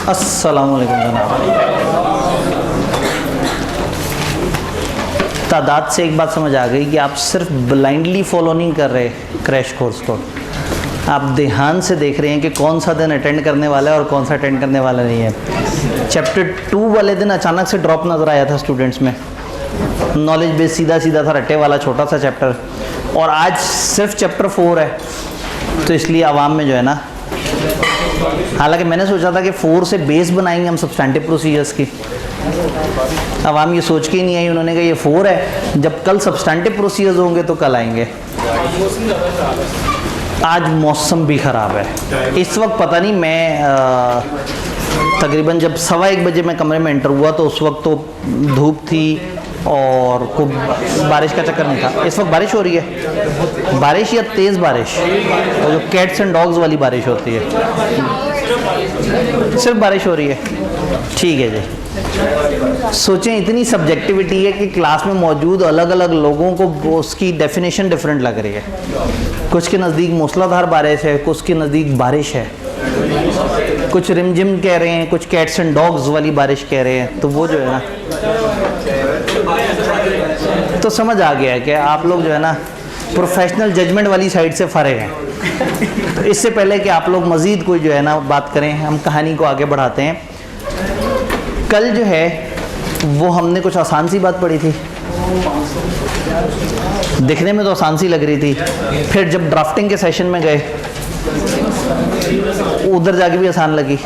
अस्सलाम वालेकुम जनाब। तादाद से एक बात समझ आ गई कि आप सिर्फ ब्लाइंडली फॉलो नहीं कर रहे क्रैश कोर्स को, आप ध्यान से देख रहे हैं कि कौन सा दिन अटेंड करने वाला है और कौन सा अटेंड करने वाला नहीं है। चैप्टर 2 वाले दिन अचानक से ड्रॉप नज़र आया था स्टूडेंट्स में, नॉलेज बेस सीधा सीधा था, रट्टे वाला छोटा सा चैप्टर, और आज सिर्फ चैप्टर 4 है। तो इसलिए आवाम में जो है ना, हालांकि मैंने सोचा था कि 4 से बेस बनाएंगे हम सब्सटेंटिव प्रोसीजर्स की, आवाम ये सोच के ही नहीं आई, उन्होंने कहा ये 4 है, जब कल सब्सटेंटिव प्रोसीजर्स होंगे तो कल आएंगे। आज मौसम भी ख़राब है इस वक्त, पता नहीं मैं तकरीबन जब 1:15 बजे मैं कमरे में एंटर हुआ तो उस वक्त तो धूप थी और खूब बारिश का चक्कर नहीं था। इस वक्त बारिश हो रही है, बारिश या तेज़ बारिश, और जो कैट्स एंड डॉग्स वाली बारिश होती है, सिर्फ बारिश हो रही है। ठीक है जी, सोचें इतनी सब्जेक्टिविटी है कि क्लास में मौजूद अलग अलग लोगों को उसकी डेफिनेशन डिफरेंट लग रही है। कुछ के नज़दीक मूसलाधार बारिश है, कुछ के नज़दीक बारिश है, कुछ रिमझिम कह रहे हैं, कुछ कैट्स एंड डॉग्स वाली बारिश कह रहे हैं। तो वो जो है ना, तो समझ आ गया है कि आप लोग जो है ना प्रोफेशनल जजमेंट वाली साइड से फारिग हैं। तो इससे पहले कि आप लोग मज़ीद कोई जो है ना बात करें, हम कहानी को आगे बढ़ाते हैं। कल जो है वो हमने कुछ आसान सी बात पढ़ी थी, दिखने में तो आसान सी लग रही थी, फिर जब ड्राफ्टिंग के सेशन में गए उधर जाके भी आसान लगी,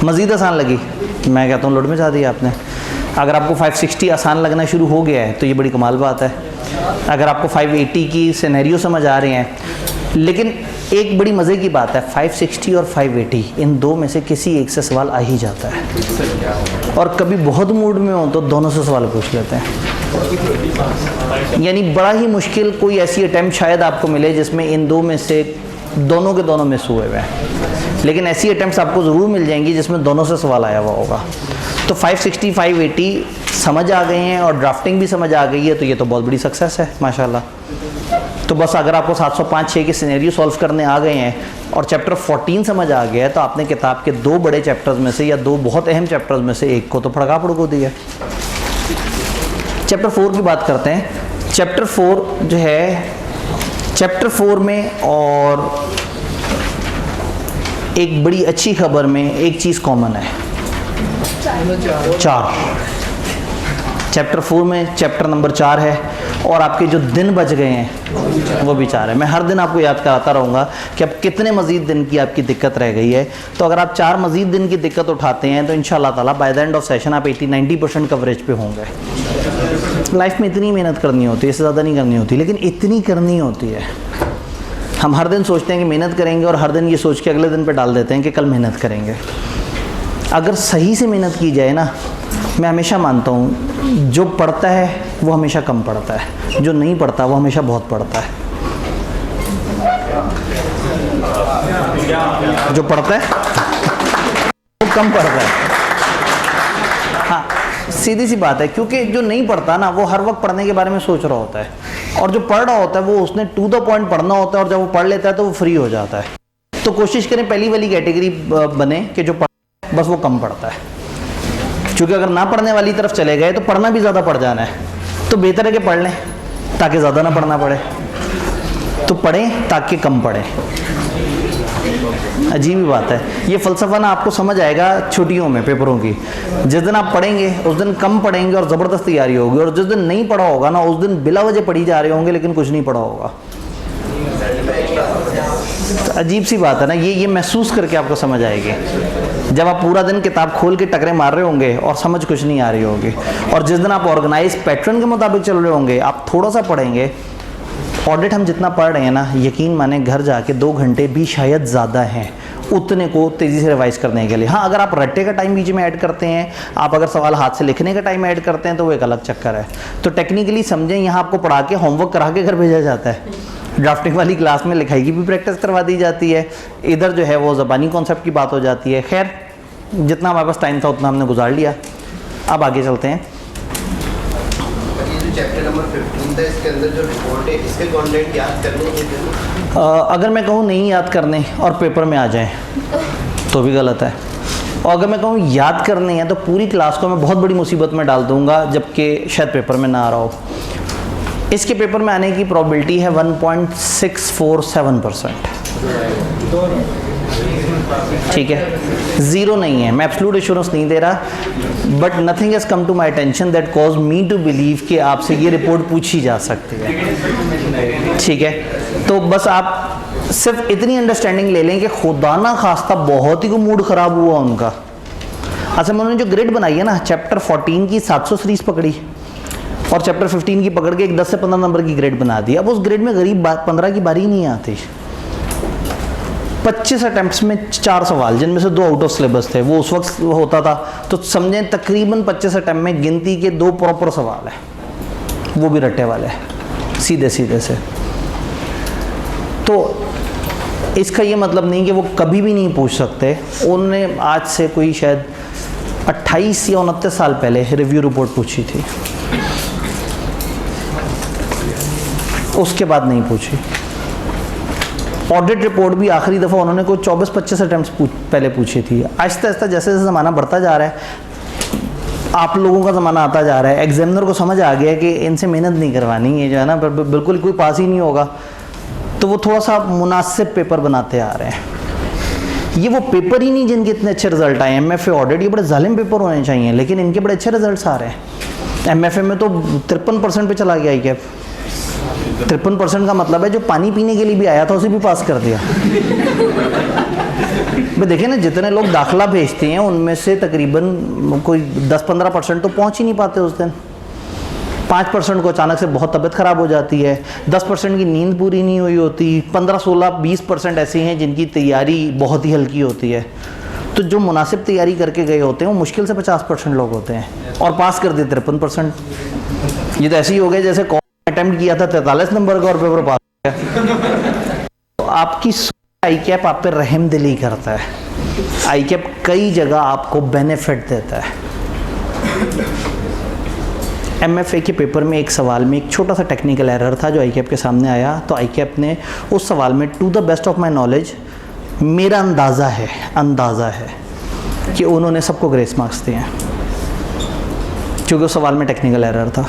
मज़ीद आसान लगी। मैं कहता हूँ लोड में जा दिया आपने। अगर आपको 560 आसान लगना शुरू हो गया है तो ये बड़ी कमाल बात है। अगर आपको 580 की सिनेरियो समझ आ रहे हैं, लेकिन एक बड़ी मज़े की बात है, 560 और 580 इन दो में से किसी एक से सवाल आ ही जाता है, और कभी बहुत मूड में हो तो दोनों से सवाल पूछ लेते हैं। यानी बड़ा ही मुश्किल कोई ऐसी अटैम्प्ट शायद आपको मिले जिसमें इन दो में से दोनों के दोनों मिस हुए हुए हैं, लेकिन ऐसी अटैम्प्ट्स आपको ज़रूर मिल जाएंगी जिसमें दोनों से सवाल आया हुआ होगा। तो 560 580 समझ आ गए हैं और ड्राफ्टिंग भी समझ आ गई है, तो ये तो बहुत बड़ी सक्सेस है माशाल्लाह। तो बस अगर आपको 705-6 के सिनेरियो सॉल्व करने आ गए हैं और चैप्टर 14 समझ आ गया है, तो आपने किताब के 2 बड़े चैप्टर्स में से या 2 बहुत अहम चैप्टर्स में से एक को तो फड़का फड़को दिया। चैप्टर 4 की बात करते हैं। चैप्टर 4 जो है, चैप्टर 4 में और एक बड़ी अच्छी खबर में एक चीज़ कॉमन है, 4। चैप्टर 4 में चैप्टर नंबर 4 है, और आपके जो दिन बच गए हैं वो भी 4 है। मैं हर दिन आपको याद कराता रहूँगा कि अब कितने मज़ीद दिन की आपकी दिक्कत रह गई है। तो अगर आप 4 मज़ीद दिन की दिक्कत उठाते हैं तो इंशाअल्लाह ताला by the end of session आप 80-90% कवरेज पे होंगे। लाइफ में इतनी मेहनत करनी होती है, इससे ज़्यादा नहीं करनी होती, लेकिन इतनी करनी होती है। हम हर दिन सोचते हैं कि मेहनत करेंगे और हर दिन ये सोच के अगले दिन पे डाल देते हैं कि कल मेहनत करेंगे। अगर सही से मेहनत की जाए ना, मैं हमेशा मानता हूँ जो पढ़ता है वो हमेशा कम पढ़ता है, जो नहीं पढ़ता वो हमेशा बहुत पढ़ता है। जो पढ़ता है वो कम पढ़ता है, हाँ सीधी सी बात है, क्योंकि जो नहीं पढ़ता ना वो हर वक्त पढ़ने के बारे में सोच रहा होता है, और जो पढ़ रहा होता है वो उसने टू द पॉइंट पढ़ना होता है, और जब वो पढ़ लेता है तो वो फ्री हो जाता है। तो कोशिश करें पहली वाली कैटेगरी बने कि जो बस वो कम पढ़ता है, क्योंकि अगर ना पढ़ने वाली तरफ चले गए तो पढ़ना भी ज़्यादा पड़ जाना है। तो बेहतर है कि पढ़ लें ताकि ज़्यादा ना पढ़ना पड़े। तो पढ़ें ताकि कम पढ़ें। अजीब ही बात है, ये फ़लसफ़ा ना आपको समझ आएगा छुट्टियों में, पेपरों की। जिस दिन आप पढ़ेंगे उस दिन कम पढ़ेंगे और ज़बरदस्त तैयारी होगी, और जिस दिन नहीं पढ़ा होगा ना उस दिन बिला वजह पढ़ी जा रहे होंगे लेकिन कुछ नहीं पढ़ा होगा। तो अजीब सी बात है ना, ये महसूस करके आपको समझ आएगी जब आप पूरा दिन किताब खोल के टकरे मार रहे होंगे और समझ कुछ नहीं आ रही होगी। और जिस दिन आप ऑर्गेनाइज पैटर्न के मुताबिक चल रहे होंगे, आप थोड़ा सा पढ़ेंगे। ऑडिट हम जितना पढ़ रहे हैं ना, यकीन माने घर जाके 2 घंटे भी शायद ज़्यादा हैं उतने को तेज़ी से रिवाइज़ करने के लिए। हाँ, अगर आप रट्टे का टाइम बीच में ऐड करते हैं, आप अगर सवाल हाथ से लिखने का टाइम ऐड करते हैं तो वो एक अलग चक्कर है। तो टेक्निकली समझें, यहाँ आपको पढ़ा के होमवर्क करा के घर भेजा जाता है। ड्राफ्टिंग वाली क्लास में लिखाई की भी प्रैक्टिस करवा दी जाती है, इधर जो है वो ज़बानी कॉन्सेप्ट की बात हो जाती है। खैर, जितना हमारे पास टाइम था उतना हमने गुजार लिया। अब आगे चलते हैं। चैप्टर नंबर 15 था, इसके अंदर जो रिपोर्ट है इसके कंटेंट याद करने हैं। अगर मैं कहूँ नहीं याद करने और पेपर में आ जाएं तो भी गलत है। और अगर मैं कहूँ याद करनी है तो पूरी क्लास को मैं बहुत बड़ी मुसीबत में डाल दूंगा, जबकि शायद पेपर में ना आ रहा हो। इसके पेपर में आने की प्रोबेबिलिटी है 1.647%। ठीक है, ज़ीरो नहीं है, मैं एब्सोल्यूट एश्योरेंस नहीं दे रहा, but nothing has come to my attention that cause me to believe कि आपसे ये रिपोर्ट पूछी जा सकती है। ठीक है, तो बस आप सिर्फ इतनी अंडरस्टैंडिंग ले लें कि खुदा ना खास्ता बहुत ही को मूड ख़राब हुआ उनका। अच्छा, उन्होंने जो ग्रेड बनाई है ना, चैप्टर 14 की 700 सीरीज पकड़ी और चैप्टर 15 की पकड़ के एक 10 से 15 नंबर की ग्रेड बना दी। अब उस ग्रेड में गरीब 15 की बारी नहीं आती। 25 अटैम्प्ट्स में 4 सवाल, जिनमें से 2 आउट ऑफ सिलेबस थे, वो उस वक्त होता था, तो समझें तकरीबन 25 अटैम्प्ट में गिनती के 2 प्रॉपर सवाल है, वो भी रट्टे वाले सीधे सीधे से। तो इसका ये मतलब नहीं कि वो कभी भी नहीं पूछ सकते। उन्होंने आज से कोई शायद 28 या 29 साल पहले रिव्यू रिपोर्ट पूछी थी, उसके बाद नहीं पूछी। ऑडिट रिपोर्ट भी आखिरी दफ़ा उन्होंने कोई 24-25 अटैम्प्ट्स पहले पूछी थी। आहिस्ता आहिस्ता जैसे जैसे ज़माना बढ़ता जा रहा है, आप लोगों का ज़माना आता जा रहा है, एग्जामिनर को समझ आ गया कि इनसे मेहनत नहीं करवानी है, जो है ना बिल्कुल कोई पास ही नहीं होगा, तो वो थोड़ा सा मुनासिब पेपर बनाते आ रहे हैं। ये वो पेपर ही नहीं जिनके इतने अच्छे रिजल्ट आए। MFA ऑडिट ये बड़े जालिम पेपर होने चाहिए, लेकिन इनके बड़े अच्छे रिजल्ट्स आ रहे हैं। MFA में तो 53% पे चला गया ICAP। 53% का मतलब है जो पानी पीने के लिए भी आया था उसे भी पास कर दिया। भाई देखिए ना, जितने लोग दाखिला भेजते हैं उनमें से तकरीबन कोई 10-15% तो पहुंच ही नहीं पाते उस दिन। 5% को अचानक से बहुत तबीयत ख़राब हो जाती है, 10% की नींद पूरी नहीं हुई होती, 15-16-20% ऐसे हैं जिनकी तैयारी बहुत ही हल्की होती है। तो जो मुनासिब तैयारी करके गए होते हैं वो मुश्किल से 50% लोग होते हैं, और पास कर दिए 53%। ये तो ऐसे ही हो गए जैसे अटेम्प्ट किया था 43 नंबर का और पेपर पास हो गया। तो आपकी ICAP आप पे रहम दिली करता है। ICAP कई जगह आपको बेनिफिट देता है। MFA के पेपर में एक सवाल में एक छोटा सा टेक्निकल एरर था जो ICAP के सामने आया, तो ICAP ने उस सवाल में to the best of my knowledge, मेरा अंदाज़ा है कि उन्होंने सबको ग्रेस मार्क्स दिए हैं, क्योंकि उस सवाल में टेक्निकल एरर था।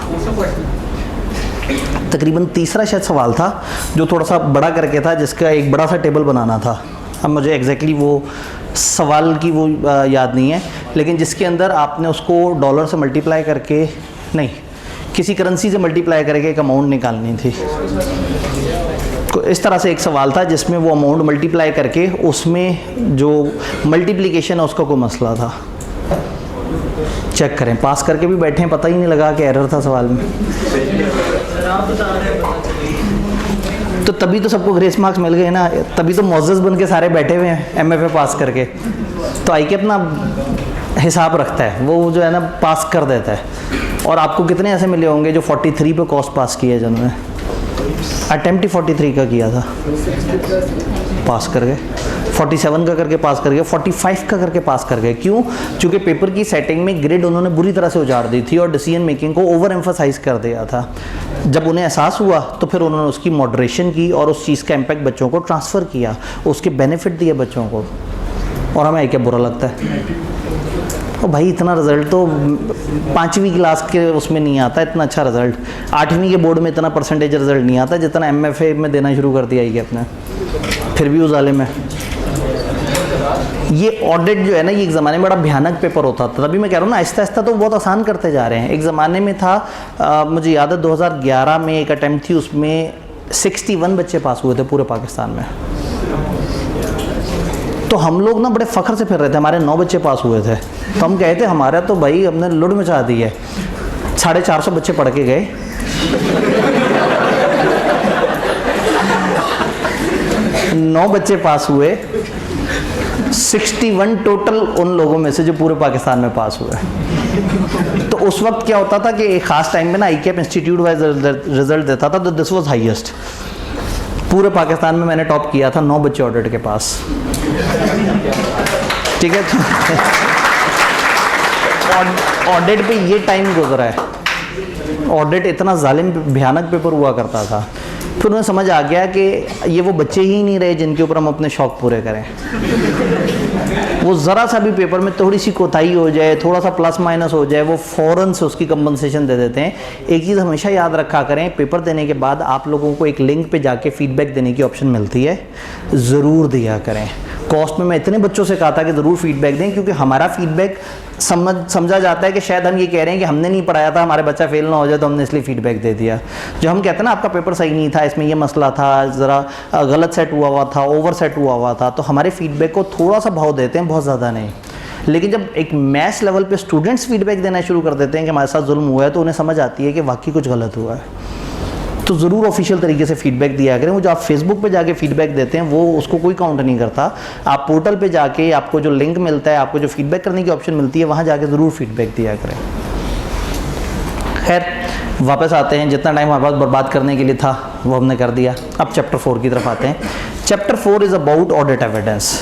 तकरीबन तीसरा शायद सवाल था जो थोड़ा सा बड़ा करके था, जिसका एक बड़ा सा टेबल बनाना था। अब मुझे एग्जैक्टली वो सवाल की वो याद नहीं है, लेकिन जिसके अंदर आपने उसको डॉलर से मल्टीप्लाई करके, नहीं किसी करेंसी से मल्टीप्लाई करके एक अमाउंट निकालनी थी। इस तरह से एक सवाल था जिसमें वो अमाउंट मल्टीप्लाई करके उसमें जो मल्टीप्लिकेशन है उसका कोई मसला था। चेक करें, पास करके भी बैठे हैं, पता ही नहीं लगा कि एरर था सवाल में। तो तभी तो सबको ग्रेस मार्क्स मिल गए ना, तभी तो मौजज़ बन के सारे बैठे हुए हैं MFA पास करके। तो ICAP ना हिसाब रखता है, वो जो है ना पास कर देता है। और आपको कितने ऐसे मिले होंगे जो 43 पे कोर्स पास किए, जिन्होंने अटेम्प्ट ही 43 का किया था, पास कर गए। 47 का करके पास कर गए, 45 का करके पास कर गए। क्यों? क्योंकि पेपर की सेटिंग में ग्रेड उन्होंने बुरी तरह से उजाड़ दी थी और डिसीजन मेकिंग को ओवर एम्फसाइज कर दिया था। जब उन्हें एहसास हुआ तो फिर उन्होंने उसकी मॉडरेशन की और उस चीज़ का इम्पैक्ट बच्चों को ट्रांसफ़र किया, उसके बेनिफिट दिए बच्चों को। और हमें क्या बुरा लगता है, तो भाई इतना रिज़ल्ट तो 5वीं क्लास के उसमें नहीं आता, इतना अच्छा रिज़ल्ट 8वीं के बोर्ड में इतना परसेंटेज रिज़ल्ट नहीं आता जितना MFA में देना शुरू कर दिया ICAP ने, फिर भी उस ज़ालिम में। ये ऑडिट जो है ना, ये एक ज़माने में बड़ा भयानक पेपर होता था। तभी मैं कह रहा हूँ ना, आहिस्ता आहिस्ता तो बहुत आसान करते जा रहे हैं। एक ज़माने में था, मुझे याद है 2011 में एक अटैम्प्ट थी, उसमें 61 बच्चे पास हुए थे पूरे पाकिस्तान में। तो हम लोग ना बड़े फ़ख्र से फिर रहे थे, हमारे 9 बच्चे पास हुए थे। तो हम कहते थे हमारा तो भाई हमने लुढ़ मचा दी है। 450 बच्चे पढ़ के गए, 9 बच्चे पास हुए, 61 टोटल उन लोगों में से जो पूरे पाकिस्तान में पास हुए। तो उस वक्त क्या होता था कि एक ख़ास टाइम में ना ICAP इंस्टीट्यूट वाइज रिजल्ट देता था, तो दिस वाज हाईएस्ट। पूरे पाकिस्तान में मैंने टॉप किया था 9 बच्चे ऑडिट के पास। ठीक है, तो ऑडिट पे ये टाइम गुजरा है। ऑडिट इतना जालिम भयानक पेपर हुआ करता था। फिर उन्हें समझ आ गया कि ये वो बच्चे ही नहीं रहे जिनके ऊपर हम अपने शौक़ पूरे करें। वो ज़रा सा भी पेपर में थोड़ी सी कोताही हो जाए, थोड़ा सा प्लस माइनस हो जाए, वो फ़ौरन से उसकी कंपनसेशन दे देते हैं। एक चीज़ हमेशा याद रखा करें, पेपर देने के बाद आप लोगों को एक लिंक पे जाके फीडबैक देने की ऑप्शन मिलती है, ज़रूर दिया करें। कॉस्ट में मैं इतने बच्चों से कहा था कि ज़रूर फीडबैक दें, क्योंकि हमारा फीडबैक समझा जाता है कि शायद हम ये कह रहे हैं कि हमने नहीं पढ़ाया था, हमारे बच्चा फेल ना हो जाए, तो हमने इसलिए फीडबैक दे दिया। जो हम कहते हैं ना आपका पेपर सही नहीं था, इसमें ये मसला था, ज़रा गलत सेट हुआ था, ओवर सेट हुआ था, तो हमारे फीडबैक को थोड़ा सा भाव देते हैं, बहुत ज़्यादा नहीं। लेकिन जब एक मैथ्स लेवल पे स्टूडेंट्स फीडबैक देना शुरू कर देते हैं कि हमारे साथ जुल्म हुआ है, तो उन्हें समझ आती है कि वाकई कुछ गलत हुआ है। तो ज़रूर ऑफिशियल तरीके से फीडबैक दिया करें। वो जो आप फेसबुक पे जाके फीडबैक देते हैं, वो उसको कोई काउंट नहीं करता। आप पोर्टल पे जाके आपको जो लिंक मिलता है, आपको जो फीडबैक करने की ऑप्शन मिलती है, वहाँ जाके ज़रूर फीडबैक दिया करें। खैर, वापस आते हैं, जितना टाइम हमारे पास बर्बाद करने के लिए था वो हमने कर दिया। अब चैप्टर 4 की तरफ आते हैं। Chapter 4 is about audit evidence.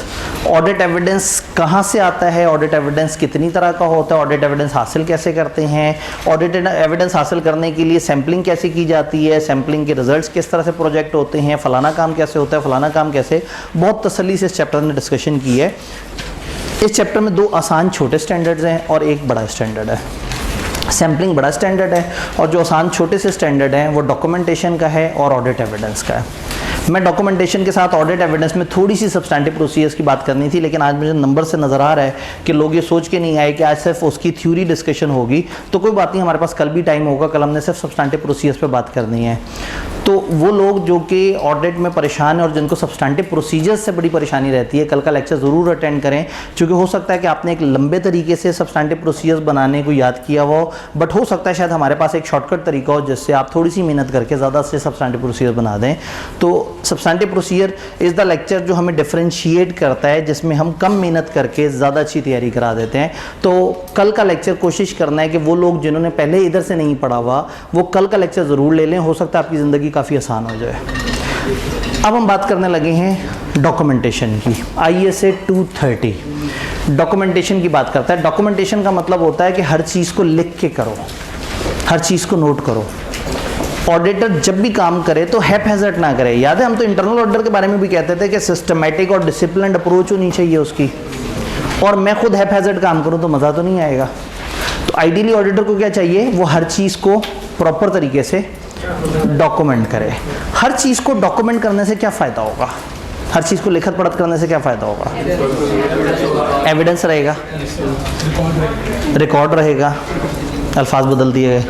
Audit evidence कहाँ से आता है, ऑडिट एविडेंस कितनी तरह का होता है, ऑडिट एविडेंस हासिल कैसे करते हैं, ऑडिट एविडेंस हासिल करने के लिए सैम्पलिंग कैसे की जाती है, सैम्पलिंग के रिजल्ट्स किस तरह से प्रोजेक्ट होते हैं, फलाना काम कैसे होता है, फलाना काम कैसे। बहुत तसल्ली से इस चैप्टर ने डिस्कशन की है। इस चैप्टर में 2 आसान छोटे स्टैंडर्ड्स हैं और एक बड़ा स्टैंडर्ड है। सैम्पलिंग बड़ा स्टैंडर्ड है और जो आसान छोटे से स्टैंडर्ड हैं वो डॉक्यूमेंटेशन का है और ऑडिट एविडेंस का है। मैं डॉक्यूमेंटेशन के साथ ऑडिट एविडेंस में थोड़ी सी सब्सटैंटिव प्रोसीजर्स की बात करनी थी, लेकिन आज मुझे नंबर से नज़र आ रहा है कि लोग ये सोच के नहीं आए कि आज सिर्फ उसकी थ्योरी डिस्कशन होगी, तो कोई बात नहीं, हमारे पास कल भी टाइम होगा, कल हमने सिर्फ सब्सटैंटिव प्रोसीजर्स पे बात करनी है। तो वो लोग जो कि ऑडिट में परेशान है और जिनको सब्सटैंटिव प्रोसीजर्स से बड़ी परेशानी रहती है, कल का लेक्चर ज़रूर अटेंड करें, क्योंकि हो सकता है कि आपने एक लंबे तरीके से सब्सटैंटिव प्रोसीजर्स बनाने को याद किया हो, बट हो सकता है शायद हमारे पास एक शॉर्टकट तरीका हो जिससे आप थोड़ी सी मेहनत करके ज़्यादा से सब्सटैंटिव प्रोसीजर बना दें। तो substantive procedure is the lecture जो हमें डिफरेंशिएट करता है, जिसमें हम कम मेहनत करके ज़्यादा अच्छी तैयारी करा देते हैं। तो कल का लेक्चर कोशिश करना है कि वो लोग जिन्होंने पहले इधर से नहीं पढ़ा हुआ, वो कल का लेक्चर ज़रूर ले लें, हो सकता है आपकी ज़िंदगी काफ़ी आसान हो जाए। अब हम बात करने लगे हैं डॉक्यूमेंटेशन की। ISA 230 डॉक्यूमेंटेशन की बात करता है। डॉक्यूमेंटेशन का मतलब होता है कि हर चीज़ को लिख के करो, हर चीज़ को नोट करो। ऑडिटर जब भी काम करे तो हैपहैज़र्ड ना करे। याद है, हम तो इंटरनल ऑडिटर के बारे में भी कहते थे कि सिस्टमैटिक और डिसिप्लिन्ड अप्रोच होनी चाहिए उसकी, और मैं खुद हैपहैज़र्ड काम करूं तो मज़ा तो नहीं आएगा। तो आइडियली ऑडिटर को क्या चाहिए, वो हर चीज़ को प्रॉपर तरीके से डॉक्यूमेंट करे। हर चीज़ को डॉक्यूमेंट करने से क्या फ़ायदा होगा, हर चीज़ को लिखत पढ़त करने से क्या फ़ायदा होगा, एविडेंस रहेगा, रिकॉर्ड रहेगा, अल्फाज बदल दिए गए,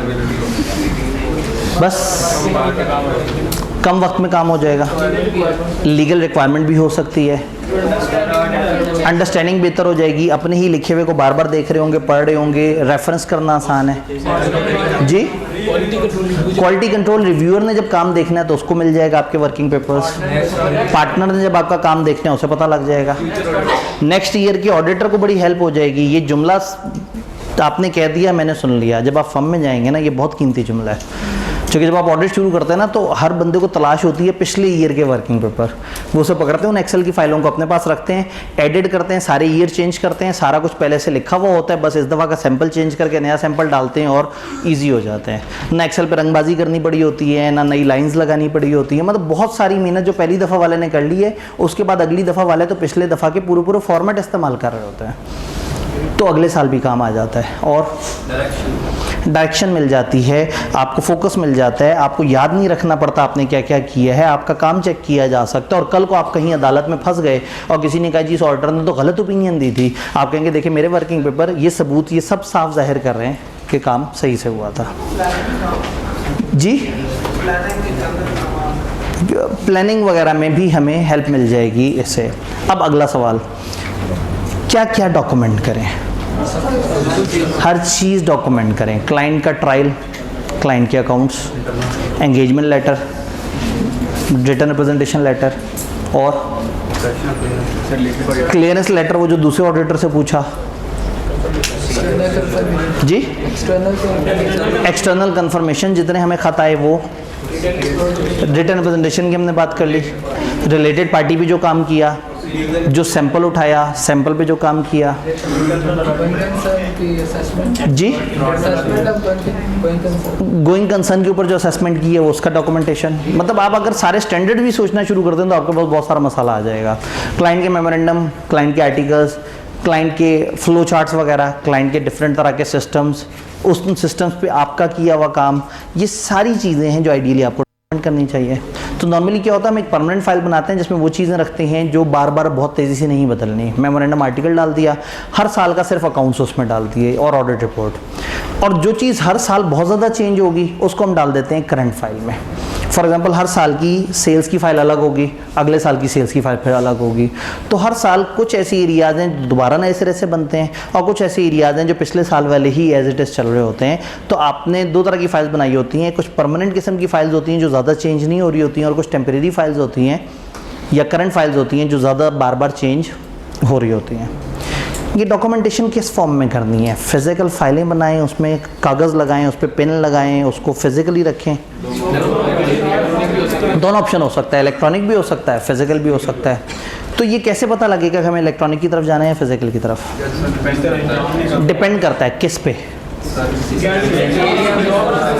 बस कम वक्त में काम हो जाएगा, लीगल रिक्वायरमेंट भी हो सकती है, अंडरस्टैंडिंग बेहतर हो जाएगी, अपने ही लिखे हुए को बार बार देख रहे होंगे, पढ़ रहे होंगे, रेफरेंस करना आसान है। जी, क्वालिटी कंट्रोल रिव्यूअर ने जब काम देखना है तो उसको मिल जाएगा आपके वर्किंग पेपर्स, पार्टनर ने जब आपका काम देखना है उसे पता लग जाएगा। नेक्स्ट ईयर की ऑडिटर को बड़ी हेल्प हो जाएगी। ये जुमला आपने कह दिया, मैंने सुन लिया, जब आप फर्म में जाएंगे ना, ये बहुत कीमती जुमला है, क्योंकि जब आप ऑडिट शुरू करते हैं ना तो हर बंदे को तलाश होती है पिछले ईयर के वर्किंग पेपर, वो उसे पकड़ते हैं, उन एक्सेल की फाइलों को अपने पास रखते हैं, एडिट करते हैं, सारे ईयर चेंज करते हैं, सारा कुछ पहले से लिखा हुआ होता है, बस इस दफ़ा का सैंपल चेंज करके नया सैंपल डालते हैं और ईजी हो जाते हैं। ना एक्सेल पे रंगबाजी करनी पड़ी होती है, ना नई लाइन्स लगानी पड़ी होती है, मतलब बहुत सारी मेहनत जो पहली दफ़ा वाले ने कर ली है, उसके बाद अगली दफ़ा वाले तो पिछले दफ़ा के पूरे फॉर्मेट इस्तेमाल कर रहे होते हैं, तो अगले साल भी काम आ जाता है और डायरेक्शन मिल जाती है, आपको फोकस मिल जाता है, आपको याद नहीं रखना पड़ता आपने क्या क्या किया है, आपका काम चेक किया जा सकता है। और कल को आप कहीं अदालत में फंस गए और किसी ने कहा जी इस ऑडिटर ने तो गलत ओपिनियन दी थी, आप कहेंगे देखिए मेरे वर्किंग पेपर ये सबूत ये सब साफ जाहिर कर रहे हैं कि काम सही से हुआ था। जी, प्लानिंग वगैरह में भी हमें हेल्प मिल जाएगी इससे। अब अगला सवाल, क्या क्या डॉक्यूमेंट करें? हर चीज़ डॉक्यूमेंट करें। क्लाइंट का ट्रायल, क्लाइंट के accounts, engagement letter, return representation letter और क्लियरेंस लेटर, वो जो दूसरे ऑडिटर से पूछा जी, एक्सटर्नल कंफर्मेशन जितने हमें खत आए वो, रिटर्न रिप्रेजेंटेशन की हमने बात कर ली, रिलेटेड पार्टी पे जो काम किया, जो सैंपल उठाया, सैंपल पे जो काम किया जी, गोइंग कंसर्न के ऊपर जो असेसमेंट की है वो उसका डॉक्यूमेंटेशन। मतलब आप अगर सारे स्टैंडर्ड भी सोचना शुरू कर दें तो आपके पास बहुत सारा मसाला आ जाएगा। क्लाइंट के मेमोरेंडम, क्लाइंट के आर्टिकल्स, क्लाइंट के फ्लो चार्ट्स वगैरह, क्लाइंट के डिफरेंट तरह के सिस्टम्स, उस सिस्टम्स पे आपका किया हुआ काम, ये सारी चीज़ें हैं जो आइडियली आपको करनी चाहिए। तो नॉर्मली क्या होता है, हम एक परमानेंट फाइल बनाते हैं जिसमें वो चीज़ें रखते हैं जो बार बार बहुत तेज़ी से नहीं बदलनी। मेमोरेंडम आर्टिकल डाल दिया, हर साल का सिर्फ अकाउंट्स उसमें डाल दिए और ऑडिट रिपोर्ट, और जो चीज़ हर साल बहुत ज़्यादा चेंज होगी उसको हम डाल देते हैं करंट फाइल में। फॉर एग्जांपल हर साल की सेल्स की फ़ाइल अलग होगी, अगले साल की सेल्स की फ़ाइल फिर अलग होगी। तो हर साल कुछ ऐसे एरियाज़ हैं जो दोबारा नए सिरे से बनते हैं और कुछ ऐसे एरियाज़ हैं जो पिछले साल वाले ही एज इट इज़ चल रहे होते हैं। तो आपने दो तरह की फाइल्स बनाई होती हैं, कुछ परमानेंट किस्म की फाइल्स होती हैं जो ज़्यादा चेंज नहीं हो रही होती हैं, और कुछ टेम्परेरी फाइल्स होती हैं या करंट फाइल्स होती हैं जो ज़्यादा बार बार चेंज हो रही होती हैं। ये डॉक्यूमेंटेशन किस फॉर्म में करनी है? फिज़िकल फाइलें बनाएं, उसमें कागज़ लगाएं, उस पर पेन लगाएं, उसको फिज़िकली रखें। दोनों ऑप्शन हो सकता है, इलेक्ट्रॉनिक भी हो सकता है, फिज़िकल भी हो सकता है। तो ये कैसे पता लगेगा कि हमें इलेक्ट्रॉनिक की तरफ जाना है या फिज़िकल की तरफ? डिपेंड करता है किस पे?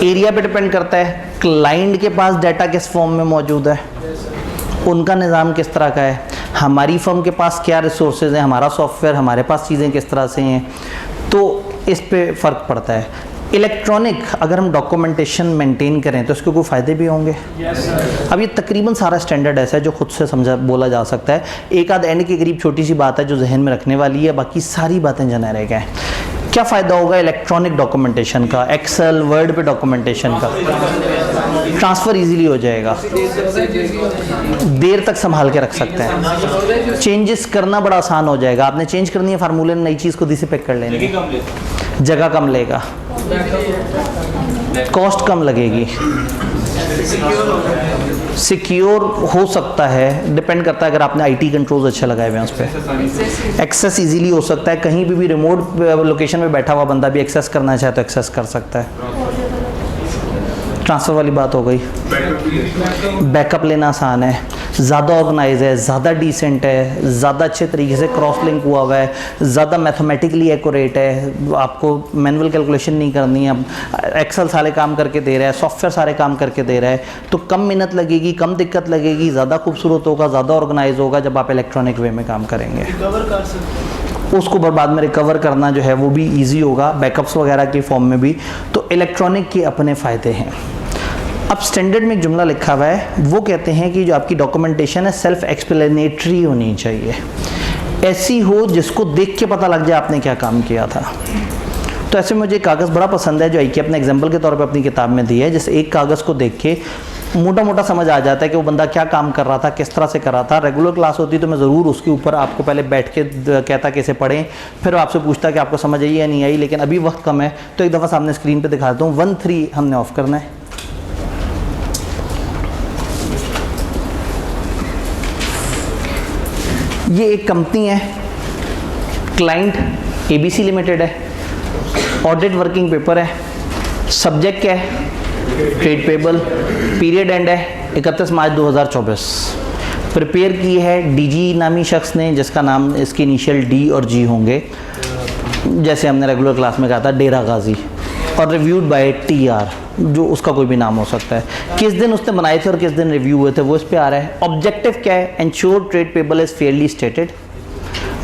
एरिया पे डिपेंड करता है। क्लाइंट के पास डाटा किस फॉर्म में मौजूद है, उनका निज़ाम किस तरह का है, हमारी फर्म के पास क्या रिसोर्सेज हैं, हमारा सॉफ्टवेयर, हमारे पास चीज़ें किस तरह से हैं, तो इस पे फ़र्क पड़ता है। इलेक्ट्रॉनिक अगर हम डॉक्यूमेंटेशन मेंटेन करें तो इसके कोई फ़ायदे भी होंगे। अब ये तकरीबन सारा स्टैंडर्ड ऐसा है जो खुद से समझा बोला जा सकता है। एक आध एंड के करीब छोटी सी बात है जो जहन में रखने वाली है, बाकी सारी बातें जेनेरिक हैं। क्या फ़ायदा होगा इलेक्ट्रॉनिक डॉक्यूमेंटेशन का? एक्सेल वर्ड पे डॉक्यूमेंटेशन का ट्रांसफ़र इजीली हो जाएगा, देर तक संभाल के रख सकते हैं, चेंजेस करना बड़ा आसान हो जाएगा। आपने चेंज करनी है फार्मूले में, नई चीज़ को दी से पैक कर लेनी है, जगह कम लेगा, कॉस्ट कम लगेगी, सिक्योर हो सकता है, डिपेंड करता है अगर आपने आईटी कंट्रोल्स अच्छे लगाए हुए हैं उस पर। एक्सेस इजीली हो सकता है, कहीं भी रिमोट लोकेशन में बैठा हुआ बंदा भी एक्सेस करना चाहे तो एक्सेस कर सकता है। ट्रांसफ़र वाली बात हो गई। बैकअप लेना आसान है, ज़्यादा ऑर्गेनाइज है, ज़्यादा डिसेंट है, ज़्यादा अच्छे तरीके से क्रॉस लिंक हुआ हुआ है, ज़्यादा मैथमेटिकली एक्यूरेट है, आपको मैनुअल कैलकुलेशन नहीं करनी है, अब एक्सेल सारे काम करके दे रहा है, सॉफ्टवेयर सारे काम करके दे रहा है, तो कम मेहनत लगेगी, कम दिक्कत लगेगी, ज़्यादा खूबसूरत होगा, ज़्यादा ऑर्गेनाइज होगा जब आप इलेक्ट्रॉनिक वे में काम करेंगे। उसको बाद में रिकवर करना जो है वो भी ईजी होगा, बैकअप्स वगैरह के फॉर्म में भी। तो इलेक्ट्रॉनिक के अपने फ़ायदे हैं। अब स्टैंडर्ड में एक जुमला लिखा हुआ है, वो कहते हैं कि जो आपकी डॉक्यूमेंटेशन है सेल्फ एक्सप्लेनेटरी होनी चाहिए, ऐसी हो जिसको देख के पता लग जाए आपने क्या काम किया था। तो ऐसे मुझे कागज़ बड़ा पसंद है जो आई अपने एग्जाम्पल के तौर पे अपनी किताब में दी है, जैसे एक कागज़ को देख के मोटा मोटा समझ आ जाता है कि वो बंदा क्या काम कर रहा था, किस तरह से कर रहा था। रेगुलर क्लास होती तो मैं ज़रूर उसके ऊपर आपको पहले बैठ के कहता कि इसे पढ़ें, फिर आपसे पूछता कि आपको समझ आई या नहीं आई, लेकिन अभी वक्त कम है तो एक दफ़ा सामने स्क्रीन पे दिखा देता हूँ। 1-3 हमने ऑफ करना है। ये एक कंपनी है, क्लाइंट ABC लिमिटेड है, ऑडिट वर्किंग पेपर है, सब्जेक्ट क्या है, ट्रेड पेबल, पीरियड एंड है 31 मार्च 2024। प्रिपेयर की है DG नामी शख्स ने, जिसका नाम इसके इनिशियल D और G होंगे, जैसे हमने रेगुलर क्लास में कहा था डेरा गाजी, और रिव्यूड बाय TR, जो उसका कोई भी नाम हो सकता है। किस दिन उसने बनाए थे और किस दिन रिव्यू हुए थे वो इस पे आ रहा है। ऑब्जेक्टिव क्या है, ensure trade payable is fairly stated.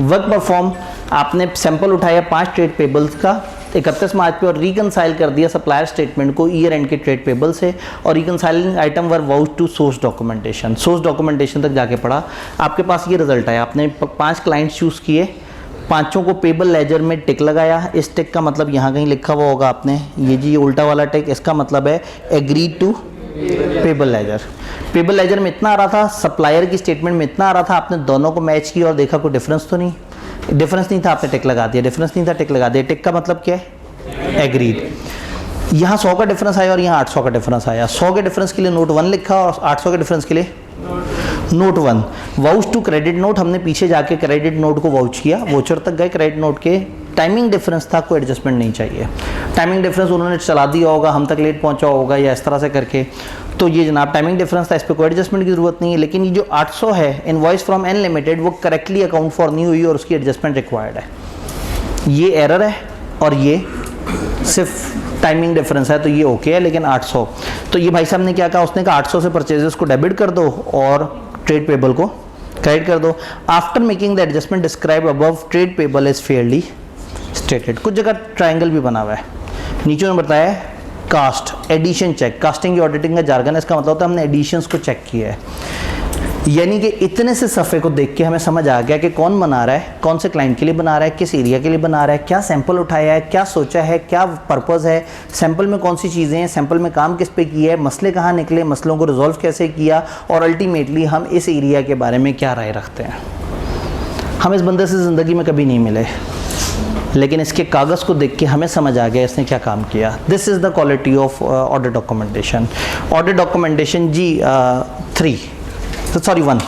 Work perform, आपने सैंपल उठाया 5 ट्रेड पेबल्स का 31 मार्च पे और रिकनसाइल कर दिया सप्लायर स्टेटमेंट को ईयर एंड के ट्रेड पेबल से, और reconciling item were vouch to source documentation. Source documentation तक जाके पढ़ा, आपके पास ये रिजल्ट आया। आपने 5 क्लाइंट्स चूज़ किए, 5 को पेबल लेजर में टिक लगाया। इस टिक का मतलब यहाँ कहीं लिखा हुआ होगा आपने, ये जी उल्टा वाला टिक, इसका मतलब है agree to payable ledger. Payable ledger में इतना आ रहा था, सप्लायर की स्टेटमेंट में इतना आ रहा था, आपने दोनों को मैच किया और देखा कोई डिफरेंस तो नहीं, डिफरेंस नहीं था, आपने टिक लगा दिया। डिफरेंस नहीं था, टिक लगा दिया। टिक का मतलब क्या है, एग्रीड। यहाँ 100 का डिफरेंस आया और यहाँ 800 का डिफरेंस आया। 100 के डिफरेंस के लिए नोट 1 लिखा और 800 के डिफरेंस के लिए note 1। Vouch to credit note, हमने पीछे जाके क्रेडिट नोट को वाउच किया, वोचर तक गए। क्रेडिट नोट के टाइमिंग डिफरेंस था, कोई एडजस्टमेंट नहीं चाहिए। टाइमिंग डिफरेंस उन्होंने चला दिया होगा, हम तक लेट पहुंचा होगा या इस तरह से करके, तो ये जनाब टाइमिंग डिफरेंस था, इस पर कोई एडजस्टमेंट की ज़रूरत नहीं है। लेकिन ये जो 800 है इनवॉइस फ्रॉम एन लिमिटेड, वो करेक्टली अकाउंट फॉर नहीं हुई और उसकी एडजस्टमेंट रिक्वायर्ड है। ये एरर है और ये सिर्फ टाइमिंग डिफरेंस है, तो ये ओके है। लेकिन 800, तो ये भाई साहब ने क्या कहा, उसने कहा 800 से परचेजेस को डेबिट कर दो और ट्रेड पेबल को करेक्ट कर दो। After making the adjustment describe above trade payable is fairly stated. कुछ जगह ट्रायंगल भी बना हुआ है, नीचे उन्होंने बताया है कास्ट एडिशन चेक। कास्टिंग की ऑडिटिंग का जार्गन, इसका मतलब होता है हमने एडिशंस को चेक किया है, यानी कि इतने से सफ़े को देख के हमें समझ आ गया कि कौन बना रहा है, कौन से क्लाइंट के लिए बना रहा है, किस एरिया के लिए बना रहा है, क्या सैंपल उठाया है, क्या सोचा है, क्या पर्पस है, सैंपल में कौन सी चीज़ें हैं, सैंपल में काम किस पे किया है, मसले कहाँ निकले, मसलों को रिजॉल्व कैसे किया, और अल्टीमेटली हम इस एरिया के बारे में क्या राय रखते हैं। हम इस बंदे से ज़िंदगी में कभी नहीं मिले, लेकिन इसके कागज़ को देख के हमें समझ आ गया इसने क्या काम किया। This is the quality of audit documentation. Audit documentation जी 3 सॉरी 1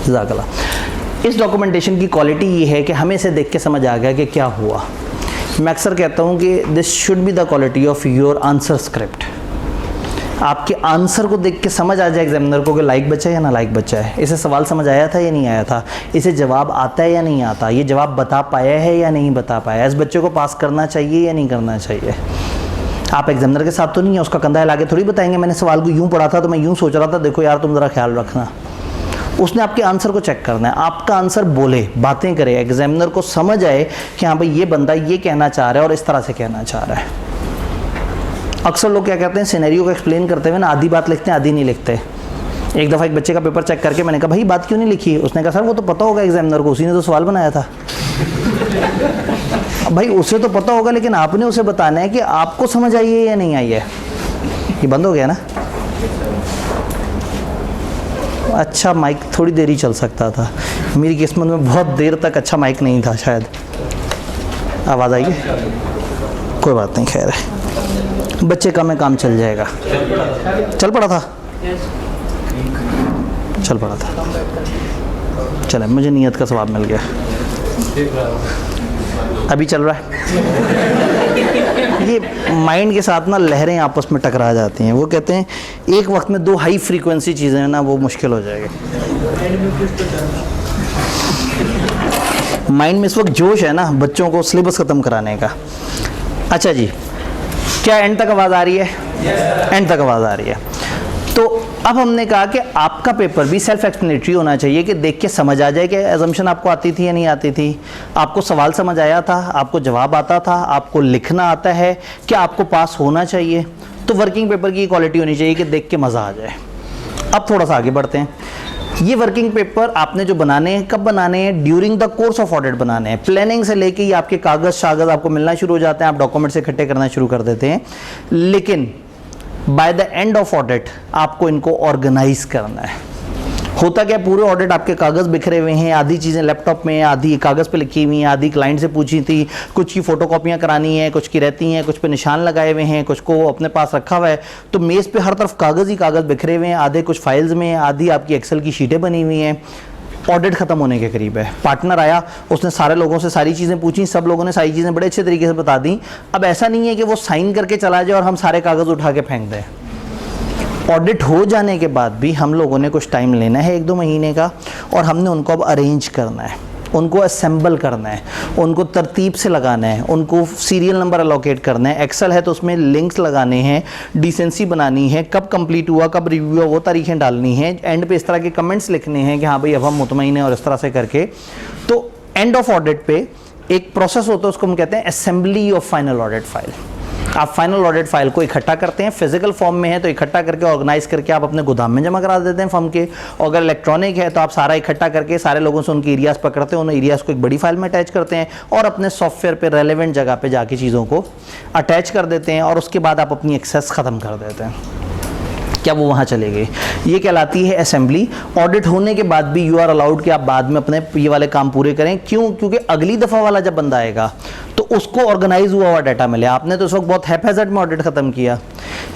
ज़ाकला। इस डॉक्यूमेंटेशन की क्वालिटी ये है कि हमें इसे देख के समझ आ गया कि क्या हुआ। मैं अक्सर कहता हूँ कि this should be the quality of your answer script. आपके आंसर को देख के समझ आ जाए एग्जामिनर को कि लाइक बचा है या ना लाइक बचा है, इसे सवाल समझ आया था या नहीं आया था, इसे जवाब आता है या नहीं आता, ये जवाब बता पाया है या नहीं बता पाया, इस बच्चे को पास करना चाहिए या नहीं करना चाहिए। आप एग्जामिनर के साथ तो नहीं है, उसका कंधा हिला के थोड़ी बताएंगे मैंने सवाल को यूँ पढ़ा था तो मैं यूँ सोच रहा था, देखो यार तुम ज़रा ख्याल रखना। उसने आपके आंसर को चेक करना है, आपका आंसर बोले, बातें करे, एग्जामिनर को समझ आए कि हाँ भाई ये बंदा ये कहना चाह रहा है और इस तरह से कहना चाह रहा है। अक्सर लोग क्या कहते हैं, सिनेरियो को एक्सप्लेन करते हुए ना आधी बात लिखते हैं आधी नहीं लिखते। एक दफ़ा एक बच्चे का पेपर चेक करके मैंने कहा भाई बात क्यों नहीं लिखी, उसने कहा सर वो तो पता होगा एग्जामिनर को, उसी ने तो सवाल बनाया था। भाई उसे तो पता होगा, लेकिन आपने उसे बताना है कि आपको समझ आई है या नहीं आई है। ये बंद हो गया ना, अच्छा माइक थोड़ी देर ही चल सकता था, मेरी किस्मत में बहुत देर तक अच्छा माइक नहीं था शायद। आवाज़ आई है, कोई बात नहीं, खैर है, बच्चे का में काम चल जाएगा। चल पड़ा था, चल पड़ा था, चले मुझे नियत का सवाब मिल गया। अभी चल रहा है। ये माइंड के साथ ना लहरें आपस में टकरा जाती हैं, वो कहते हैं एक वक्त में दो हाई फ्रीक्वेंसी चीज़ें हैं ना, वो मुश्किल हो जाएगी। माइंड में इस वक्त जोश है ना बच्चों को सिलेबस ख़त्म कराने का। अच्छा जी, क्या एंड तक आवाज़ आ रही है? एंड तक आवाज़ आ रही है। तो अब हमने कहा कि आपका पेपर भी सेल्फ एक्सप्लेनेटरी होना चाहिए, कि देख के समझ आ जाए कि एजम्पशन आपको आती थी या नहीं आती थी, आपको सवाल समझ आया था, आपको जवाब आता था, आपको लिखना आता है, क्या आपको पास होना चाहिए। तो वर्किंग पेपर की क्वालिटी होनी चाहिए कि देख के मज़ा आ जाए। अब थोड़ा सा आगे बढ़ते हैं। ये वर्किंग पेपर आपने जो बनाने हैं, कब बनाने हैं? During the course of audit बनाने हैं। प्लानिंग से लेके ये आपके कागज़ शागज़ आपको मिलना शुरू हो जाते हैं, आप डॉक्यूमेंट्स इकट्ठे करना शुरू कर देते हैं, लेकिन by the end of audit आपको इनको ऑर्गेनाइज करना है। होता क्या, पूरे ऑडिट आपके कागज़ बिखरे हुए हैं, आधी चीज़ें लैपटॉप में, आधी कागज़ पे लिखी हुई हैं, आधी क्लाइंट से पूछी थी, कुछ की फ़ोटोकॉपियाँ करानी है, कुछ की रहती हैं, कुछ पे निशान लगाए हुए हैं, कुछ को अपने पास रखा हुआ है। तो मेज़ पे हर तरफ कागज़ ही कागज़ बिखरे हुए हैं, आधे कुछ फाइल्स में, आधी आपकी एक्सेल की शीटें बनी हुई हैं। ऑडिट ख़त्म होने के करीब है, पार्टनर आया, उसने सारे लोगों से सारी चीज़ें पूछी, सब लोगों ने सारी चीज़ें बड़े अच्छे तरीके से बता दी। अब ऐसा नहीं है कि वो साइन करके चला जाए और हम सारे कागज़ उठा के फेंक दें। ऑडिट हो जाने के बाद भी हम लोगों ने कुछ टाइम लेना है, 1-2 महीने का, और हमने उनको अब अरेंज करना है, उनको असेंबल करना है, उनको तरतीब से लगाना है, उनको सीरियल नंबर अलोकेट करना है। एक्सेल है तो उसमें लिंक्स लगाने हैं, डिसेंसी बनानी है, कब कंप्लीट हुआ, कब रिव्यू हुआ, वो तारीखें डालनी हैं, एंड पे इस तरह के कमेंट्स लिखने हैं कि हाँ भाई अब हम मुतमईन हैं, और इस तरह से करके। तो एंड ऑफ ऑडिट पे एक प्रोसेस होता है, उसको हम कहते हैं assembly of final audit file. आप फाइनल ऑडिट फाइल को इकट्ठा करते हैं, फिजिकल फॉर्म में है तो इकट्ठा करके ऑर्गेनाइज करके आप अपने गोदाम में जमा करा देते हैं फॉर्म के, और अगर इलेक्ट्रॉनिक है तो आप सारा इकट्ठा करके सारे लोगों से उनके एरियाज़ पकड़ते हैं, उन एरियाज़ को एक बड़ी फाइल में अटैच करते हैं और अपने सॉफ्टवेयर पे रेलेवेंट जगह पे जाके चीज़ों को अटैच कर देते हैं, और उसके बाद आप अपनी एक्सेस ख़त्म कर देते हैं। क्या वो वहाँ चले गए? ये कहलाती है असेंबली। ऑडिट होने के बाद भी यू आर अलाउड कि आप बाद में अपने ये वाले काम पूरे करें। क्यों? क्योंकि अगली दफ़ा वाला जब बंदा आएगा तो उसको ऑर्गेनाइज हुआ हुआ डाटा मिले। आपने तो उस वक्त बहुत हैफेज़र्ड में ऑडिट ख़त्म किया।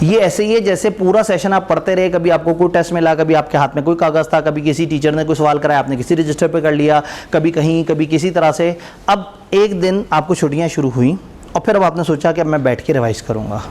ये ऐसे ही है जैसे पूरा सेशन आप पढ़ते रहे, कभी आपको कोई टेस्ट मिला, कभी आपके हाथ में कोई कागज़ था, कभी किसी टीचर ने कोई सवाल कराया, आपने किसी रजिस्टर पे कर लिया, कभी कहीं, कभी किसी तरह से। अब एक दिन आपको छुट्टियाँ शुरू हुई और फिर अब आपने सोचा कि अब मैं बैठ के रिवाइज़ करूँगा।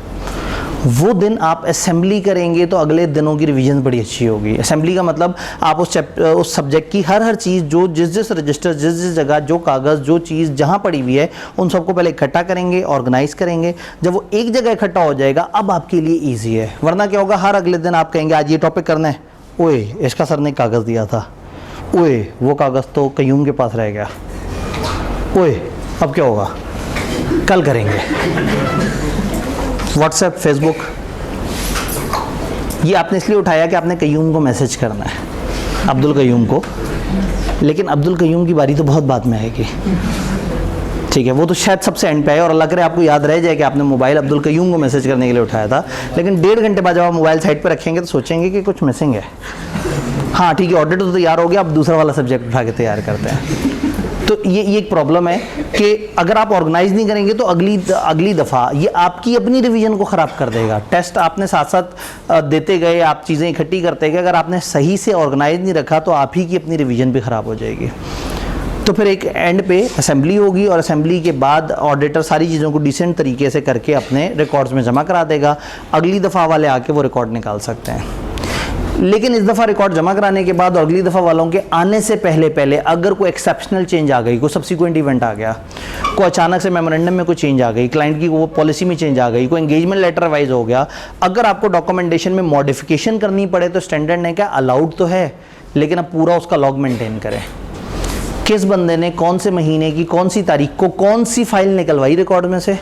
वो दिन आप असेंबली करेंगे तो अगले दिनों की रिवीजन बड़ी अच्छी होगी। असेंबली का मतलब आप उस सब्जेक्ट की हर चीज़ जो जिस रजिस्टर, जिस जगह, जो कागज़, जो चीज़ जहाँ पड़ी हुई है, उन सबको पहले इकट्ठा करेंगे, ऑर्गेनाइज करेंगे। जब वो एक जगह इकट्ठा हो जाएगा अब आपके लिए ईजी है। वरना क्या होगा, हर अगले दिन आप कहेंगे आज ये टॉपिक करना है, ओए इसका सर ने कागज़ दिया था, ओए वो कागज़ तो कयूम के पास रह गया, ओए अब क्या होगा, कल करेंगे। व्हाट्सएप, फेसबुक, ये आपने इसलिए उठाया कि आपने कयूम को मैसेज करना है, अब्दुल कयूम को, लेकिन अब्दुल कयूम की बारी तो बहुत बाद में आएगी, ठीक है, वो तो शायद सबसे एंड पे है और अल्लाह करे आपको याद रह जाए कि आपने मोबाइल अब्दुल कयूम को मैसेज करने के लिए उठाया था, लेकिन 1.5 घंटे बाद जब आप मोबाइल साइड पर रखेंगे तो सोचेंगे कि कुछ मिसिंग है। हाँ ठीक है, ऑडिट तो तैयार हो गया, अब दूसरा वाला सब्जेक्ट उठा के तैयार करते हैं। तो ये एक प्रॉब्लम है कि अगर आप ऑर्गेनाइज नहीं करेंगे तो अगली दफ़ा ये आपकी अपनी रिवीजन को ख़राब कर देगा। टेस्ट आपने साथ साथ देते गए, आप चीज़ें इकट्ठी करते गए, अगर आपने सही से ऑर्गेनाइज नहीं रखा तो आप ही की अपनी रिवीजन भी ख़राब हो जाएगी। तो फिर एक एंड पे असेंबली होगी और असेंबली के बाद ऑडिटर सारी चीज़ों को डिसेंट तरीके से करके अपने रिकॉर्ड्स में जमा करा देगा, अगली दफ़ा वाले आके वो रिकॉर्ड निकाल सकते हैं। लेकिन इस दफ़ा रिकॉर्ड जमा कराने के बाद और अगली दफ़ा वालों के आने से पहले अगर कोई एक्सेप्शनल चेंज आ गई, कोई सब्सिक्वेंट इवेंट आ गया, कोई अचानक से मेमोरेंडम में कोई चेंज आ गई, क्लाइंट की वो पॉलिसी में चेंज आ गई, कोई एंगेजमेंट लेटर रिवाइज हो गया, अगर आपको डॉक्यूमेंटेशन में मॉडिफिकेशन करनी पड़े तो स्टैंडर्ड ने क्या अलाउड तो है, लेकिन अब पूरा उसका लॉग मेंटेन करें। किस बंदे ने कौन से महीने की कौन सी तारीख को कौन सी फाइल निकलवाई रिकॉर्ड में से,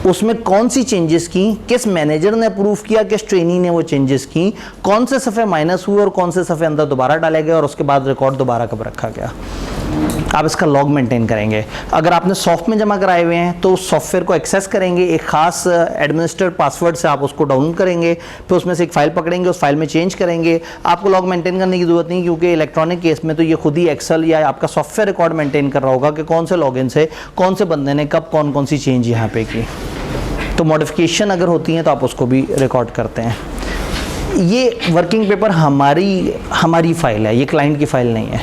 उसमें कौन सी चेंजेस की, किस मैनेजर ने अप्रूव किया, किस ट्रेनी ने वो चेंजेस की, कौन से सफ़े माइनस हुए और कौन से सफ़े अंदर दोबारा डाले गए और उसके बाद रिकॉर्ड दोबारा कब रखा गया, आप इसका लॉग मेंटेन करेंगे। अगर आपने सॉफ्ट में जमा कराए हुए हैं तो उस सॉफ्टवेयर को एक्सेस करेंगे, एक खास एडमिनिस्ट्रेटर पासवर्ड से आप उसको डाउनलोड करेंगे, फिर उसमें से एक फ़ाइल पकड़ेंगे, उस फाइल में चेंज करेंगे। आपको लॉग मेंटेन करने की ज़रूरत नहीं, क्योंकि इलेक्ट्रॉनिक केस में तो ये खुद ही एक्सेल या आपका सॉफ्टवेयर रिकॉर्ड मेंटेन कर रहा होगा कि कौन से लॉगिन से कौन से बंदे ने कब कौन कौन सी चेंज यहाँ पे की। तो मॉडिफिकेशन अगर होती हैं तो आप उसको भी रिकॉर्ड करते हैं। ये वर्किंग पेपर हमारी फ़ाइल है, ये क्लाइंट की फ़ाइल नहीं है,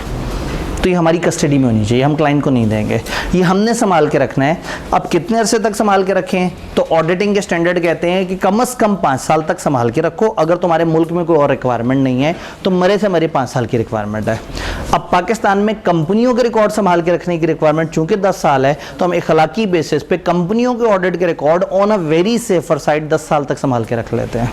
तो ये हमारी कस्टडी में होनी चाहिए, हम क्लाइंट को नहीं देंगे, ये हमने संभाल के रखना है। अब कितने अरसे तक संभाल के रखें, तो ऑडिटिंग के स्टैंडर्ड कहते हैं कि कम से कम 5 साल तक संभाल के रखो। अगर तुम्हारे मुल्क में कोई और रिक्वायरमेंट नहीं है तो मरे से मरे 5 साल की रिक्वायरमेंट है। अब पाकिस्तान में कंपनियों के रिकॉर्ड संभाल के रखने की रिक्वायरमेंट चूंकि 10 साल है, तो हम इखलाकी बेसिस पे कंपनियों के ऑडिट के record on a very safer side 10 साल तक संभाल के रख लेते हैं,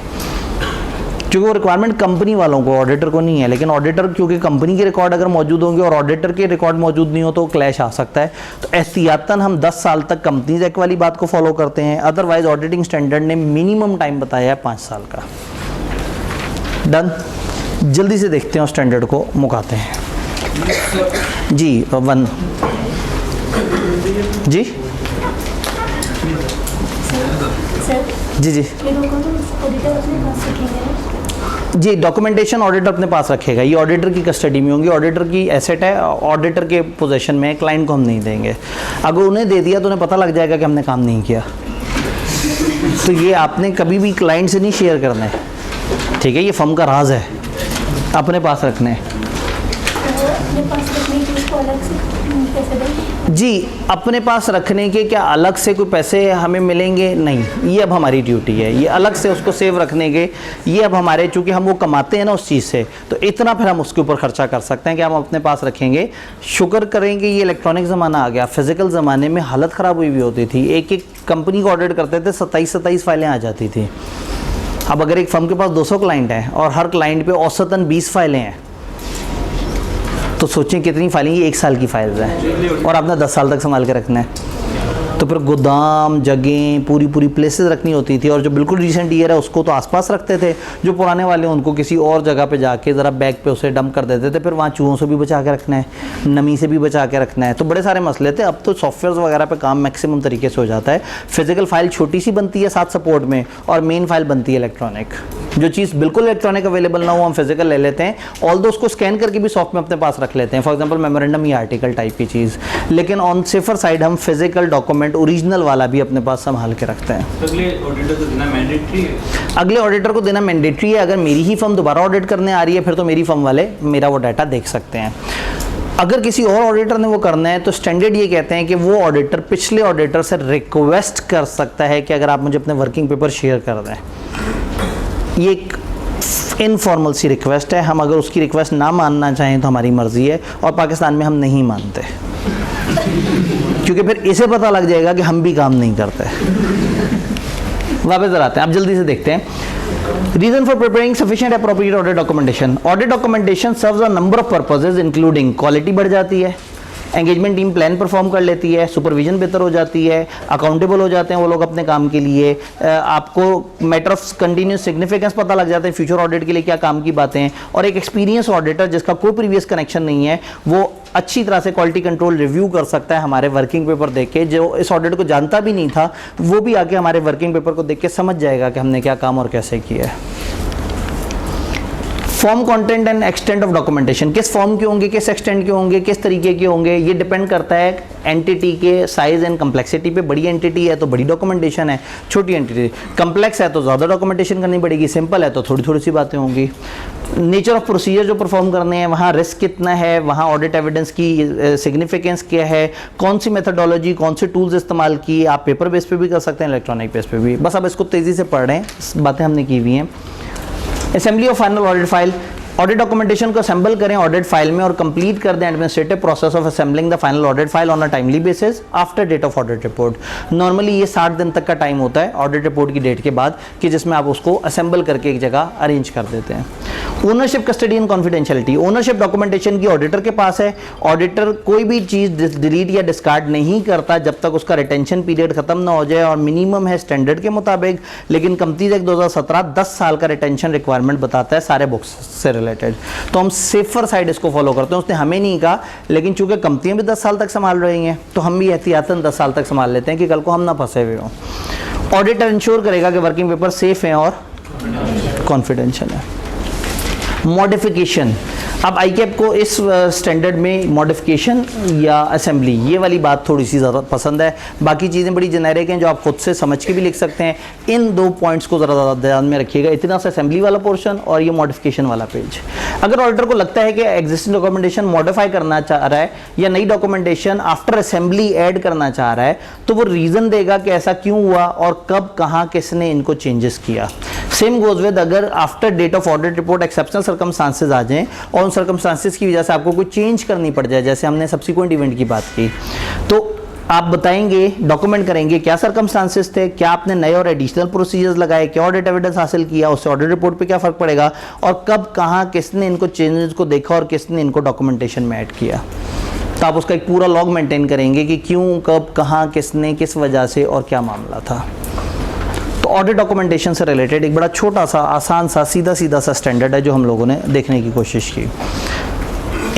क्योंकि वो रिक्वायरमेंट कंपनी वालों को, ऑडिटर को नहीं है। लेकिन ऑडिटर, क्योंकि कंपनी के रिकॉर्ड अगर मौजूद होंगे और ऑडिटर के रिकॉर्ड मौजूद नहीं हो तो क्लैश आ सकता है। तो एहतियातन हम 10 साल तक कंपनीज एक्ट वाली बात को फॉलो करते हैं, अदरवाइज ऑडिटिंग स्टैंडर्ड ने मिनिमम टाइम बताया है 5 साल का। डन, जल्दी से देखते हैं और स्टैंडर्ड को मुकाते हैं जी। 1 जी जी जी जी, डॉक्यूमेंटेशन ऑडिटर अपने पास रखेगा, ये ऑडिटर की कस्टडी में होंगी, ऑडिटर की एसेट है, ऑडिटर के पोजीशन में है, क्लाइंट को हम नहीं देंगे। अगर उन्हें दे दिया तो उन्हें पता लग जाएगा कि हमने काम नहीं किया, तो ये आपने कभी भी क्लाइंट से नहीं शेयर करना है, ठीक है, ये फर्म का राज है, अपने पास रखने हैं। जी, अपने पास रखने के क्या अलग से कोई पैसे हमें मिलेंगे? नहीं, ये अब हमारी ड्यूटी है, ये अलग से उसको सेव रखने के, ये अब हमारे, चूँकि हम वो कमाते हैं ना उस चीज़ से, तो इतना फिर हम उसके ऊपर खर्चा कर सकते हैं कि हम अपने पास रखेंगे। शुक्र करेंगे ये इलेक्ट्रॉनिक ज़माना आ गया, फिज़िकल ज़माने में हालत ख़राब हुई भी होती थी, एक कंपनी को ऑडिट करते थे 27 फाइलें आ जाती थी। अब अगर एक फर्म के पास 200 क्लाइंट हैं और हर क्लाइंट पे औसतन 20 फाइलें हैं, तो सोचें कितनी फाइलें, ये 1 साल की फाइल्स हैं और आपने 10 साल तक संभाल के रखना है। तो फिर गोदाम, जगहें, पूरी प्लेसेस रखनी होती थी, और जो बिल्कुल रिसेंट ईयर है उसको तो आसपास रखते थे, जो पुराने वाले उनको किसी और जगह पे जाके ज़रा बैग पे उसे डंप कर देते थे, फिर वहाँ चूहों से भी बचा के रखना है, नमी से भी बचा के रखना है, तो बड़े सारे मसले थे। अब तो सॉफ्टवेयर वगैरह पे काम मैक्सिमम तरीके से हो जाता है। फिजिकल फाइल छोटी सी बनती है साथ सपोर्ट में, और मेन फाइल बनती है इलेक्ट्रॉनिक। जो चीज़ बिल्कुल इलेक्ट्रॉनिक अवेलेबल ना हो हम फिजिकल ले लेते हैं, ऑल्दो उसको स्कैन करके भी सॉफ्ट में अपने पास रख लेते हैं, फॉर एग्जांपल मेमोरेंडम या आर्टिकल टाइप की चीज़। लेकिन ऑन सेफर साइड हम फिजिकल डॉक्यूमेंट ओरिजिनल वाला भी अपने पास संभाल के रखते हैं। अगले ऑडिटर को देना मैंडेटरी है? अगले ऑडिटर को देना मैंडेटरी है। अगर मेरी ही फर्म दोबारा ऑडिट करने आ रही है फिर तो मेरी फर्म वाले मेरा वो डाटा देख सकते हैं। अगर किसी और ऑडिटर ने वो करना है तो स्टैंडर्ड ये कहते हैं कि वो ऑडिटर पिछले ऑडिटर से रिक्वेस्ट कर सकता है कि अगर आप मुझे अपने वर्किंग पेपर शेयर कर दें। ये एक इनफॉर्मल सी रिक्वेस्ट है, हम अगर उसकी रिक्वेस्ट ना मानना चाहें तो हमारी मर्ज़ी है, और पाकिस्तान में हम नहीं मानते क्योंकि फिर इसे पता लग जाएगा कि हम भी काम नहीं करते। वापस आते हैं, आप जल्दी से देखते हैं। Reason for preparing sufficient appropriate audit documentation. Audit documentation serves a number of purposes including quality बढ़ जाती है, एंगेजमेंट टीम प्लान परफॉर्म कर लेती है, सुपरविजन बेहतर हो जाती है, अकाउंटेबल हो जाते हैं वो लोग अपने काम के लिए, आपको मैटर ऑफ कंटिन्यूस सिग्निफिकेंस पता लग जाता है फ्यूचर ऑडिट के लिए क्या काम की बातें हैं, और एक एक्सपीरियंस ऑडिटर जिसका कोई प्रीवियस कनेक्शन नहीं है वो अच्छी तरह से क्वालिटी कंट्रोल रिव्यू कर सकता है हमारे वर्किंग पेपर देख के। जो इस ऑडिट को जानता भी नहीं था वो भी आके हमारे वर्किंग पेपर को देख के समझ जाएगा कि हमने क्या काम और कैसे किया है। Form content and extent of documentation, किस फॉर्म के होंगे, किस एक्सटेंट के होंगे, किस तरीके के होंगे, ये डिपेंड करता है एंटिटी के साइज एंड कम्प्लेक्सिटी पे। बड़ी एंटिटी है तो बड़ी डॉक्यूमेंटेशन है, छोटी एंटिटी कम्प्लेक्स है तो ज़्यादा डॉक्यूमेंटेशन करनी पड़ेगी, सिंपल है तो थोड़ी थोड़ी सी बातें होंगी। नेचर ऑफ प्रोसीजर जो परफॉर्म करने हैं, वहाँ रिस्क कितना है, वहाँ ऑडिट एविडेंस की सिग्निफिकेंस क्या है, कौन सी मेथडोलॉजी, कौन से टूल्स इस्तेमाल किए, आप पेपर बेस पे भी कर सकते हैं, इलेक्ट्रॉनिक बेस पे भी। बस अब इसको तेज़ी से पढ़ रहे हैं, बातें हमने की हुई हैं। Assembly of final audit file, audit documentation को असेंबल करें ऑडिट फाइल में और कंप्लीट कर दें administrative process of assembling the final audit file on a timely basis after date of audit report. Normally ये 60 दिन तक का टाइम होता है ऑडिट रिपोर्ट की डेट के बाद कि जिसमें आप उसको असेंबल करके एक जगह अरेंज कर देते हैं। Ownership, custody and confidentiality, ownership documentation की ऑडिटर के पास है। ऑडिटर कोई भी चीज़ डिलीट या डिस्कार्ड नहीं करता जब तक उसका रिटेंशन पीरियड खत्म ना हो जाए और मिनिमम है स्टैंडर्ड के मुताबिक, लेकिन कंपनीज एक्ट 2017 10 साल का रिटेंशन रिक्वायरमेंट बताता है सारे बुक्स से रिलेटेड, तो हम सेफर साइड इसको फॉलो करते हैं। उसने हमें नहीं कहा, लेकिन चूंकि कंपनियां भी 10 साल तक संभाल रही हैं तो हम भी एहतियातन 10 साल तक संभाल लेते हैं कि कल को हम ना फंसे हुए हों। ऑडिटर इंश्योर करेगा कि वर्किंग पेपर सेफ हैं और कॉन्फिडेंशियल है। मॉडिफिकेशन, अब आईकैप को इस स्टैंडर्ड में मॉडिफिकेशन या असेंबली ये वाली बात थोड़ी सी ज़्यादा पसंद है, बाकी चीज़ें बड़ी जेनेरिक हैं जो आप खुद से समझ के भी लिख सकते हैं। इन दो पॉइंट्स को ज़रा ज़्यादा ध्यान में रखिएगा, इतना सा असेंबली वाला पोर्शन और ये मॉडिफिकेशन वाला पेज। अगर ऑडिटर को लगता है कि एग्जिस्टिंग डॉक्यूमेंटेशन मॉडिफाई करना चाह रहा है या नई डॉक्यूमेंटेशन आफ्टर असेंबली ऐड करना चाह रहा है तो वो रीज़न देगा कि ऐसा क्यों हुआ और कब कहाँ किसने इनको चेंजेस किया। सेम गोज विद अगर after date of audit report exceptional circumstances आ जाएं और उन सर्कमस्टांसेस की वजह से आपको कोई चेंज करनी पड़ जाए, जैसे हमने सब्सिक्वेंट इवेंट की बात की, तो आप बताएंगे, डॉक्यूमेंट करेंगे क्या सर्कमस्टांसेस थे, क्या आपने नए और एडिशनल प्रोसीजर्स लगाए, क्या ऑडिट एविडेंस हासिल किया, उससे ऑडिट रिपोर्ट पे क्या फ़र्क पड़ेगा और कब कहाँ किसने इनको चेंजेस को देखा और किसने इनको डॉक्यूमेंटेशन में ऐड किया। तो आप उसका एक पूरा लॉग मेंटेन करेंगे कि क्यों, कब, कहाँ, किसने, किस वजह से और क्या मामला था। तो ऑडिट डॉक्यूमेंटेशन से रिलेटेड एक बड़ा छोटा सा, आसान सा, सीधा सीधा सा स्टैंडर्ड है जो हम लोगों ने देखने की कोशिश की।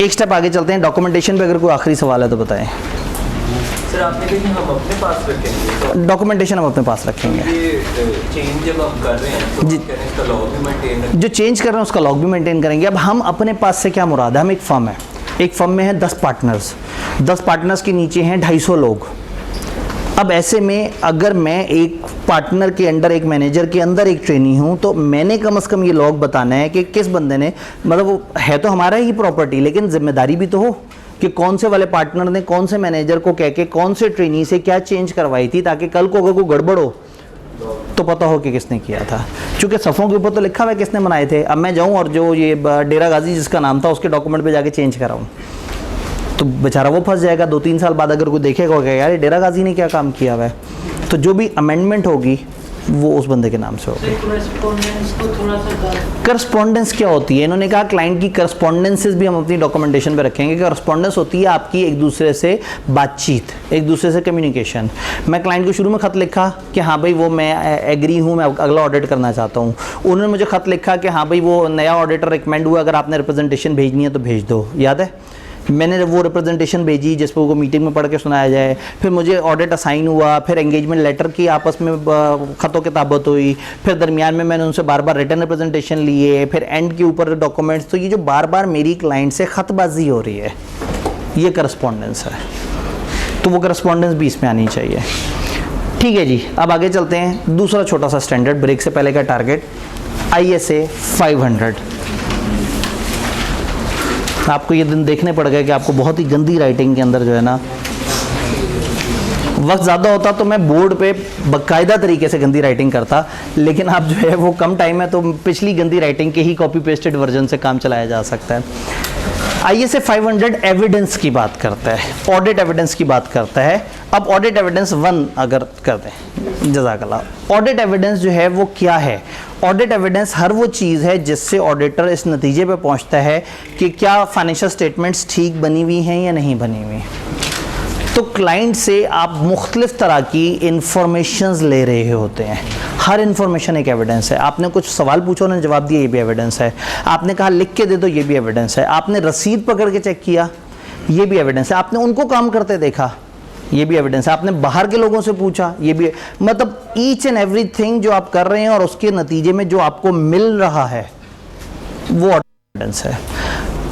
एक स्टेप आगे चलते हैं, डॉक्यूमेंटेशन पे अगर कोई आखिरी सवाल है तो बताएं। सर आपने कहा कि हम अपने पास रखेंगे, तो डॉक्यूमेंटेशन हम अपने पास रखेंगे। ये चेंज जब हम कर रहे हैं तो जी। हम कह रहे हैं इसका लॉग भी मेंटेन रखें। जो चेंज कर रहे हैं उसका लॉग भी मेंटेन करेंगे। अब हम अपने पास से क्या मुराद है, हम एक फर्म है, एक फर्म में है 10 पार्टनर्स, 10 पार्टनर्स के नीचे हैं 250 लोग। अब ऐसे में अगर मैं एक पार्टनर के अंडर, एक मैनेजर के अंदर एक ट्रेनी हूँ तो मैंने कम से कम ये लॉग बताना है कि किस बंदे ने, मतलब वो है तो हमारा ही प्रॉपर्टी लेकिन जिम्मेदारी भी तो हो कि कौन से वाले पार्टनर ने कौन से मैनेजर को कह के कौन से ट्रेनी से क्या चेंज करवाई थी, ताकि कल को अगर कोई गड़बड़ हो तो पता हो कि किसने किया था। चूँकि सफ़ों के ऊपर तो लिखा हुआ है किसने बनाए थे, अब मैं जाऊँ और जो ये डेरा गाजी जिसका नाम था उसके डॉक्यूमेंट पे जाके चेंज कराऊँ तो बेचारा वो फंस जाएगा। 2-3 साल बाद अगर कोई देखेगा कि यार डेरा गाजी ने क्या काम किया हुआ है, तो जो भी अमेंडमेंट होगी वो उस बंदे के नाम से होगी। करस्पॉन्डेंस क्या होती है, इन्होंने कहा क्लाइंट की करस्पॉन्डेंसेस भी हम अपनी डॉक्यूमेंटेशन पे रखेंगे। करस्पॉन्डेंस होती है आपकी एक दूसरे से बातचीत, एक दूसरे से कम्युनिकेशन। मैं क्लाइंट को शुरू में ख़त लिखा कि हाँ भाई वो मैं एग्री हूँ, मैं अगला ऑडिट करना चाहता हूँ। उन्होंने मुझे ख़त लिखा कि हाँ भाई वो नया ऑडिटर रिकमेंड हुआ, अगर आपने रिप्रेजेंटेशन भेजनी है तो भेज दो, याद है। मैंने जब वो रिप्रेजेंटेशन भेजी जिस पर वो मीटिंग में पढ़ के सुनाया जाए, फिर मुझे ऑडिट असाइन हुआ, फिर एंगेजमेंट लेटर की आपस में ख़तों किताबत हुई, फिर दरमियान में मैंने उनसे बार बार रिटर्न रिप्रेजेंटेशन लिए, फिर एंड के ऊपर डॉक्यूमेंट्स। तो ये जो बार बार मेरी क्लाइंट से ख़तबाजी हो रही है ये करस्पॉन्डेंस है, तो वो करस्पॉन्डेंस भी इसमें आनी चाहिए। ठीक है जी, अब आगे चलते हैं। दूसरा छोटा सा स्टैंडर्ड, ब्रेक से पहले का टारगेट ISA 500। आपको ये दिन देखने पड़ गए कि आपको बहुत ही गंदी राइटिंग के अंदर जो है ना, वक्त ज़्यादा होता तो मैं बोर्ड पे बाकायदा तरीके से गंदी राइटिंग करता, लेकिन आप जो है वो कम टाइम है तो पिछली गंदी राइटिंग के ही कॉपी पेस्टेड वर्जन से काम चलाया जा सकता है। ISA 500 एविडेंस की बात करता है, ऑडिट एविडेंस की बात करता है। अब ऑडिट एविडेंस 1 अगर करते हैं, जज़ाकल्लाह। ऑडिट एविडेंस जो है वो क्या है? ऑडिट एविडेंस हर वो चीज़ है जिससे ऑडिटर इस नतीजे पे पहुंचता है कि क्या फाइनेंशियल स्टेटमेंट्स ठीक बनी हुई हैं या नहीं बनी हुई। तो क्लाइंट से आप मुख्तलिफ तरह की इंफॉर्मेशंस ले रहे होते हैं, हर इंफॉर्मेशन एक एविडेंस है। आपने कुछ सवाल पूछा, उन्होंने जवाब दिया, ये भी एविडेंस है। आपने कहा लिख के दे दो, ये भी एविडेंस है। आपने रसीद पकड़ के चेक किया, ये भी एविडेंस है। आपने उनको काम करते देखा, ये भी एविडेंस है। आपने बाहर के लोगों से पूछा, ये भी, मतलब ईच एंड एवरीथिंग जो आप कर रहे हैं और उसके नतीजे में जो आपको मिल रहा है वो एविडेंस है।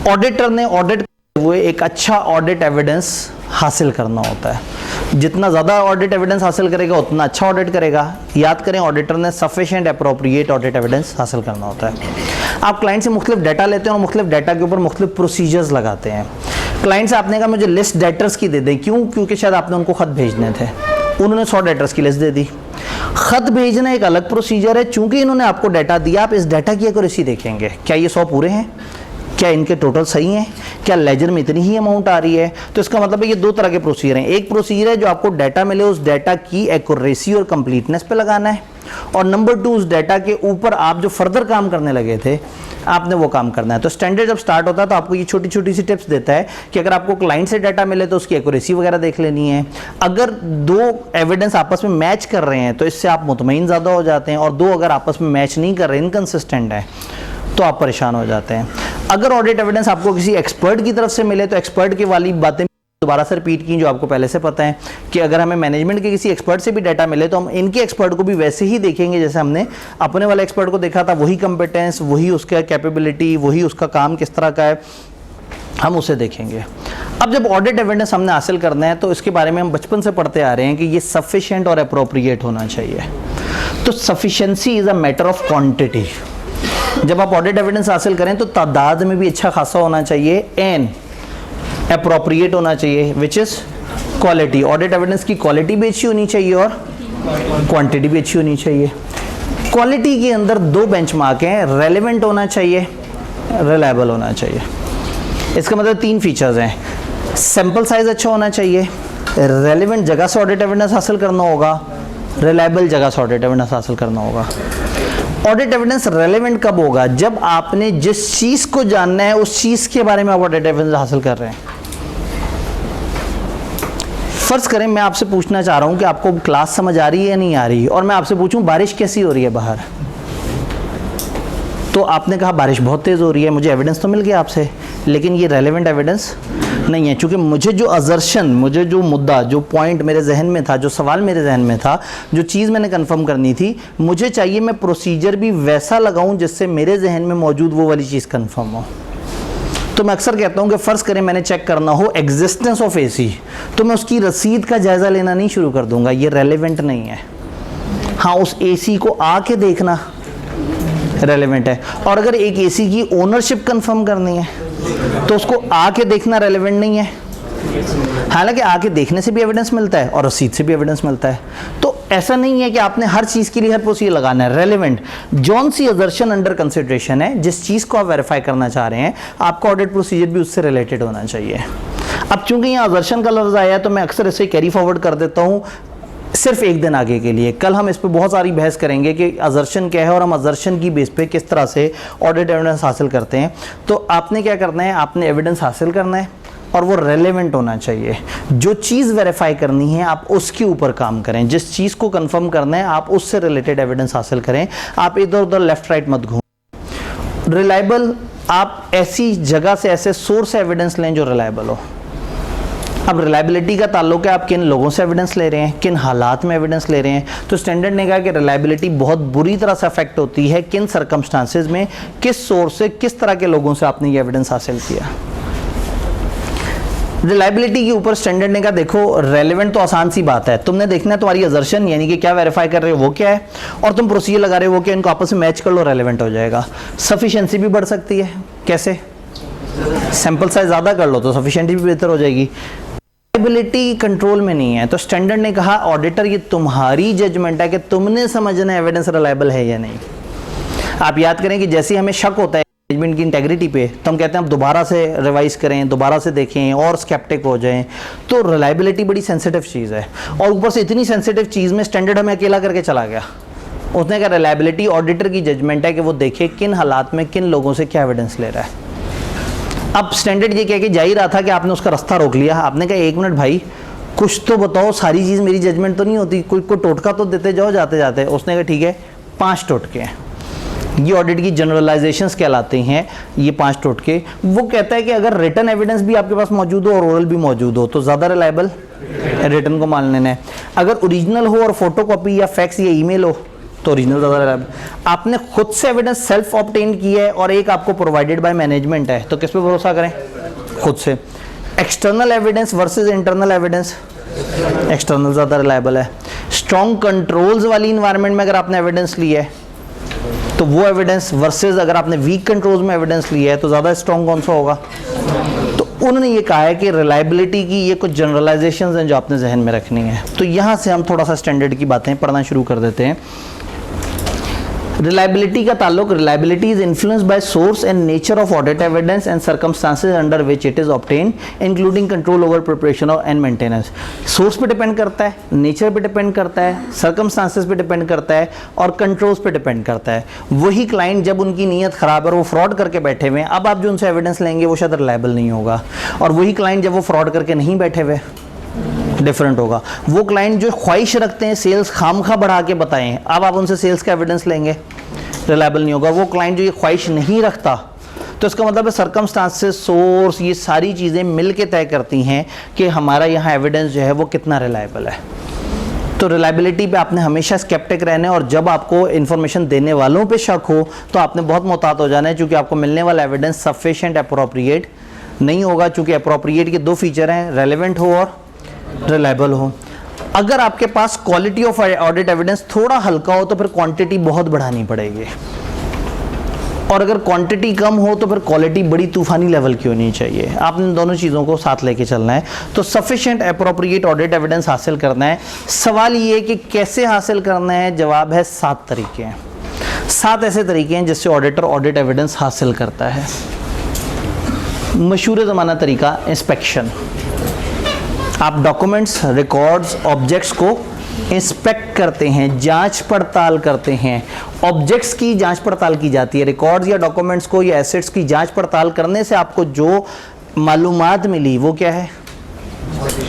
ऑडिटर ने ऑडिट हुए एक अच्छा ऑडिट एविडेंस हासिल करना होता है। जितना ज़्यादा ऑडिट एविडेंस हासिल करेगा उतना अच्छा ऑडिट करेगा। याद करें, ऑडिटर ने सफिशिएंट अप्रोप्रिएट ऑडिट एविडेंस हासिल करना होता है। आप क्लाइंट से मुख्तलिफ डाटा लेते हैं और मुख्तलिफ डाटा के ऊपर मुख्तलिफ प्रोसीजर्स लगाते हैं। क्लाइंट से आपने कहा मुझे लिस्ट डेटर्स की दे दें, क्यों? क्योंकि शायद आपने उनको ख़त भेजने थे, उन्होंने 100 डेटर्स की लिस्ट दे दी। ख़त भेजना एक अलग प्रोसीजर है, चूंकि इन्होंने आपको डाटा दिया, आप इस डाटा की एक्यूरेसी देखेंगे, क्या ये 100 पूरे हैं, क्या इनके टोटल सही हैं, क्या लेजर में इतनी ही अमाउंट आ रही है। तो इसका मतलब है ये दो तरह के प्रोसीजर हैं। एक प्रोसीजर है जो आपको डाटा मिले उस डाटा की एक्यूरेसी और कंप्लीटनेस पे लगाना है, और नंबर 2 उस डाटा के ऊपर आप जो फर्दर काम करने लगे थे आपने वो काम करना है। तो स्टैंडर्ड जब स्टार्ट होता है तो आपको ये छोटी छोटी सी टिप्स देता है कि अगर आपको क्लाइंट से डाटा मिले तो उसकी एक्यूरेसी वगैरह देख लेनी है। अगर दो एविडेंस आपस में मैच कर रहे हैं तो इससे आप मुतमईन ज़्यादा हो जाते हैं, और दो अगर आपस में मैच नहीं कर रहे, इनकंसिस्टेंट है, तो आप परेशान हो जाते हैं। अगर ऑडिट एविडेंस आपको किसी एक्सपर्ट की तरफ से मिले तो एक्सपर्ट की वाली बातें दोबारा से रिपीट की जो आपको पहले से पता है कि अगर हमें मैनेजमेंट के किसी एक्सपर्ट से भी डाटा मिले तो हम इनके एक्सपर्ट को भी वैसे ही देखेंगे जैसे हमने अपने वाले एक्सपर्ट को देखा था। वही कंपिटेंस, वही उसका कैपेबिलिटी, वही उसका काम किस तरह का है, हम उसे देखेंगे। अब जब ऑडिट एविडेंस हमने हासिल करना है तो इसके बारे में हम बचपन से पढ़ते आ रहे हैं कि ये सफिशिएंट और अप्रोप्रिएट होना चाहिए। तो sufficiency is a matter of quantity. जब आप ऑडिट एविडेंस हासिल करें तो तादाद में भी अच्छा खासा होना चाहिए, एंड अप्रोप्रिएट होना चाहिए, which is quality. Audit evidence की क्वालिटी भी अच्छी होनी चाहिए और क्वांटिटी भी अच्छी होनी चाहिए। क्वालिटी के अंदर दो बेंचमार्क हैं, रेलेवेंट होना चाहिए, रिलायबल होना चाहिए। इसका मतलब 3 फीचर्स हैं। सैंपल साइज अच्छा होना चाहिए, रेलेवेंट जगह से ऑडिट एविडेंस हासिल करना होगा, रिलायबल जगह से ऑडिट एविडेंस हासिल करना होगा। ऑडिट एविडेंस रेलेवेंट कब होगा? जब आपने जिस चीज़ को जानना है उस चीज़ के बारे में आप ऑडिट एविडेंस हासिल कर रहे हैं। फ़र्ज़ करें मैं आपसे पूछना चाह रहा हूं कि आपको क्लास समझ आ रही है या नहीं आ रही, और मैं आपसे पूछूं बारिश कैसी हो रही है बाहर, तो आपने कहा बारिश बहुत तेज़ हो रही है। मुझे एविडेंस तो मिल गया आपसे, लेकिन ये रेलेवेंट एविडेंस नहीं है, क्योंकि मुझे जो अजर्शन, मुझे जो मुद्दा, जो पॉइंट मेरे जहन में था, जो सवाल मेरे जहन में था, जो चीज़ मैंने कंफर्म करनी थी, मुझे चाहिए मैं प्रोसीजर भी वैसा लगाऊं जिससे मेरे जहन में मौजूद वो वाली चीज़ कंफर्म हो। तो मैं अक्सर कहता हूं कि फ़र्ज़ करें मैंने चेक करना हो एग्जिस्टेंस ऑफ AC, तो मैं उसकी रसीद का जायज़ा लेना नहीं शुरू कर दूंगा, ये रेलेवेंट नहीं है। हाँ, उस AC को आके देखना रेलेवेंट है, और अगर एक AC की ओनरशिप कंफर्म करनी है तो उसको आके देखना रेलेवेंट नहीं है। हालांकि आके देखने से भी एविडेंस मिलता है और रसीद से भी एविडेंस मिलता है। तो ऐसा नहीं है कि आपने हर चीज़ के लिए हर प्रोसीजर लगाना है। रेलेवेंट जौन सी अजर्शन अंडर कंसिडरेशन है, जिस चीज़ को आप वेरीफाई करना चाह रहे हैं, आपका ऑडिट प्रोसीजर भी उससे रिलेटेड होना चाहिए। अब चूंकि यहाँ अजर्शन का लफ्ज़ आया है तो मैं अक्सर इसे कैरी फॉरवर्ड कर देता हूँ सिर्फ एक दिन आगे के लिए। कल हम इस पर बहुत सारी बहस करेंगे कि अजर्शन क्या है और हम अजर्शन की बेस पे किस तरह से ऑडिट एविडेंस हासिल करते हैं। तो आपने क्या करना है, आपने एविडेंस हासिल करना है और वो रेलेवेंट होना चाहिए। जो चीज़ वेरीफाई करनी है आप उसके ऊपर काम करें, जिस चीज़ को कंफर्म करना है आप उससे रिलेटेड एविडेंस हासिल करें। आप इधर उधर लेफ्ट राइट मत घूमें। रिलायबल, आप ऐसी जगह से, ऐसे सोर्स से एविडेंस लें जो रिलायबल हो। अब रिलायबिलिटी का ताल्लुक है आप किन लोगों से एविडेंस ले रहे हैं, किन हालात में एविडेंस ले रहे हैं। तो स्टैंडर्ड ने कहा कि रिलायबिलिटी बहुत बुरी तरह से अफेक्ट होती है किन सर्कमस्टांसेस में, किस सोर्स से, किस तरह के लोगों से आपने ये एविडेंस हासिल किया। रिलायबिलिटी के ऊपर स्टैंडर्ड ने कहा देखो रेलेवेंट तो आसान सी बात है, तुमने देखना है तुम्हारी अजर्शन यानी कि क्या वेरीफाई कर रहे हो वो क्या है, और तुम प्रोसीजर लगा रहे हो वो क्या, इनको आपस में मैच कर लो, रेलेवेंट हो जाएगा। सफिशिएंसी भी बढ़ सकती है, कैसे? सैंपल साइज ज़्यादा कर लो तो सफिशिएंसी भी बेहतर हो जाएगी। रिलायबिलिटी कंट्रोल में नहीं है, तो स्टैंडर्ड ने कहा ऑडिटर ये तुम्हारी जजमेंट है कि तुमने समझना है एविडेंस रिलायबल है या नहीं। आप याद करें कि जैसे हमें शक होता है मैनेजमेंट की इंटेग्रिटी पे, तो हम कहते हैं आप दोबारा से रिवाइज करें, दोबारा से देखें और स्केप्टिक हो जाएं। तो रिलायबिलिटी बड़ी सेंसिटिव चीज़ है, और ऊपर से इतनी सेंसिटिव चीज़ में स्टैंडर्ड हमें अकेला करके चला गया। उसने कहा रिलायबिलिटी ऑडिटर की जजमेंट है कि वो देखे किन हालात में किन लोगों से क्या एविडेंस ले रहा है। अब स्टैंडर्ड ये कह के जा ही रहा था कि आपने उसका रास्ता रोक लिया। आपने कहा 1 मिनट भाई, कुछ तो बताओ, सारी चीज़ मेरी जजमेंट तो नहीं होती, कोई टोटका तो देते जाओ जाते जाते। उसने कहा ठीक है 5 टोटके हैं, ये ऑडिट की जनरलाइजेशंस कहलाते हैं, ये 5 टोटके। वो कहता है कि अगर रिटन एविडेंस भी आपके पास मौजूद हो और ओरल भी मौजूद हो तो ज़्यादा रिलायबल रिटन को मान लेना है। अगर ओरिजिनल हो और फोटोकॉपी या फैक्स या ईमेल हो तो ओरिजिनल ज़्यादा रिलायबल। आपने खुद से एविडेंस सेल्फ ऑब्टेन किया है और एक आपको प्रोवाइडेड बाय मैनेजमेंट है, तो किस पे भरोसा करें? खुद से। External evidence versus internal evidence, external ज़्यादा रिलायबल है। स्ट्रॉन्ग कंट्रोल्स वाली इन्वायरमेंट में अगर आपने एविडेंस लिया है तो वो एविडेंस वर्सेस अगर आपने वीक कंट्रोल्स में एविडेंस लिया है तो ज़्यादा स्ट्रॉन्ग कौन सा होगा? तो उन्होंने ये कहा है कि रिलायबिलिटी की ये कुछ जनरलाइजेशंस हैं जो आपने जहन में रखनी है। तो यहाँ से हम थोड़ा सा स्टैंडर्ड की बातें पढ़ना शुरू कर देते हैं। रिलायबिलिटी का ताल्लुक, reliability is influenced by source and nature of audit evidence and circumstances under which it is obtain, including control over preparation and maintenance. Source पे डिपेंड करता है, नेचर पे डिपेंड करता है, सर्कमस्टांसेस पे डिपेंड करता है और कंट्रोल्स पे डिपेंड करता है। वही क्लाइंट जब उनकी नीयत खराब है और वो फ्रॉड करके बैठे हुए हैं, अब आप जो उनसे एविडेंस लेंगे वो शायद रिलायबल नहीं होगा, और वही क्लाइंट जब वो फ्रॉड करके नहीं बैठे हुए डिफरेंट होगा। वो क्लाइंट जो ख्वाहिश रखते हैं सेल्स खामखा बढ़ा के बताएं, अब आप उनसे सेल्स का एविडेंस लेंगे, रिलायबल नहीं होगा। वो क्लाइंट जो ये ख्वाहिश नहीं रखता, तो इसका मतलब है सर्कमस्टांसेस, सोर्स, ये सारी चीज़ें मिल के तय करती हैं कि हमारा यहाँ एविडेंस जो है वो कितना रिलायबल है। तो रिलायबिलिटी पे आपने हमेशा स्केप्टिक रहना है, और जब आपको इन्फॉर्मेशन देने वालों पे शक हो तो आपने बहुत मोहतात हो जाना है, क्योंकि आपको मिलने वाला एविडेंस सफिशिएंट अप्रोप्रिएट नहीं होगा। चूँकि अप्रोप्रिएट के 2 फीचर हैं, रेलेवेंट हो और रिलायबल हो। अगर आपके पास क्वालिटी ऑफ ऑडिट एविडेंस थोड़ा हल्का हो तो फिर क्वांटिटी बहुत बढ़ानी पड़ेगी, और अगर क्वांटिटी कम हो तो फिर क्वालिटी बड़ी तूफानी लेवल की होनी चाहिए। आपने दोनों चीज़ों को साथ लेके चलना है। तो सफिशिएंट अप्रोप्रिएट ऑडिट एविडेंस हासिल करना है। सवाल ये कि कैसे हासिल करना है? जवाब है 7 तरीके हैं। 7 ऐसे तरीके हैं जिससे ऑडिटर ऑडिट एविडेंस हासिल करता है। मशहूर ज़माना तरीका इंस्पेक्शन। आप डॉक्यूमेंट्स, रिकॉर्ड्स, ऑब्जेक्ट्स को इंस्पेक्ट करते हैं, जांच पड़ताल करते हैं। ऑब्जेक्ट्स की जांच पड़ताल की जाती है, रिकॉर्ड्स या डॉक्यूमेंट्स को या एसेट्स की जांच पड़ताल करने से आपको जो मालूमात मिली वो क्या है?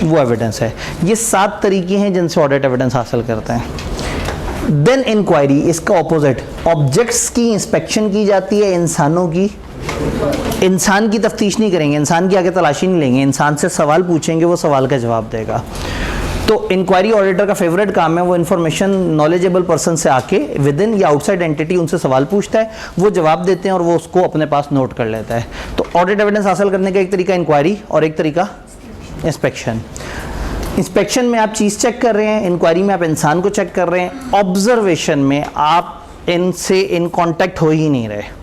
वो एविडेंस है। ये 7 तरीके हैं जिनसे ऑडिट एविडेंस हासिल करते हैं। देन इंक्वायरी, इसका ऑपोजिट। ऑब्जेक्ट्स की इंस्पेक्शन की जाती है, इंसानों की इंसान की तफ्तीश नहीं करेंगे, इंसान की आगे तलाशी नहीं लेंगे, इंसान से सवाल पूछेंगे, वो सवाल का जवाब देगा। तो इंक्वायरी ऑडिटर का फेवरेट काम है, वो इन्फॉर्मेशन नॉलेजेबल पर्सन से आके विद इन या आउटसाइड एंटिटी उनसे सवाल पूछता है, वो जवाब देते हैं और वो उसको अपने पास नोट कर लेता है। तो ऑडिट एविडेंस हासिल करने का एक तरीका इंक्वायरी और एक तरीका इंस्पेक्शन। इंस्पेक्शन में आप चीज़ चेक कर रहे हैं, इंक्वायरी में आप इंसान को चेक कर रहे हैं, ऑब्जर्वेशन में आप इनसे इन कांटेक्ट हो ही नहीं रहे।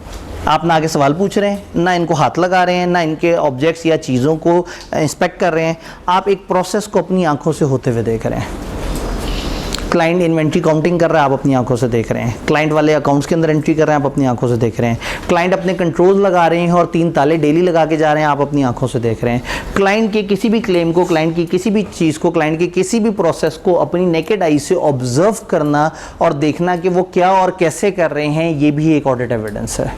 आप ना आगे सवाल पूछ रहे हैं, ना इनको हाथ लगा रहे हैं, ना इनके ऑब्जेक्ट्स या चीज़ों को इंस्पेक्ट कर रहे हैं। आप एक प्रोसेस को अपनी आंखों से होते हुए देख रहे हैं। क्लाइंट इन्वेंट्री काउंटिंग कर रहा है, आप अपनी आंखों से देख रहे हैं। क्लाइंट वाले अकाउंट्स के अंदर एंट्री कर रहे हैं, आप अपनी आंखों से देख रहे हैं। क्लाइंट अपने कंट्रोल लगा रहे हैं और 3 ताले डेली लगा के जा रहे हैं, आप अपनी आंखों से देख रहे हैं। क्लाइंट के किसी भी क्लेम को, क्लाइंट की किसी भी चीज़ को, क्लाइंट की किसी भी प्रोसेस को अपनी नेकेड आई से ऑब्जर्व करना और देखना कि वो क्या और कैसे कर रहे हैं, ये भी एक ऑडिट एविडेंस है।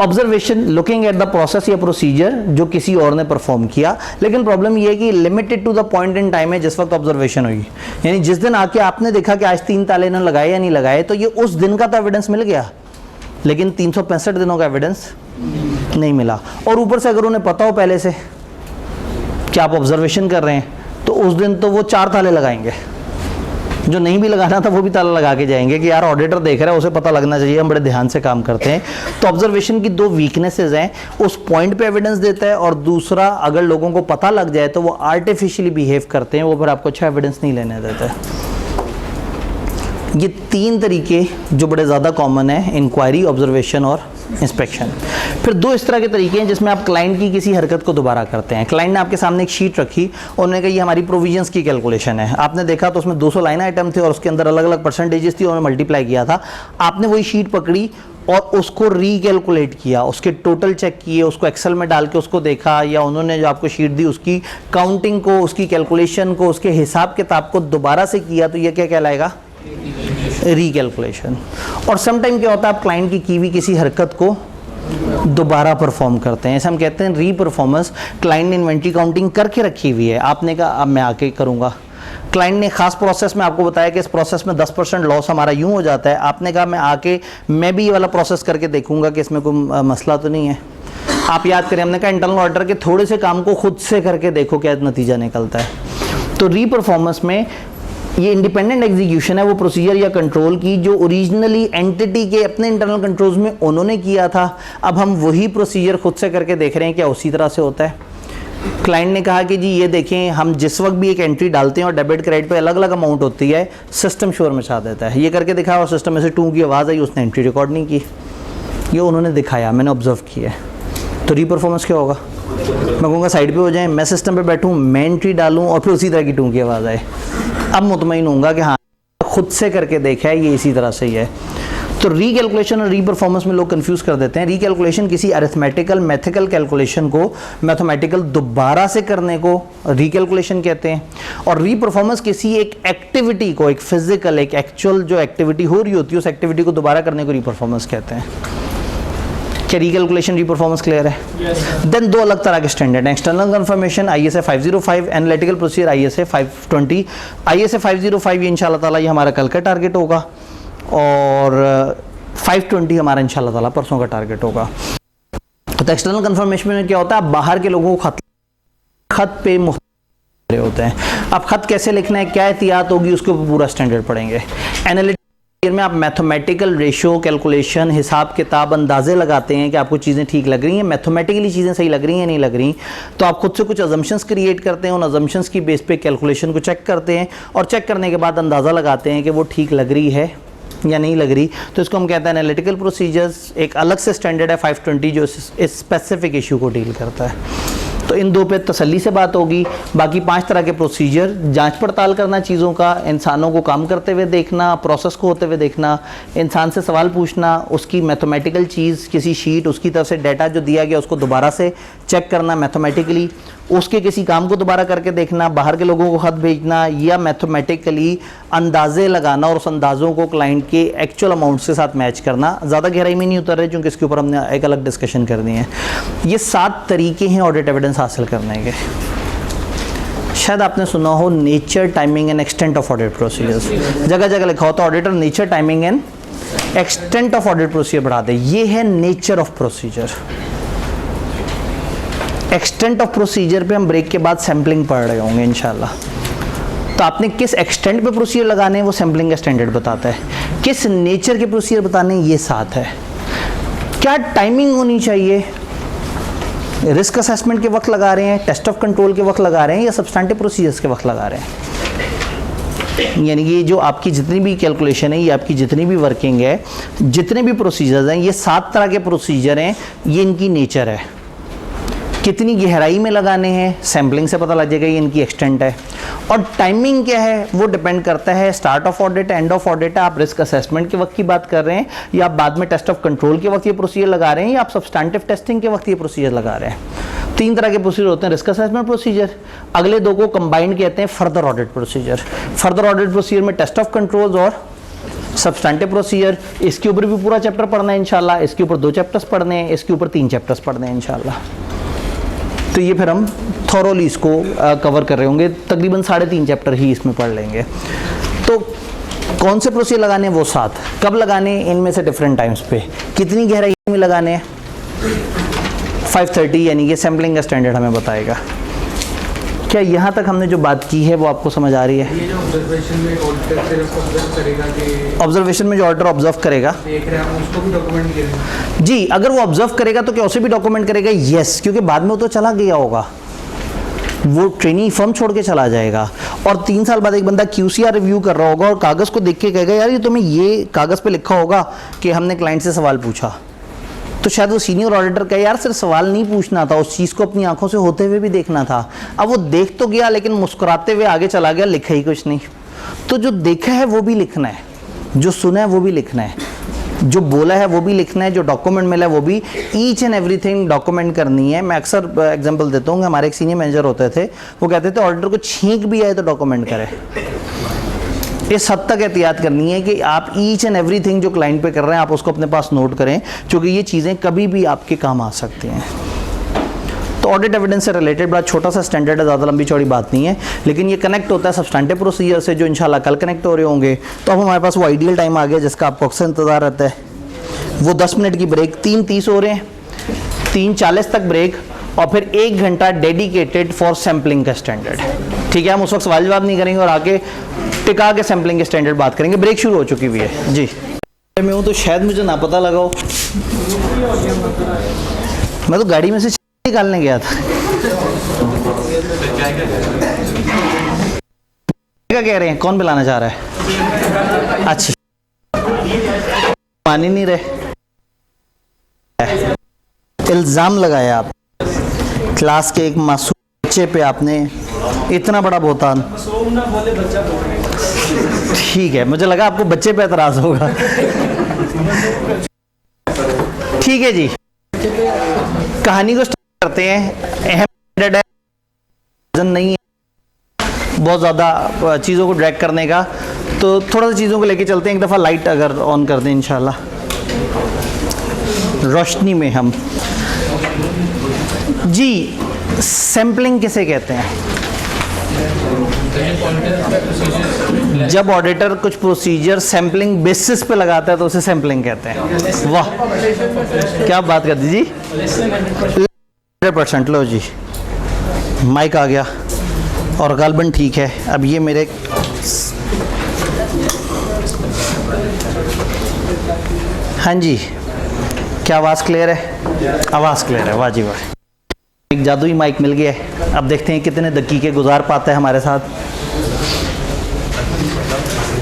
Observation, looking at the process या प्रोसीजर जो किसी और ने परफॉर्म किया, लेकिन प्रॉब्लम ये है कि limited to the point in time है जिस वक्त ऑब्जर्वेशन हुई। यानी जिस दिन आके आपने देखा कि आज 3 ताले इन्होंने लगाए या नहीं लगाए, तो ये उस दिन का तो एविडेंस मिल गया, लेकिन 365 दिनों का एविडेंस नहीं मिला। और ऊपर से अगर उन्हें पता हो पहले से कि आप ऑब्जर्वेशन कर रहे हैं, तो उस दिन तो वो 4 ताले लगाएंगे। जो नहीं भी लगाना था वो भी ताला लगा के जाएंगे कि यार ऑडिटर देख रहा है, उसे पता लगना चाहिए, हम बड़े ध्यान से काम करते हैं। तो ऑब्जर्वेशन की 2 वीकनेसेस हैं, उस पॉइंट पे एविडेंस देता है, और दूसरा अगर लोगों को पता लग जाए तो वो आर्टिफिशियली बिहेव करते हैं, वो फिर आपको अच्छा एविडेंस नहीं लेने देते। ये 3 तरीके जो बड़े ज़्यादा कॉमन है, इंक्वायरी, ऑब्जर्वेशन और इंस्पेक्शन। फिर 2 इस तरह के तरीके हैं जिसमें आप क्लाइंट की किसी हरकत को दोबारा करते हैं। क्लाइंट ने आपके सामने एक शीट रखी, उन्होंने कहा ये हमारी प्रोविजंस की कैलकुलेशन है। आपने देखा तो उसमें 200 लाइन आइटम थे और उसके अंदर अलग अलग परसेंटेजेस थी, उन्होंने मल्टीप्लाई किया था। आपने वही शीट पकड़ी और उसको रीकैलकुलेट किया, उसके टोटल चेक किए, उसको एक्सेल में डाल के उसको देखा, या उन्होंने जो आपको शीट दी उसकी काउंटिंग को, उसकी कैलकुलेशन को, उसके हिसाब किताब को दोबारा से किया, तो ये क्या कहलाएगा? रीकैलकुलेशन। और समटाइम क्या होता है, आप क्लाइंट की हुई किसी हरकत को दोबारा परफॉर्म करते हैं, ऐसे हम कहते हैं री परफॉर्मेंस। क्लाइंट ने इन्वेंट्री काउंटिंग करके रखी हुई है, आपने कहा अब मैं आके करूँगा। क्लाइंट ने खास प्रोसेस में आपको बताया कि इस प्रोसेस में 10% लॉस हमारा यूं हो जाता है, आपने कहा मैं आके मैं भी ये वाला प्रोसेस करके देखूंगा कि इसमें कोई मसला तो नहीं है। आप याद करें, हमने कहा इंटरनल ऑडिटर के थोड़े से काम को खुद से करके देखो क्या नतीजा निकलता है। तो री परफॉर्मेंस में ये इंडिपेंडेंट एग्जीक्यूशन है वो प्रोसीजर या कंट्रोल की जो ओरिजिनली एंटिटी के अपने इंटरनल कंट्रोल्स में उन्होंने किया था, अब हम वही प्रोसीजर खुद से करके देख रहे हैं क्या उसी तरह से होता है। क्लाइंट ने कहा कि जी ये देखें, हम जिस वक्त भी एक एंट्री डालते हैं और डेबिट क्रेडिट पे अलग अलग अमाउंट होती है, सिस्टम शोर मचा देता है। ये करके दिखाया और सिस्टम में से टू की आवाज़ आई, उसने एंट्री रिकॉर्ड नहीं की। ये उन्होंने दिखाया, मैंने ऑब्जर्व किया है। तो री परफॉर्मेंस क्या होगा? मैं कहूँगा साइड पे हो जाएं, मैं सिस्टम पे बैठूँ, मैं एंट्री डालूँ और फिर उसी तरह की टू की आवाज़ आए। अब मुतमईन होऊंगा कि हाँ खुद से करके देखा है, ये इसी तरह से ही है। तो रीकैलकुलेशन और री परफॉर्मेंस में लोग कंफ्यूज कर देते हैं। रीकैलकुलेशन किसी अरिथमेटिकल मैथमेटिकल कैलकुलेशन को मैथमेटिकल दोबारा से करने को रीकैलकुलेशन कहते हैं, और री परफॉर्मेंस किसी एक एक्टिविटी को, एक फिजिकल, एक एक्चुअल जो एक्टिविटी हो रही होती है उस एक्टिविटी को दोबारा करने को री परफॉर्मेंस कहते हैं। क्या रीकैलकुलेशन री परफॉर्मेंस क्लियर है? देन दो अलग तरह के स्टैंडर्ड हैं, external confirmation ISA 505, analytical procedure ISA 520। ISA 505 ये इंशाल्लाह ताला ये हमारा कल का टारगेट होगा, और 520 हमारा इंशाल्लाह ताला परसों का टारगेट होगा। तो एक्सटर्नल कंफर्मेशन में क्या होता है, आप बाहर के लोगों को खत पे मुख्तलिफ होते हैं। अब खत कैसे लिखना है, क्या एहतियात होगी, उसके ऊपर पूरा स्टैंडर्ड पढ़ेंगे। एनालिटिकल में आप मैथमेटिकल रेशियो कैलकुलेशन, हिसाब किताब, अंदाजे लगाते हैं कि आपको चीज़ें ठीक लग रही हैं, मैथमेटिकली चीज़ें सही लग रही हैं नहीं लग रही, तो आप खुद से कुछ अजम्पशंस क्रिएट करते हैं, उन अजम्पशंस की बेस पे कैलकुलेशन को चेक करते हैं, और चेक करने के बाद अंदाज़ा लगाते हैं कि वो ठीक लग रही है या नहीं लग रही। तो इसको हम कहते हैं एनालिटिकल प्रोसीजर्स। एक अलग से स्टैंडर्ड है 520 जो इस स्पेसिफिक इशू को डील करता है। तो इन दो पे तसल्ली से बात होगी। बाकी 5 तरह के प्रोसीजर, जांच पड़ताल करना चीज़ों का, इंसानों को काम करते हुए देखना, प्रोसेस को होते हुए देखना, इंसान से सवाल पूछना, उसकी मैथमेटिकल चीज़, किसी शीट, उसकी तरफ से डाटा जो दिया गया उसको दोबारा से चेक करना मैथमेटिकली, उसके किसी काम को दोबारा करके देखना, बाहर के लोगों को खत भेजना, या मैथमेटिकली अंदाजे लगाना और उस अंदाज़ों को क्लाइंट के एक्चुअल अमाउंट्स के साथ मैच करना। ज़्यादा गहराई में नहीं उतर रहे क्योंकि इसके ऊपर हमने एक अलग डिस्कशन करनी है। ये 7 तरीके हैं ऑडिट एविडेंस हासिल करने के। शायद आपने सुना हो nature, timing and extent of audit procedures, जगह जगह लिखा होता है auditor nature, timing and extent of audit procedure बढ़ा दे। ये है nature of procedure. Extent of procedure पे हम ब्रेक के बाद सैम्पलिंग पढ़ रहे होंगे इंशाल्लाह। तो आपने किस एक्सटेंट पे प्रोसीजर लगाने हैं वो सैम्पलिंग का स्टैंडर्ड बताता है। किस नेचर के प्रोसीजर बताने ये 7 है। क्या टाइमिंग होनी चाहिए, रिस्क असेसमेंट के वक्त लगा रहे हैं, टेस्ट ऑफ कंट्रोल के वक्त लगा रहे हैं, या सब्सटेंटिव प्रोसीजर्स के वक्त लगा रहे हैं। यानी कि जो आपकी जितनी भी कैलकुलेशन है, ये आपकी जितनी भी वर्किंग है, जितने भी प्रोसीजर्स हैं, ये 7 तरह के प्रोसीजर हैं, ये इनकी नेचर है। कितनी गहराई में लगाने हैं, सैम्पलिंग से पता लग जाएगा ये इनकी एक्सटेंट है। और टाइमिंग क्या है वो डिपेंड करता है, start of audit, end of audit है, आप रिस्क असेसमेंट के वक्त की बात कर रहे हैं, या आप बाद में टेस्ट ऑफ कंट्रोल के वक्त ये प्रोसीजर लगा रहे हैं, या आप सब्सटेंटिव टेस्टिंग के वक्त ये प्रोसीजर लगा रहे हैं। 3 तरह के प्रोसीजर होते हैं, रिस्क असेसमेंट प्रोसीजर, अगले 2 को कंबाइंड कहते हैं further audit procedure. Further audit procedure में टेस्ट ऑफ कंट्रोल्स और सब्सटेंटिव प्रोसीजर, इसके ऊपर भी पूरा चैप्टर पढ़ना है इंशाल्लाह, इसके ऊपर 2 चैप्टर्स पढ़ने हैं, इसके ऊपर 3 चैप्टर्स पढ़ने हैं इंशाल्लाह। तो ये फिर हम थॉरोली इसको कवर कर रहे होंगे, तकरीबन 3.5 चैप्टर ही इसमें पढ़ लेंगे। तो कौन से प्रोसीजर लगाने हैं वो 7, कब लगाने हैं, इनमें से डिफरेंट टाइम्स पे, कितनी गहराई में लगाने हैं, 530 यानी कि सैम्पलिंग का स्टैंडर्ड हमें बताएगा। क्या यहाँ तक हमने जो बात की है वो आपको समझ आ रही है? ये जो ऑब्जर्वेशन में ऑडिटर सिर्फ ऑब्जर्व करेगा कि ऑब्जर्वेशन में जो ऑडिटर ऑब्जर्व करेगा, देख रहे हैं उसको भी डॉक्यूमेंट करेंगे जी, अगर वो ऑब्जर्व करेगा तो क्या उसे भी डॉक्यूमेंट करेगा? यस, क्योंकि बाद में वो तो चला गया होगा, वो ट्रेनिंग फर्म छोड़ के चला जाएगा, और 3 साल बाद एक बंदा QCR रिव्यू कर रहा होगा और कागज़ को देख के कहेगा यार ये तुम्हें ये कागज़ पे लिखा होगा कि हमने क्लाइंट से सवाल पूछा, तो शायद वो सीनियर ऑडिटर कहे यार सिर्फ सवाल नहीं पूछना था, उस चीज़ को अपनी आंखों से होते हुए भी देखना था। अब वो देख तो गया लेकिन मुस्कुराते हुए आगे चला गया, लिखा ही कुछ नहीं। तो जो देखा है वो भी लिखना है, जो सुना है वो भी लिखना है। जो बोला है वो भी लिखना है, जो डॉक्यूमेंट मिला है वो भी, ईच एंड एवरीथिंग डॉक्यूमेंट करनी है। मैं अक्सर एग्जांपल देता हूँ, हमारे एक सीनियर मैनेजर होते थे, वो कहते थे ऑडिटर को छींक भी आए तो डॉक्यूमेंट करे। इस हद तक एहतियात करनी है कि आप ईच एंड एवरीथिंग जो क्लाइंट पे कर रहे हैं आप उसको अपने पास नोट करें, क्योंकि ये चीज़ें कभी भी आपके काम आ सकती हैं। तो ऑडिट एविडेंस से रिलेटेड बड़ा छोटा सा स्टैंडर्ड है, ज़्यादा लंबी चौड़ी बात नहीं है, लेकिन ये कनेक्ट होता है सब्सटैंटिव प्रोसीजर से जो इंशाल्लाह कल कनेक्ट हो रहे होंगे। तो अब हमारे पास वो आइडियल टाइम आ गया जिसका आपको अक्सर इंतज़ार रहता है, वो 10 मिनट की ब्रेक, 3:30 हो रहे हैं, 3:40 तक ब्रेक, और फिर 1 घंटा डेडिकेटेड फॉर सैम्पलिंग का स्टैंडर्ड। ठीक है, हम उस वक्त सवाल जवाब नहीं करेंगे और आके टिका के सैम्पलिंग के स्टैंडर्ड बात करेंगे। ब्रेक शुरू हो चुकी हुई है जी। मैं हूँ तो शायद मुझे ना पता लगा हो, मैं तो गाड़ी में से निकालने गया था। क्या कह रहे हैं, कौन पिलाना चाह रहा है? अच्छा, मान ही नहीं रहे, इल्जाम लगाया आप क्लास के एक मासूम बच्चे पे, आपने इतना बड़ा बोतान। ठीक है, मुझे लगा आपको बच्चे पे एतराज होगा। ठीक है जी, कहानी को स्टार्ट करते हैं। अहम है नहीं है बहुत ज़्यादा चीज़ों को ड्रैग करने का, तो थोड़ा सा चीज़ों को लेके चलते हैं। एक दफ़ा लाइट अगर ऑन कर दें इंशाल्लाह, रोशनी में हम जी सैम्पलिंग किसे कहते हैं? जब ऑडिटर कुछ प्रोसीजर सैम्पलिंग बेसिस पे लगाता है तो उसे सैम्पलिंग कहते हैं। वाह, क्या बात कर दी जी। 100% लो जी, माइक आ गया और गालबन ठीक है। अब ये मेरे हाँ जी, क्या आवाज़ क्लियर है? आवाज़ क्लियर है, वाह जी वाह। एक जादुई माइक मिल गया है। अब देखते हैं कितने दकीके गुजार पाता है हमारे साथ।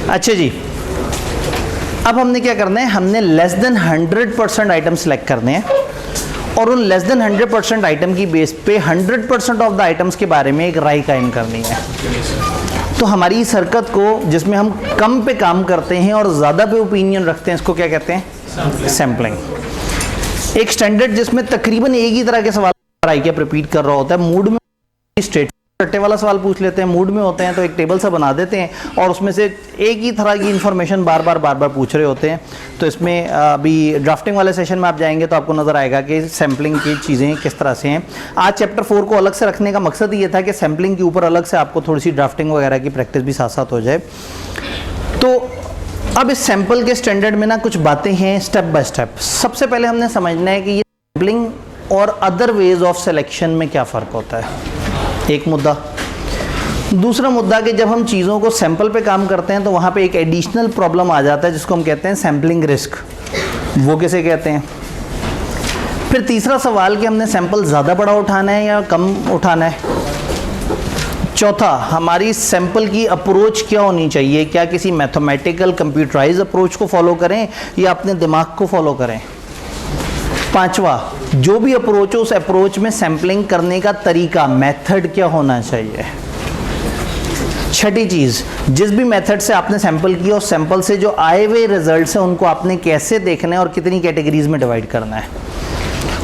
अच्छा जी, अब हमने क्या करना है, हमने लेस देन 100% आइटम सेलेक्ट करने हैं और उन लेस देन 100% आइटम की बेस पे 100% ऑफ द आइटम्स के बारे में एक राय कायम करनी है। तो हमारी इस हरकत को, जिसमें हम कम पे काम करते हैं और ज़्यादा पे ओपिनियन रखते हैं, इसको क्या कहते हैं? सैम्पलिंग। एक स्टैंडर्ड जिसमें तकरीबन एक ही तरह के सवाल राय क्या रिपीट कर रहा होता है। मूड में स्ट्रेट रट्टे वाला सवाल पूछ लेते हैं, मूड में होते हैं तो एक टेबल सा बना देते हैं और उसमें से एक ही तरह की इंफॉर्मेशन बार बार पूछ रहे होते हैं। तो इसमें अभी ड्राफ्टिंग वाले सेशन में आप जाएंगे तो आपको नज़र आएगा कि सैम्पलिंग की चीज़ें किस तरह से हैं। आज चैप्टर 4 को अलग से रखने का मकसद ये था कि सैम्पलिंग के ऊपर अलग से आपको थोड़ी सी ड्राफ्टिंग वगैरह की प्रैक्टिस भी साथ साथ हो जाए। तो अब इस सैम्पल के स्टैंडर्ड में ना कुछ बातें हैं स्टेप बाय स्टेप। सबसे पहले हमने समझना है कि ये सैम्पलिंग और अदर वेज ऑफ सिलेक्शन में क्या फ़र्क होता है, एक मुद्दा। दूसरा मुद्दा कि जब हम चीज़ों को सैंपल पे काम करते हैं तो वहाँ पे एक एडिशनल प्रॉब्लम आ जाता है जिसको हम कहते हैं सैम्पलिंग रिस्क, वो किसे कहते हैं। फिर तीसरा सवाल कि हमने सैंपल ज़्यादा बड़ा उठाना है या कम उठाना है। चौथा, हमारी सैंपल की अप्रोच क्या होनी चाहिए, क्या किसी मैथमेटिकल कंप्यूटराइज अप्रोच को फॉलो करें या अपने दिमाग को फॉलो करें। पांचवा, जो भी अप्रोच हो उस अप्रोच में सैम्पलिंग करने का तरीका, मेथड क्या होना चाहिए। छठी चीज़, जिस भी मेथड से आपने सैंपल किया उस सैंपल से जो आए हुए रिजल्ट्स हैं उनको आपने कैसे देखना है और कितनी कैटेगरीज में डिवाइड करना है।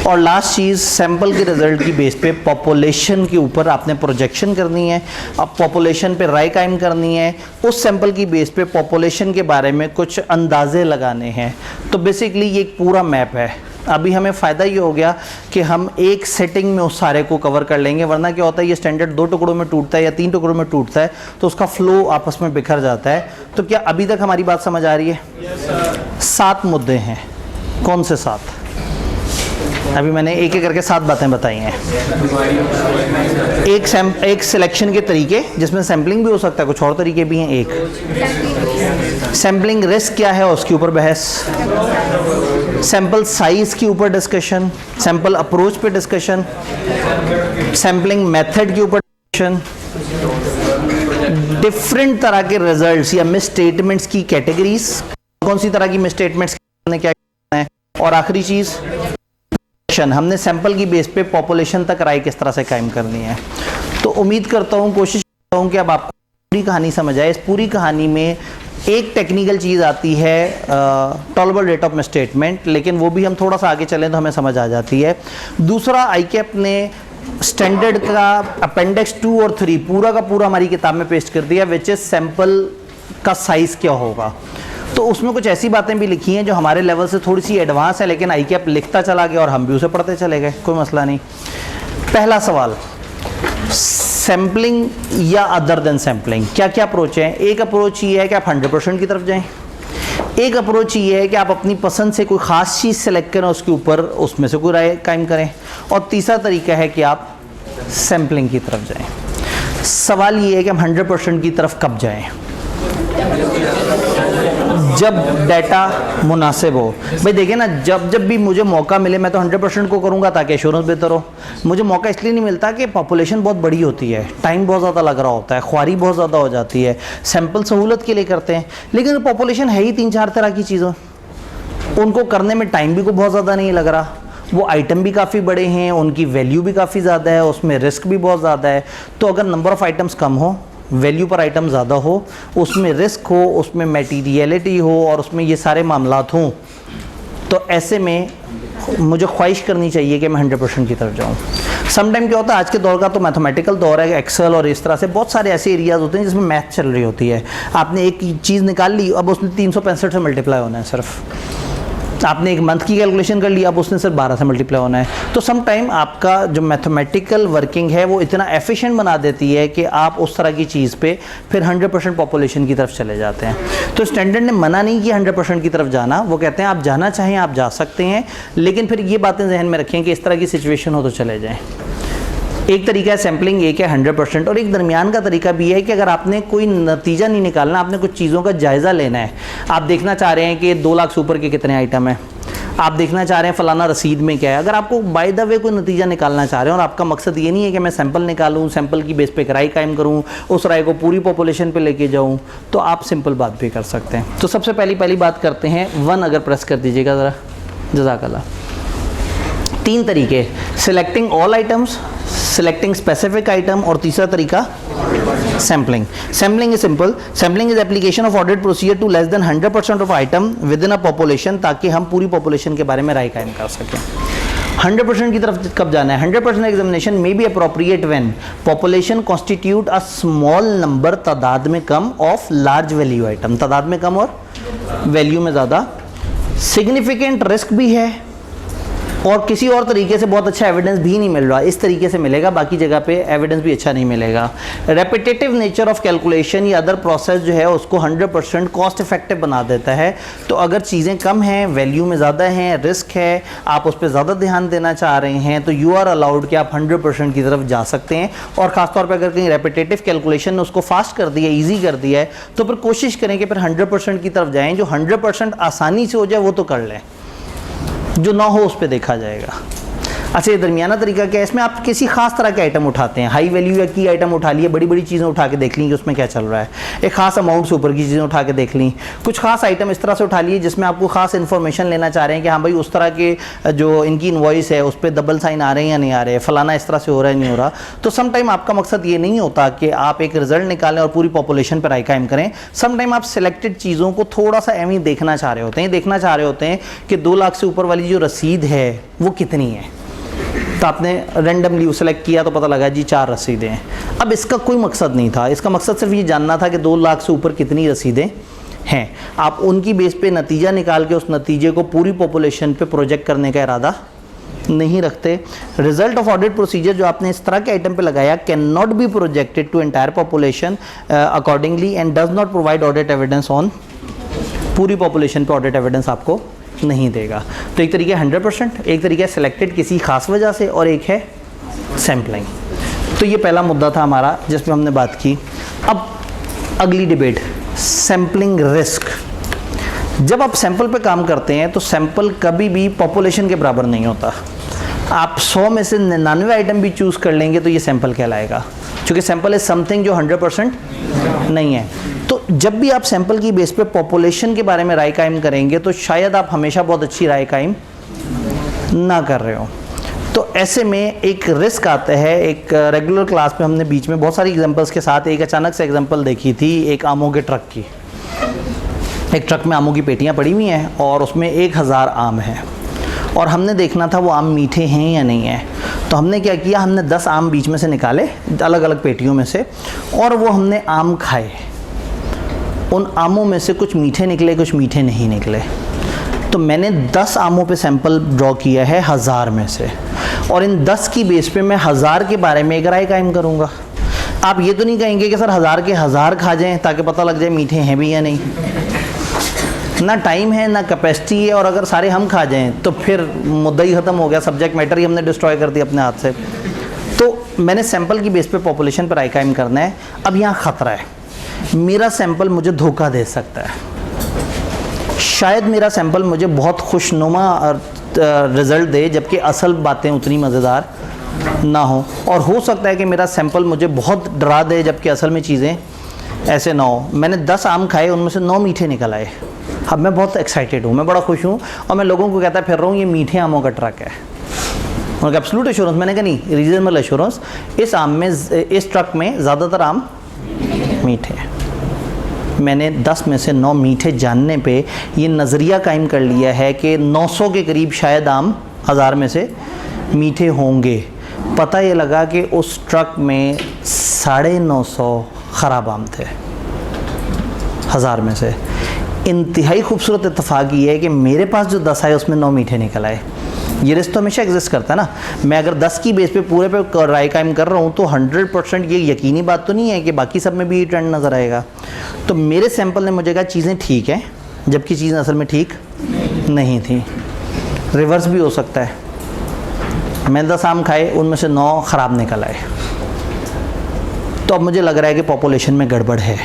और लास्ट चीज़, सैंपल के रिजल्ट की बेस पे पॉपुलेशन के ऊपर आपने प्रोजेक्शन करनी है। अब पॉपुलेशन पे राय कायम करनी है, उस सैंपल की बेस पे पॉपुलेशन के बारे में कुछ अंदाजे लगाने हैं। तो बेसिकली ये एक पूरा मैप है। अभी हमें फ़ायदा ये हो गया कि हम एक सेटिंग में उस सारे को कवर कर लेंगे, वरना क्या होता है ये स्टैंडर्ड 2 टुकड़ों में टूटता है या 3 टुकड़ों में टूटता है तो उसका फ्लो आपस में बिखर जाता है। तो क्या अभी तक हमारी बात समझ आ रही है? 7 मुद्दे हैं। कौन से 7? अभी मैंने एक एक करके 7 बातें बताई हैं। एक सिलेक्शन के तरीके जिसमें सैम्पलिंग भी हो सकता है, कुछ और तरीके भी हैं। एक सैम्पलिंग रिस्क क्या है उसके ऊपर बहस, सैंपल साइज के ऊपर डिस्कशन, सैंपल अप्रोच पे डिस्कशन, सैम्पलिंग मेथड के ऊपर डिस्कशन, डिफरेंट तरह के रिजल्ट्स या मिस स्टेटमेंट्स की कैटेगरीज, कौन सी तरह की मिस स्टेटमेंट्स ने क्या करना है, और आखिरी चीज हमने सैंपल की बेस पे पॉपुलेशन तक राय किस तरह से कायम करनी है। तो उम्मीद करता हूँ, कोशिश करता हूँ कि अब आपको पूरी कहानी समझ आए। इस पूरी कहानी में एक टेक्निकल चीज़ आती है टॉलरेबल रेट ऑफ मिसस्टेटमेंट, लेकिन वो भी हम थोड़ा सा आगे चलें तो हमें समझ आ जाती है। दूसरा आईकैप ने स्टैंडर्ड का अपेंडिक्स 2 और 3 पूरा का पूरा हमारी किताब में पेस्ट कर दिया, विच इज़ सैंपल का साइज़ क्या होगा। तो उसमें कुछ ऐसी बातें भी लिखी हैं जो हमारे लेवल से थोड़ी सी एडवांस है, लेकिन आईकैप लिखता चला गया और हम भी उसे पढ़ते चले गए, कोई मसला नहीं। पहला सवाल, सैम्पलिंग या अदर देन सैम्पलिंग, क्या क्या अप्रोच है। एक अप्रोच ये है कि आप 100% की तरफ जाएं, एक अप्रोच ये है कि आप अपनी पसंद से कोई ख़ास चीज़ सेलेक्ट करें, उसके ऊपर उसमें से कोई राय कायम करें, और तीसरा तरीका है कि आप सैम्पलिंग की तरफ जाएं। सवाल ये है कि हम 100% की तरफ कब जाएं, जब डाटा मुनासिब हो। भाई देखिए ना, जब भी मुझे मौका मिले मैं तो 100% को करूँगा ताकि एश्योरेंस बेहतर हो। मुझे मौका इसलिए नहीं मिलता कि पॉपुलेशन बहुत बड़ी होती है, टाइम बहुत ज़्यादा लग रहा होता है, ख्वारी बहुत ज़्यादा हो जाती है, सैंपल सहूलत के लिए करते हैं, लेकिन पॉपुलेशन है ही 3-4 तरह की चीज़ों, उनको करने में टाइम भी को बहुत ज़्यादा नहीं लग रहा, वो आइटम भी काफ़ी बड़े हैं, उनकी वैल्यू भी काफ़ी ज़्यादा है, उसमें रिस्क भी बहुत ज़्यादा है। तो अगर नंबर ऑफ़ आइटम्स कम हो, वैल्यू पर आइटम ज़्यादा हो, उसमें रिस्क हो, उसमें मटीरियलिटी हो और उसमें ये सारे मामलात हों, तो ऐसे में मुझे ख्वाहिश करनी चाहिए कि मैं 100% की तरफ जाऊँ। सम टाइम क्या होता है, आज के दौर का तो मैथमेटिकल दौर है, एक्सेल और इस तरह से बहुत सारे ऐसे एरियाज़ होते हैं जिसमें मैथ चल रही होती है। आपने एक चीज़ निकाल ली, अब उसने 365 से मल्टीप्लाई होना है सिर्फ। आपने एक मंथ की कैलकुलेशन कर ली, अब उसने सिर्फ 12 से मल्टीप्लाई होना है। तो सम टाइम आपका जो मैथमेटिकल वर्किंग है वो इतना एफिशिएंट बना देती है कि आप उस तरह की चीज़ पे फिर 100% पॉपुलेशन की तरफ चले जाते हैं। तो स्टैंडर्ड ने मना नहीं किया 100% की तरफ जाना, वो कहते हैं आप जाना चाहें आप जा सकते हैं, लेकिन फिर ये बातें जहन में रखें कि इस तरह की सिचुएशन हो तो चले जाएँ। एक तरीका है सैम्पलिंग, एक है 100%, और एक दरमियान का तरीका भी है कि अगर आपने कोई नतीजा नहीं निकालना, आपने कुछ चीज़ों का जायज़ा लेना है। आप देखना चाह रहे हैं कि 2 लाख से ऊपर के कितने आइटम हैं, आप देखना चाह रहे हैं फ़लाना रसीद में क्या है। अगर आपको बाय द वे कोई नतीजा निकालना चाह रहे हैं और आपका मकसद ये नहीं है कि मैं सैंपल निकालूँ, सैंपल की बेस पे एक राय कायम करूँ, उस राय को पूरी पॉपुलेशन पे लेके जाऊँ, तो आप सिंपल बात भी कर सकते हैं। तो सबसे पहली बात करते हैं 1, अगर प्रेस कर दीजिएगा ज़रा, जज़ाकल्लाह। 3 तरीके, selecting all items, selecting specific item, और तीसरा तरीका sampling. Sampling is simple, sampling is application of audit procedure to less than 100% of item within a population, ताकि हम पूरी पॉपुलेशन के बारे में राय कायम कर सकें। 100% की तरफ कब जाना है? 100% एग्जामिनेशन में be appropriate when population constitute a small number, तादाद में कम, ऑफ लार्ज वैल्यू आइटम, तादाद में कम और वैल्यू में ज़्यादा, सिग्निफिकेंट रिस्क भी है, और किसी और तरीके से बहुत अच्छा एविडेंस भी नहीं मिल रहा, इस तरीके से मिलेगा, बाकी जगह पे एविडेंस भी अच्छा नहीं मिलेगा। रेपिटेटिव नेचर ऑफ कैलकुलेशन या अदर प्रोसेस जो है उसको 100% कॉस्ट इफेक्टिव बना देता है। तो अगर चीज़ें कम हैं, वैल्यू में ज़्यादा हैं, रिस्क है, आप उस पर ज़्यादा ध्यान देना चाह रहे हैं, तो यू आर अलाउड कि आप 100% की तरफ जा सकते हैं। और ख़ासतौर पर अगर कहीं रेपिटेटिव कैलकुलेशन ने उसको फास्ट कर दिया, ईजी कर दिया है, तो फिर कोशिश करें कि फिर 100% की तरफ जाएँ। जो 100% आसानी से हो जाए वो तो कर लें, जो ना हो उस पर देखा जाएगा। अच्छा, ये दरमियाना तरीका क्या है? इसमें आप किसी खास तरह के आइटम उठाते हैं, हाई वैल्यू या की आइटम उठा लिए, बड़ी बड़ी चीज़ें उठा के देख ली कि उसमें क्या चल रहा है, एक खास अमाउंट से ऊपर की चीज़ें उठा के देख ली, कुछ खास आइटम इस तरह से उठा लिए जिसमें आपको खास इन्फॉर्मेशन लेना चाह रहे हैं कि हाँ भाई उस तरह के जो इनकी इनवॉइस है उस पर डबल साइन आ रहे हैं या नहीं आ रहे हैं, फलाना इस तरह से हो रहा है नहीं हो रहा। तो सम टाइम आपका मकसद ये नहीं होता कि आप एक रिजल्ट निकालें और पूरी पॉपुलेशन पर राय कायम करें। सम टाइम आप सिलेक्टेड चीज़ों को थोड़ा सा एवं देखना चाह रहे होते हैं, देखना चाह रहे होते हैं कि 2 लाख से ऊपर वाली जो रसीद है वो कितनी है। तो आपने रैंडमली सेलेक्ट किया तो पता लगा जी 4 रसीदें हैं। अब इसका कोई मकसद नहीं था, इसका मकसद सिर्फ ये जानना था कि 2 लाख से ऊपर कितनी रसीदें हैं। आप उनकी बेस पे नतीजा निकाल के उस नतीजे को पूरी पॉपुलेशन पे प्रोजेक्ट करने का इरादा नहीं रखते। रिजल्ट ऑफ ऑडिट प्रोसीजर जो आपने इस तरह के आइटम पे लगाया cannot be projected to entire population accordingly and does not provide audit evidence on, पूरी पॉपुलेशन पे ऑडिट एविडेंस आपको नहीं देगा। तो एक तरीका 100%, एक तरीका सिलेक्टेड किसी खास वजह से, और एक है सैम्पलिंग। तो ये पहला मुद्दा था हमारा जिसमें हमने बात की। अब अगली डिबेट, सैम्पलिंग रिस्क। जब आप सैंपल पे काम करते हैं तो सैंपल कभी भी पॉपुलेशन के बराबर नहीं होता। आप 100 में से 99 आइटम भी चूज़ कर लेंगे तो ये सैंपल कहलाएगा, क्योंकि सैंपल इज समथिंग जो 100% नहीं है। तो जब भी आप सैंपल की बेस पे पॉपुलेशन के बारे में राय कायम करेंगे तो शायद आप हमेशा बहुत अच्छी राय कायम ना कर रहे हो। तो ऐसे में एक रिस्क आता है। एक रेगुलर क्लास में हमने बीच में बहुत सारी एग्जांपल्स के साथ एक अचानक से एग्जांपल देखी थी एक आमों के ट्रक की। एक ट्रक में आमों की पेटियाँ पड़ी हुई हैं और उसमें 1000 आम हैं और हमने देखना था वो आम मीठे हैं या नहीं है। तो हमने क्या किया, हमने 10 आम बीच में से निकाले अलग अलग पेटियों में से और वो हमने आम खाए। उन आमों में से कुछ मीठे निकले, कुछ मीठे नहीं निकले। तो मैंने 10 आमों पे सैंपल ड्रॉ किया है 1000 में से और इन 10 की बेस पे मैं 1000 के बारे में एक राय कायम करूँगा। आप ये तो नहीं कहेंगे कि सर 1000 के 1000 खा जाएं ताकि पता लग जाए मीठे हैं भी या नहीं। ना टाइम है ना कैपेसिटी है, और अगर सारे हम खा जाएं तो फिर मुद्दा ही ख़त्म हो गया, सब्जेक्ट मैटर ही हमने डिस्ट्रॉय कर दिया अपने हाथ से। तो मैंने सैंपल की बेस पे पॉपुलेशन पर राय कायम करना है। अब यहाँ ख़तरा है, मेरा सैंपल मुझे धोखा दे सकता है। शायद मेरा सैंपल मुझे बहुत खुशनुमा रिज़ल्ट दे जबकि असल बातें उतनी मज़ेदार ना हो, और हो सकता है कि मेरा सैंपल मुझे बहुत डरा दे जबकि असल में चीज़ें ऐसे ना हो। मैंने 10 आम खाए, उनमें से 9 मीठे निकल आए। अब मैं बहुत एक्साइटेड हूँ, मैं बड़ा खुश हूँ और मैं लोगों को कहता फिर रहा हूँ ये मीठे आमों का ट्रक है। उनका एब्सोल्यूट एश्योरेंस, मैंने कहा नहीं, रीजनेबल एश्योरेंस, इस आम में, इस ट्रक में ज़्यादातर आम मीठे हैं। मैंने 10 में से 9 मीठे जानने पे ये नज़रिया कायम कर लिया है कि 900 के करीब शायद आम 1000 में से मीठे होंगे। पता ये लगा कि उस ट्रक में 950 ख़राब आम थे 1000 में से। इंतहाई खूबसूरत इत्तेफाक ये है कि मेरे पास जो 10 आए उसमें 9 मीठे निकल आए। ये रिस्क तो हमेशा एग्जिस्ट करता है ना। मैं अगर 10 की बेस पे पूरे पे राय कायम कर रहा हूँ तो 100% ये यकीनी बात तो नहीं है कि बाकी सब में भी ये ट्रेंड नज़र आएगा। तो मेरे सैंपल ने मुझे कहा चीज़ें ठीक हैं जबकि चीज़ें असल में ठीक नहीं थी। रिवर्स भी हो सकता है, मैंने 10 आम खाए, उनमें से 9 ख़राब निकल आए। तो अब मुझे लग रहा है कि पॉपुलेशन में गड़बड़ है,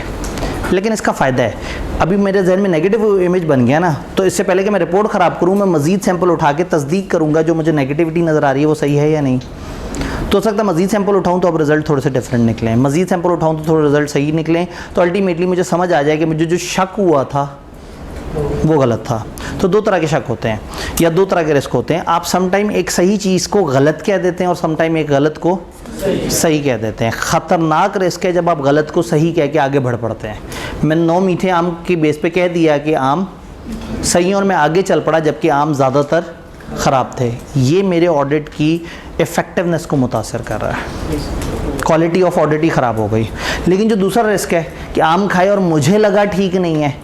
लेकिन इसका फ़ायदा है, अभी मेरे जहन में नेगेटिव इमेज बन गया ना, तो इससे पहले कि मैं रिपोर्ट ख़राब करूँ मैं मज़ीद सैंपल उठा के तस्दीक करूँगा जो मुझे नेगेटिविटी नज़र आ रही है वो सही है या नहीं। तो हो सकता है मज़ीद सैंपल उठाऊँ तो अब रिज़ल्ट थोड़े से डिफरेंट निकलें, मज़ीद सैंपल उठाऊँ तो थोड़े रिज़ल्ट सही निकलें, तो अल्टीमेटली मुझे समझ आ जाए कि मुझे जो शक हुआ था वो गलत था। तो 2 तरह के शक होते हैं या 2 तरह के रिस्क होते हैं। आप समटाइम एक सही चीज़ को गलत कह देते हैं और समटाइम एक गलत को सही कह देते हैं। ख़तरनाक रिस्क है जब आप गलत को सही कह के आगे बढ़ पड़ते हैं। मैंने 9 मीठे आम की बेस पे कह दिया कि आम सही है और मैं आगे चल पड़ा जबकि आम ज़्यादातर ख़राब थे। ये मेरे ऑडिट की इफ़ेक्टिवनेस को मुतासर कर रहा है, क्वालिटी ऑफ ऑडिट ही ख़राब हो गई। लेकिन जो दूसरा रिस्क है कि आम खाए और मुझे लगा ठीक नहीं है,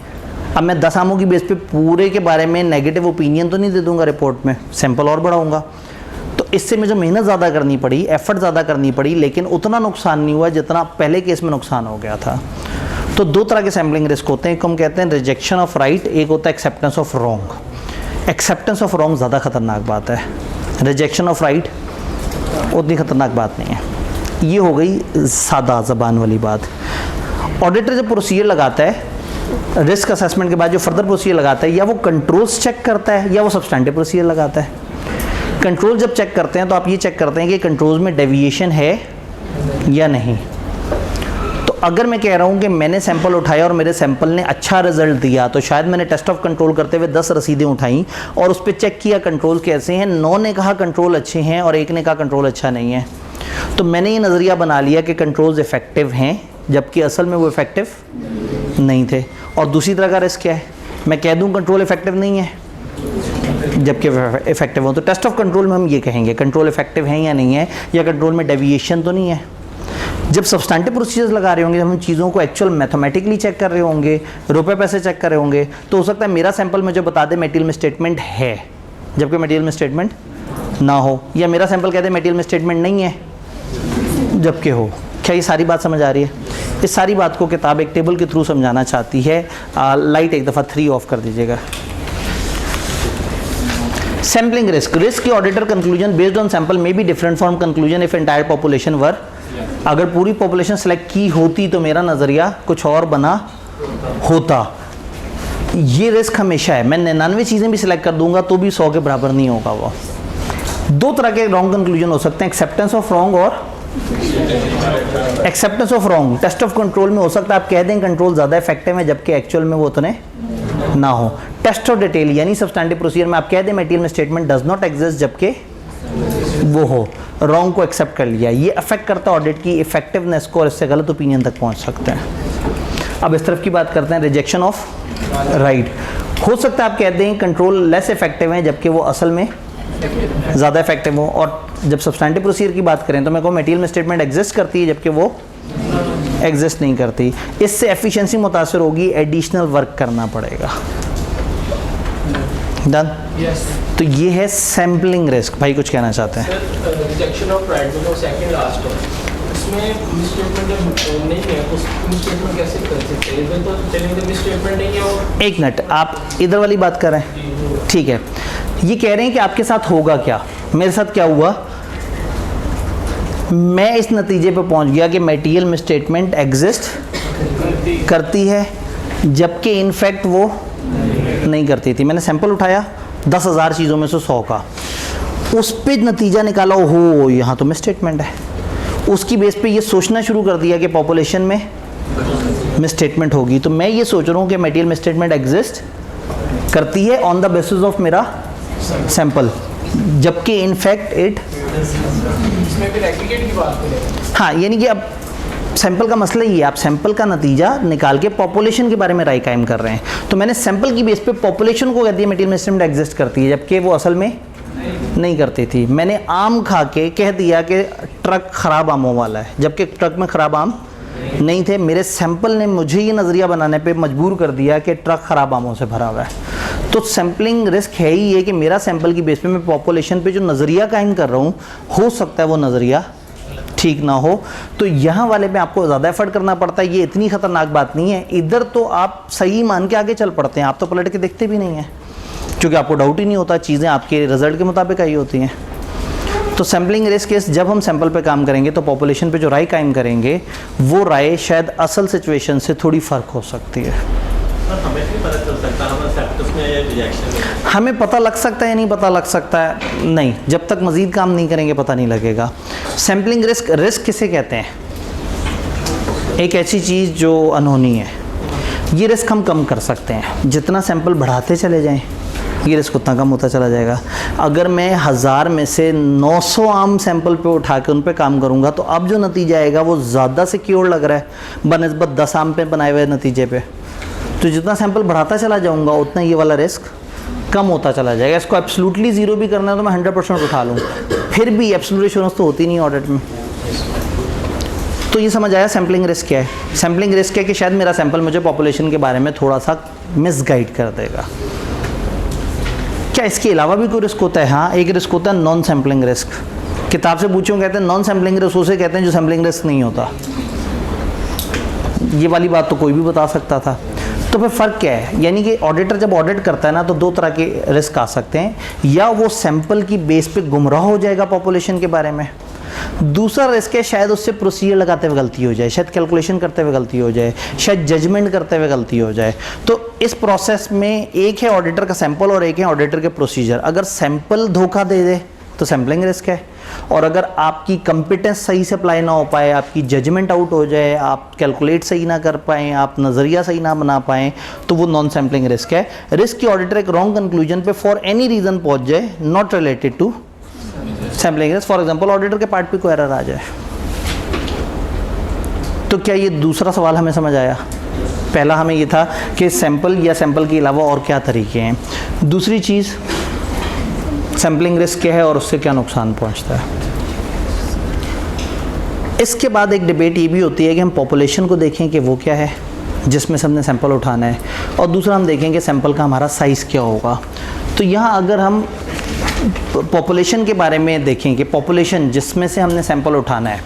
अब मैं 10 आमों की बेस पे पूरे के बारे में नेगेटिव ओपिनियन तो नहीं दे दूंगा रिपोर्ट में, सैंपल और बढ़ाऊंगा। तो इससे मुझे मेहनत ज़्यादा करनी पड़ी, एफर्ट ज़्यादा करनी पड़ी, लेकिन उतना नुकसान नहीं हुआ जितना पहले केस में नुकसान हो गया था। तो 2 तरह के सैम्पलिंग रिस्क होते हैं, एक हम कहते हैं रिजेक्शन ऑफ राइट, एक होता है acceptance of wrong. Acceptance of wrong ज़्यादा ख़तरनाक बात है, रिजेक्शन ऑफ राइट उतनी ख़तरनाक बात नहीं है। ये हो गई सादा ज़बान वाली बात। ऑडिटर जब प्रोसीजर लगाता है रिस्क असेसमेंट के बाद, जो फर्दर प्रोसीजर लगाता है, या वो कंट्रोल्स चेक करता है या वो सब्सटैंटिव प्रोसीजर लगाता है। कंट्रोल जब चेक करते हैं तो आप ये चेक करते हैं कि कंट्रोल्स में डेविएशन है या नहीं। तो अगर मैं कह रहा हूँ कि मैंने सैंपल उठाया और मेरे सैंपल ने अच्छा रिजल्ट दिया, तो शायद मैंने टेस्ट ऑफ कंट्रोल करते हुए 10 रसीदें उठाई और उस पर चेक किया कंट्रोल कैसे हैं। 9 ने कहा कंट्रोल अच्छे हैं और 1 ने कहा कंट्रोल अच्छा नहीं है। तो मैंने ये नज़रिया बना लिया कि कंट्रोल्स इफ़ेक्टिव हैं जबकि असल में वो इफ़ेक्टिव नहीं थे। और दूसरी तरह का रिस्क क्या है, मैं कह दूं कंट्रोल इफेक्टिव नहीं है जबकि इफेक्टिव हो। तो टेस्ट ऑफ कंट्रोल में हम ये कहेंगे कंट्रोल इफेक्टिव है या नहीं है, या कंट्रोल में डेविएशन तो नहीं है। जब सब्सटैंटिव प्रोसीजर्स लगा रहे होंगे, हम चीज़ों को एक्चुअल मैथमेटिकली चेक कर रहे होंगे, रुपए पैसे चेक कर रहे होंगे, तो हो सकता है मेरा सैंपल मुझे बता दे मटेरियल में स्टेटमेंट है जबकि मटेरियल में स्टेटमेंट ना हो, या मेरा सैंपल कहते मटेरियल में स्टेटमेंट नहीं है जबकि हो। क्या ये सारी बात समझ आ रही है? इस सारी बात को किताब एक टेबल के थ्रू समझाना चाहती है। लाइट एक दफ़ा 3 ऑफ कर दीजिएगा। सैम्पलिंग रिस्क, रिस्क की auditor conclusion based on sample may be different from conclusion if entire population were. अगर पूरी पॉपुलेशन सेलेक्ट की होती तो मेरा नज़रिया कुछ और बना होता। ये रिस्क हमेशा है, मैं 99 चीज़ें भी सिलेक्ट कर दूंगा तो भी 100 के बराबर नहीं होगा वो। 2 तरह के रॉन्ग कंक्लूजन हो सकते हैं, एक्सेप्टेंस ऑफ रॉन्ग और acceptance of wrong. Test of control में हो सकता है आप कह दें कंट्रोल ज़्यादा इफेक्टिव है जबकि एक्चुअल में वो उतने ना हो। टेस्ट ऑफ डिटेल यानी सब्सटैंटिव प्रोसीजर में आप कह दें मटेरियल में स्टेटमेंट डज नॉट एग्जिस्ट जबकि वो हो, रॉन्ग को एक्सेप्ट कर लिया। ये अफेक्ट करता है ऑडिट की इफेक्टिवनेस को और इससे गलत ओपिनियन तक पहुंच सकते हैं। अब इस तरफ की बात करते हैं, रिजेक्शन ऑफ राइट। हो सकता है आप कहते हैं कंट्रोल लेस इफेक्टिव है जबकि वो असल में ज़्यादा इफेक्टिव हो। और जब सब्सटैंटिव प्रोसीजर की बात करें तो मैं कहूँ मटेरियल मिसस्टेटमेंट एग्जिस्ट करती है जबकि वो एग्जिस्ट नहीं करती। इससे एफिशिएंसी मुतासर होगी, एडिशनल वर्क करना पड़ेगा। डन। तो ये है सैम्पलिंग रिस्क। भाई कुछ कहना चाहते हैं? रिजेक्शन ऑफ राइट में सेकंड लास्ट हो, इसमें मिसस्टेटमेंट जब नहीं है उस मिसस्टेटमेंट कैसे कर सकते हैं? इसमें तो चलेंगे मिसस्टेटमेंट नहीं है। और एक मिनट, आप इधर वाली बात कर रहे हैं, ठीक है। ये कह रहे हैं कि आपके साथ होगा क्या, मेरे साथ क्या हुआ, मैं इस नतीजे पे पहुंच गया कि मटेरियल मिसस्टेटमेंट एग्जिस्ट करती है जबकि इनफैक्ट वो नहीं करती थी। मैंने सैंपल उठाया 10,000 चीज़ों में से 100 का, उस पे नतीजा निकाला, हो यहाँ तो मिसस्टेटमेंट है। उसकी बेस पे ये सोचना शुरू कर दिया कि पॉपुलेशन में मिसस्टेटमेंट होगी। तो मैं ये सोच रहा हूँ कि मटेरियल मिसस्टेटमेंट एग्जिस्ट करती है ऑन द बेसिस ऑफ मेरा सैंपल, जबकि इनफैक्ट इट इसमें फिर एग्रीगेट की बात करें। हाँ, यानी कि अब सैंपल का मसला ये है, आप सैंपल का नतीजा निकाल के पॉपुलेशन के बारे में राय कायम कर रहे हैं। तो मैंने सैंपल की बेस पे पॉपुलेशन को कह दिया मटेरियल मिसस्टेटमेंट एग्जिस्ट करती है जबकि वो असल में नहीं करती थी। मैंने आम खा के कह दिया कि ट्रक ख़राब आमों वाला है जबकि ट्रक में ख़राब आम नहीं थे। मेरे सैंपल ने मुझे ये नज़रिया बनाने पे मजबूर कर दिया कि ट्रक ख़राब आमों से भरा हुआ है। तो सैम्पलिंग रिस्क है ही ये कि मेरा सैंपल की बेस पे मैं पॉपुलेशन पे जो नज़रिया कायम कर रहा हूँ, हो सकता है वो नज़रिया ठीक ना हो। तो यहाँ वाले में आपको ज़्यादा एफर्ट करना पड़ता है। ये इतनी ख़तरनाक बात नहीं है। इधर तो आप सही मान के आगे चल पड़ते हैं, आप तो पलट के देखते भी नहीं हैं क्योंकि आपको डाउट ही नहीं होता, चीज़ें आपके रिजल्ट के मुताबिक आई होती हैं। तो सैम्पलिंग रिस्क केस जब हम सैंपल पे काम करेंगे तो पॉपुलेशन पे जो राय कायम करेंगे वो राय शायद असल सिचुएशन से थोड़ी फ़र्क हो सकती है। हमें नहीं पता चल सकता हमारे सैंपल्स में ये रिजेक्शन है। हमें पता लग सकता है या नहीं पता लग सकता है, नहीं, जब तक मज़ीद काम नहीं करेंगे पता नहीं लगेगा। सैम्पलिंग रिस्क, रिस्क किसे कहते हैं? एक ऐसी चीज़ जो अनहोनी है। ये रिस्क हम कम कर सकते हैं, जितना सैंपल बढ़ाते चले जाएं ये रिस्क उतना कम होता चला जाएगा। अगर मैं 1000 में से 900 आम सैंपल पे उठा के उन पे काम करूँगा तो अब जो नतीजा आएगा वो ज़्यादा सिक्योर लग रहा है बनिस्बत 10 आम पे बनाए हुए नतीजे पे। तो जितना सैंपल बढ़ाता चला जाऊँगा उतना ये वाला रिस्क कम होता चला जाएगा। इसको एब्सोल्युटली ज़ीरो भी करना है तो मैं 100% उठा लूँ, फिर भी एब्सोल्यूट एश्योरेंस तो होती नहीं ऑडिट में। तो ये समझ आया सैम्पलिंग रिस्क क्या है? सैम्पलिंग रिस्क है कि शायद मेरा सैंपल मुझे पॉपुलेशन के बारे में थोड़ा सा मिसगाइड कर देगा। क्या इसके अलावा भी कोई रिस्क होता है? हाँ, एक रिस्क होता है नॉन सैम्पलिंग रिस्क। किताब से पूछूं कहते हैं नॉन सैम्पलिंग रिस्क उसे कहते हैं जो सैम्पलिंग रिस्क नहीं होता। ये वाली बात तो कोई भी बता सकता था। तो फिर फ़र्क क्या है? यानी कि ऑडिटर जब ऑडिट करता है ना तो दो तरह के रिस्क आ सकते हैं, या वो सैंपल की बेस पे गुमराह हो जाएगा पॉपुलेशन के बारे में। दूसरा रिस्क है शायद उससे प्रोसीजर लगाते हुए गलती हो जाए, शायद कैलकुलेशन करते हुए गलती हो जाए, शायद जजमेंट करते हुए गलती हो जाए। तो इस प्रोसेस में एक है ऑडिटर का सैंपल और एक है ऑडिटर के प्रोसीजर। अगर सैंपल धोखा दे दे तो सैम्पलिंग रिस्क है, और अगर आपकी कंपिटेंस सही से अप्लाई ना हो पाए, आपकी जजमेंट आउट हो जाए, आप कैलकुलेट सही ना कर पाएँ, आप नज़रिया सही ना बना पाएँ, तो वो नॉन सैम्पलिंग रिस्क है। रिस्क की ऑडिटर एक रॉन्ग कंक्लूजन पे फॉर एनी रीज़न पहुँच जाए not related to sampling risk. For example auditor के पार्ट पे कोई एरर आ जाए। तो क्या ये दूसरा सवाल हमें समझ आया? पहला हमें ये था कि सैंपल या सैंपल के अलावा और क्या तरीके हैं। दूसरी चीज़ सैम्पलिंग रिस्क क्या है और उससे क्या नुकसान पहुंचता है। इसके बाद एक डिबेट ये भी होती है कि हम पॉपुलेशन को देखें कि वो क्या है जिसमें से हमने सैंपल उठाना है, और दूसरा हम देखें कि सैंपल का हमारा साइज़ क्या होगा। तो यहाँ अगर हम पॉपुलेशन के बारे में देखें कि पॉपुलेशन जिसमें से हमने सैंपल उठाना है,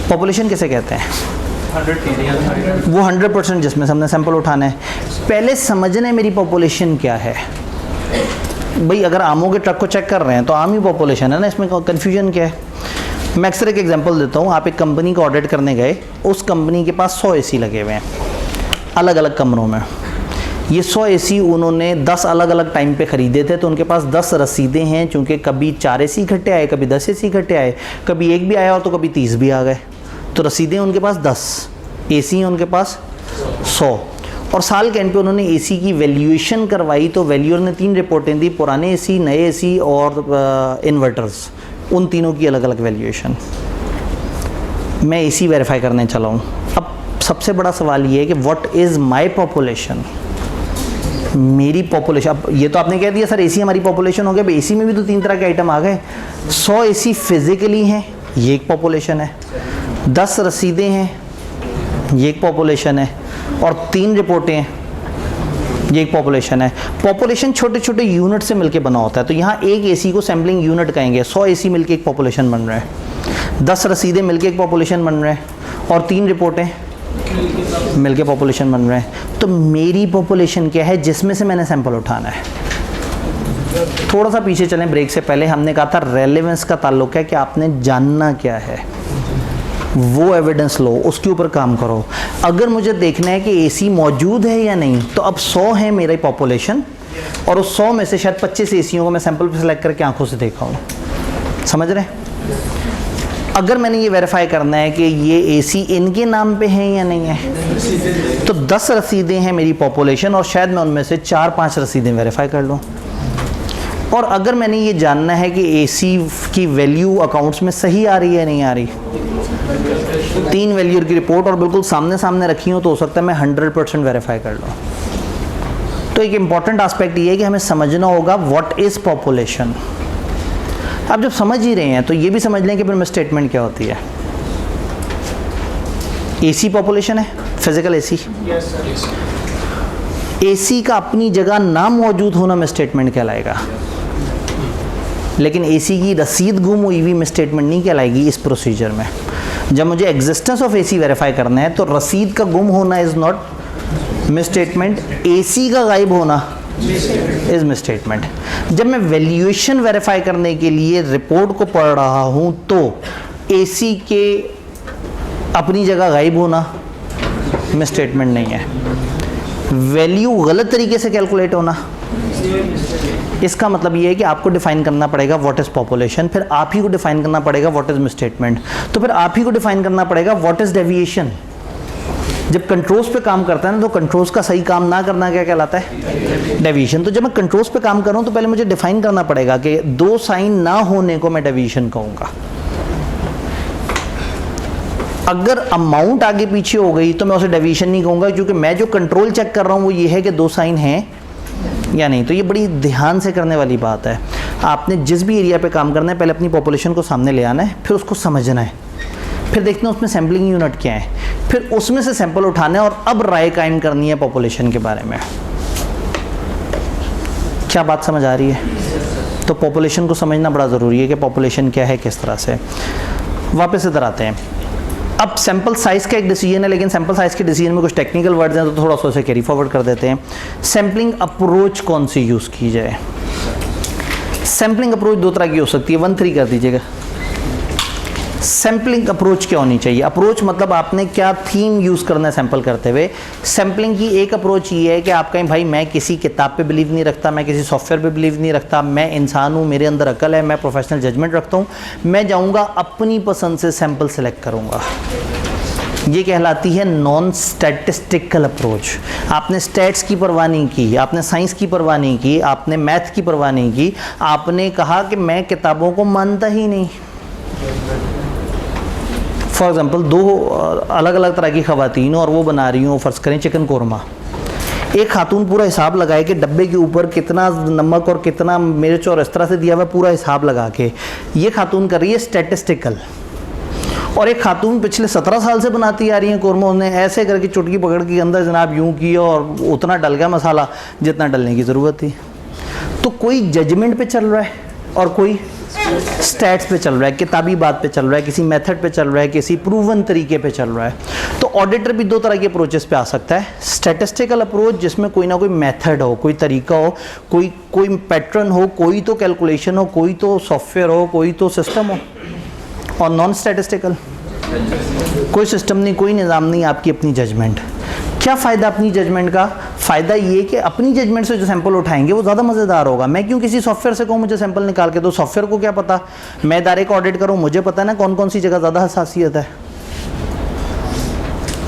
पॉपुलेशन किसे कहते हैं? वो 100% जिसमें से हमने सैंपल उठाना है। पहले समझना है मेरी पॉपुलेशन क्या है। भाई अगर आमों के ट्रक को चेक कर रहे हैं तो आम ही पॉपुलेशन है ना, इसमें कन्फ्यूजन क्या है? मैं अक्सर एक एग्जांपल देता हूँ। आप एक कंपनी को ऑडिट करने गए, उस कंपनी के पास 100 एसी लगे हुए हैं अलग अलग कमरों में। ये 100 एसी उन्होंने 10 अलग अलग टाइम पे ख़रीदे थे, तो उनके पास 10 रसीदें हैं, चूँकि कभी 4 एसी इकट्ठे आए, कभी 10 एसी इकट्ठे आए, कभी एक भी आया और तो कभी 30 भी आ गए। तो रसीदें उनके पास 10, एसी हैं उनके पास 100। और साल के एंड पे उन्होंने एसी की वैल्यूएशन करवाई, तो वैल्यूअर ने 3 रिपोर्टें दी, पुराने एसी, नए एसी और इन्वर्टर्स, उन तीनों की अलग अलग वैल्यूएशन। मैं एसी वेरीफाई करने चला हूँ। अब सबसे बड़ा सवाल ये है कि व्हाट इज़ माई पॉपुलेशन, मेरी पॉपुलेशन। अब ये तो आपने कह दिया सर एसी हमारी पॉपुलेशन हो गया, एसी में भी तो 3 तरह के आइटम आ गए। 100 एसी फिजिकली हैं, ये एक पॉपुलेशन है। 10 रसीदें हैं, ये एक पॉपुलेशन है। और 3 रिपोर्टें हैं, ये एक पॉपुलेशन है। पॉपुलेशन छोटे छोटे यूनिट से मिलके बना होता है। तो यहाँ एक एसी को सैम्पलिंग यूनिट कहेंगे। 100 एसी मिलके एक पॉपुलेशन बन रहा है, 10 रसीदें मिलके एक पॉपुलेशन बन रहे हैं, और 3 रिपोर्टें मिलके पॉपुलेशन बन रहे हैं। तो मेरी पॉपुलेशन क्या है जिसमें से मैंने सैंपल उठाना है। थोड़ा सा पीछे चलें, ब्रेक से पहले हमने कहा था रेलेवेंस का ताल्लुक है कि आपने जानना क्या है, वो एविडेंस लो, उसके ऊपर काम करो। अगर मुझे देखना है कि एसी मौजूद है या नहीं, तो अब 100 है मेरी पॉपुलेशन, और उस 100 में से शायद 25 एसियों को मैं सैंपल पे सेलेक्ट करके आंखों से देखा हूँ। समझ रहे हैं? अगर मैंने ये वेरीफाई करना है कि ये एसी इनके नाम पे है या नहीं है, तो 10 रसीदें हैं मेरी पॉपुलेशन, और शायद मैं उनमें से 4-5 रसीदें वेरीफाई कर लूँ। और अगर मैंने ये जानना है कि एसी की वैल्यू अकाउंट्स में सही आ रही है नहीं आ रही, 3 वैल्यू की रिपोर्ट और बिल्कुल सामने सामने रखी हो, तो हो सकता है मैं 100% वेरीफाई कर लूँ। तो एक इम्पॉर्टेंट एस्पेक्ट ये है कि हमें समझना होगा व्हाट इज़ पॉपुलेशन। आप जब समझ ही रहे हैं तो ये भी समझ लें कि फिर स्टेटमेंट क्या होती है। एसी पॉपुलेशन है, फिजिकल एसी। एसी का अपनी जगह ना मौजूद होना में स्टेटमेंट कहलाएगा, लेकिन एसी की रसीद गुम हुई हुई स्टेटमेंट नहीं कहलाएगी इस प्रोसीजर में। जब मुझे एग्जिस्टेंस ऑफ एसी वेरीफाई करना है तो रसीद का गुम होना इज़ नॉट मिसस्टेटमेंट, एसी का गायब होना इज मिसस्टेटमेंट। जब मैं वैल्यूएशन वेरीफाई करने के लिए रिपोर्ट को पढ़ रहा हूं तो एसी के अपनी जगह गायब होना मिसस्टेटमेंट नहीं है। वैल्यू गलत तरीके से कैलकुलेट होना, इसका मतलब ये है कि आपको डिफाइन करना पड़ेगा व्हाट इज पॉपुलेशन, फिर आप ही को डिफाइन करना पड़ेगा व्हाट इज मिसस्टेटमेंट, तो फिर आप ही को डिफाइन करना पड़ेगा व्हाट इज डेविएशन। जब कंट्रोल्स पे काम करता है ना, तो कंट्रोल्स का सही काम ना करना क्या कहलाता है? डेविएशन। तो जब मैं कंट्रोल्स पे काम कर रहा हूं तो पहले मुझे डिफाइन करना पड़ेगा कि 2 साइन ना होने को मैं डेविएशन कहूंगा। अगर अमाउंट आगे पीछे हो गई तो मैं उसे डेविएशन नहीं कहूंगा, क्योंकि मैं जो कंट्रोल चेक कर रहा हूं वो ये है कि 2 साइन हैं या नहीं। तो ये बड़ी ध्यान से करने वाली बात है। आपने जिस भी एरिया पे काम करना है, पहले अपनी पॉपुलेशन को सामने ले आना है, फिर उसको समझना है, फिर देखना है उसमें सैम्पलिंग यूनिट क्या है, फिर उसमें से सैंपल उठाना है और अब राय कायम करनी है पॉपुलेशन के बारे में। क्या बात समझ आ रही है? तो पॉपुलेशन को समझना बड़ा ज़रूरी है कि पॉपुलेशन क्या है, किस तरह से। वापस इधर आते हैं। अब सैंपल साइज़ का एक डिसीजन है, लेकिन सैंपल साइज़ के डिसीजन में कुछ टेक्निकल वर्ड्स हैं, तो थोड़ा सा उसे कैरी फॉरवर्ड कर देते हैं। सैम्पलिंग अप्रोच कौन सी यूज़ की जाए? सैम्पलिंग अप्रोच 2 तरह की हो सकती है। 1-3 कर दीजिएगा। सैम्पलिंग अप्रोच क्या होनी चाहिए? अप्रोच मतलब आपने क्या थीम यूज़ करना है सैंपल करते हुए। सैम्पलिंग की एक अप्रोच ये है कि आप कहें भाई मैं किसी किताब पे बिलीव नहीं रखता, मैं किसी सॉफ्टवेयर पे बिलीव नहीं रखता, मैं इंसान हूँ, मेरे अंदर अकल है, मैं प्रोफेशनल जजमेंट रखता हूँ, मैं जाऊँगा अपनी पसंद से सैंपल सेलेक्ट करूँगा। ये कहलाती है नॉन स्टैटिस्टिकल अप्रोच। आपने स्टैट्स की परवाह नहीं की, आपने साइंस की परवाह नहीं की, आपने मैथ की परवाह नहीं की, आपने कहा कि मैं किताबों को मानता ही नहीं। फॉर एग्ज़ाम्पल 2 अलग अलग तरह की ख़वातीन और वो बना रही हूँ, फ़र्ज़ करें चिकन कोरमा। एक खातून पूरा हिसाब लगाए कि डब्बे के ऊपर कितना नमक और कितना मिर्च और इस तरह से दिया हुआ, पूरा हिसाब लगा के ये खातून कर रही है स्टैटिस्टिकल। और एक खातून पिछले 17 साल से बनाती आ रही है कोरमा, उन्हें ऐसे करके चुटकी पकड़ के अंदर जनाब यूँ किया और उतना डल गया मसाला जितना डलने की ज़रूरत थी। तो कोई जजमेंट पे चल रहा है और कोई स्टैट्स पे चल रहा है, किताबी बात पे चल रहा है, किसी मेथड पे चल रहा है, किसी प्रूवन तरीके पे चल रहा है। तो ऑडिटर भी 2 तरह के अप्रोचेस पे आ सकता है। स्टैटिस्टिकल अप्रोच जिसमें कोई ना कोई मेथड हो, कोई तरीका हो, कोई पैटर्न हो, कोई तो कैलकुलेशन हो, कोई तो सॉफ्टवेयर हो, कोई तो सिस्टम हो। और नॉन स्टैटिस्टिकल कोई सिस्टम नहीं, कोई निज़ाम नहीं, आपकी अपनी जजमेंट। क्या फ़ायदा अपनी जजमेंट का? फ़ायदा ये कि अपनी जजमेंट से जो सैंपल उठाएंगे वो ज़्यादा मज़ेदार होगा। मैं क्यों किसी सॉफ्टवेयर से कहूँ मुझे सैंपल निकाल के दो? सॉफ्टवेयर को क्या पता, मैं इदारे को ऑडिट करूँ, मुझे पता है ना कौन कौन सी जगह ज़्यादा हसासियत है।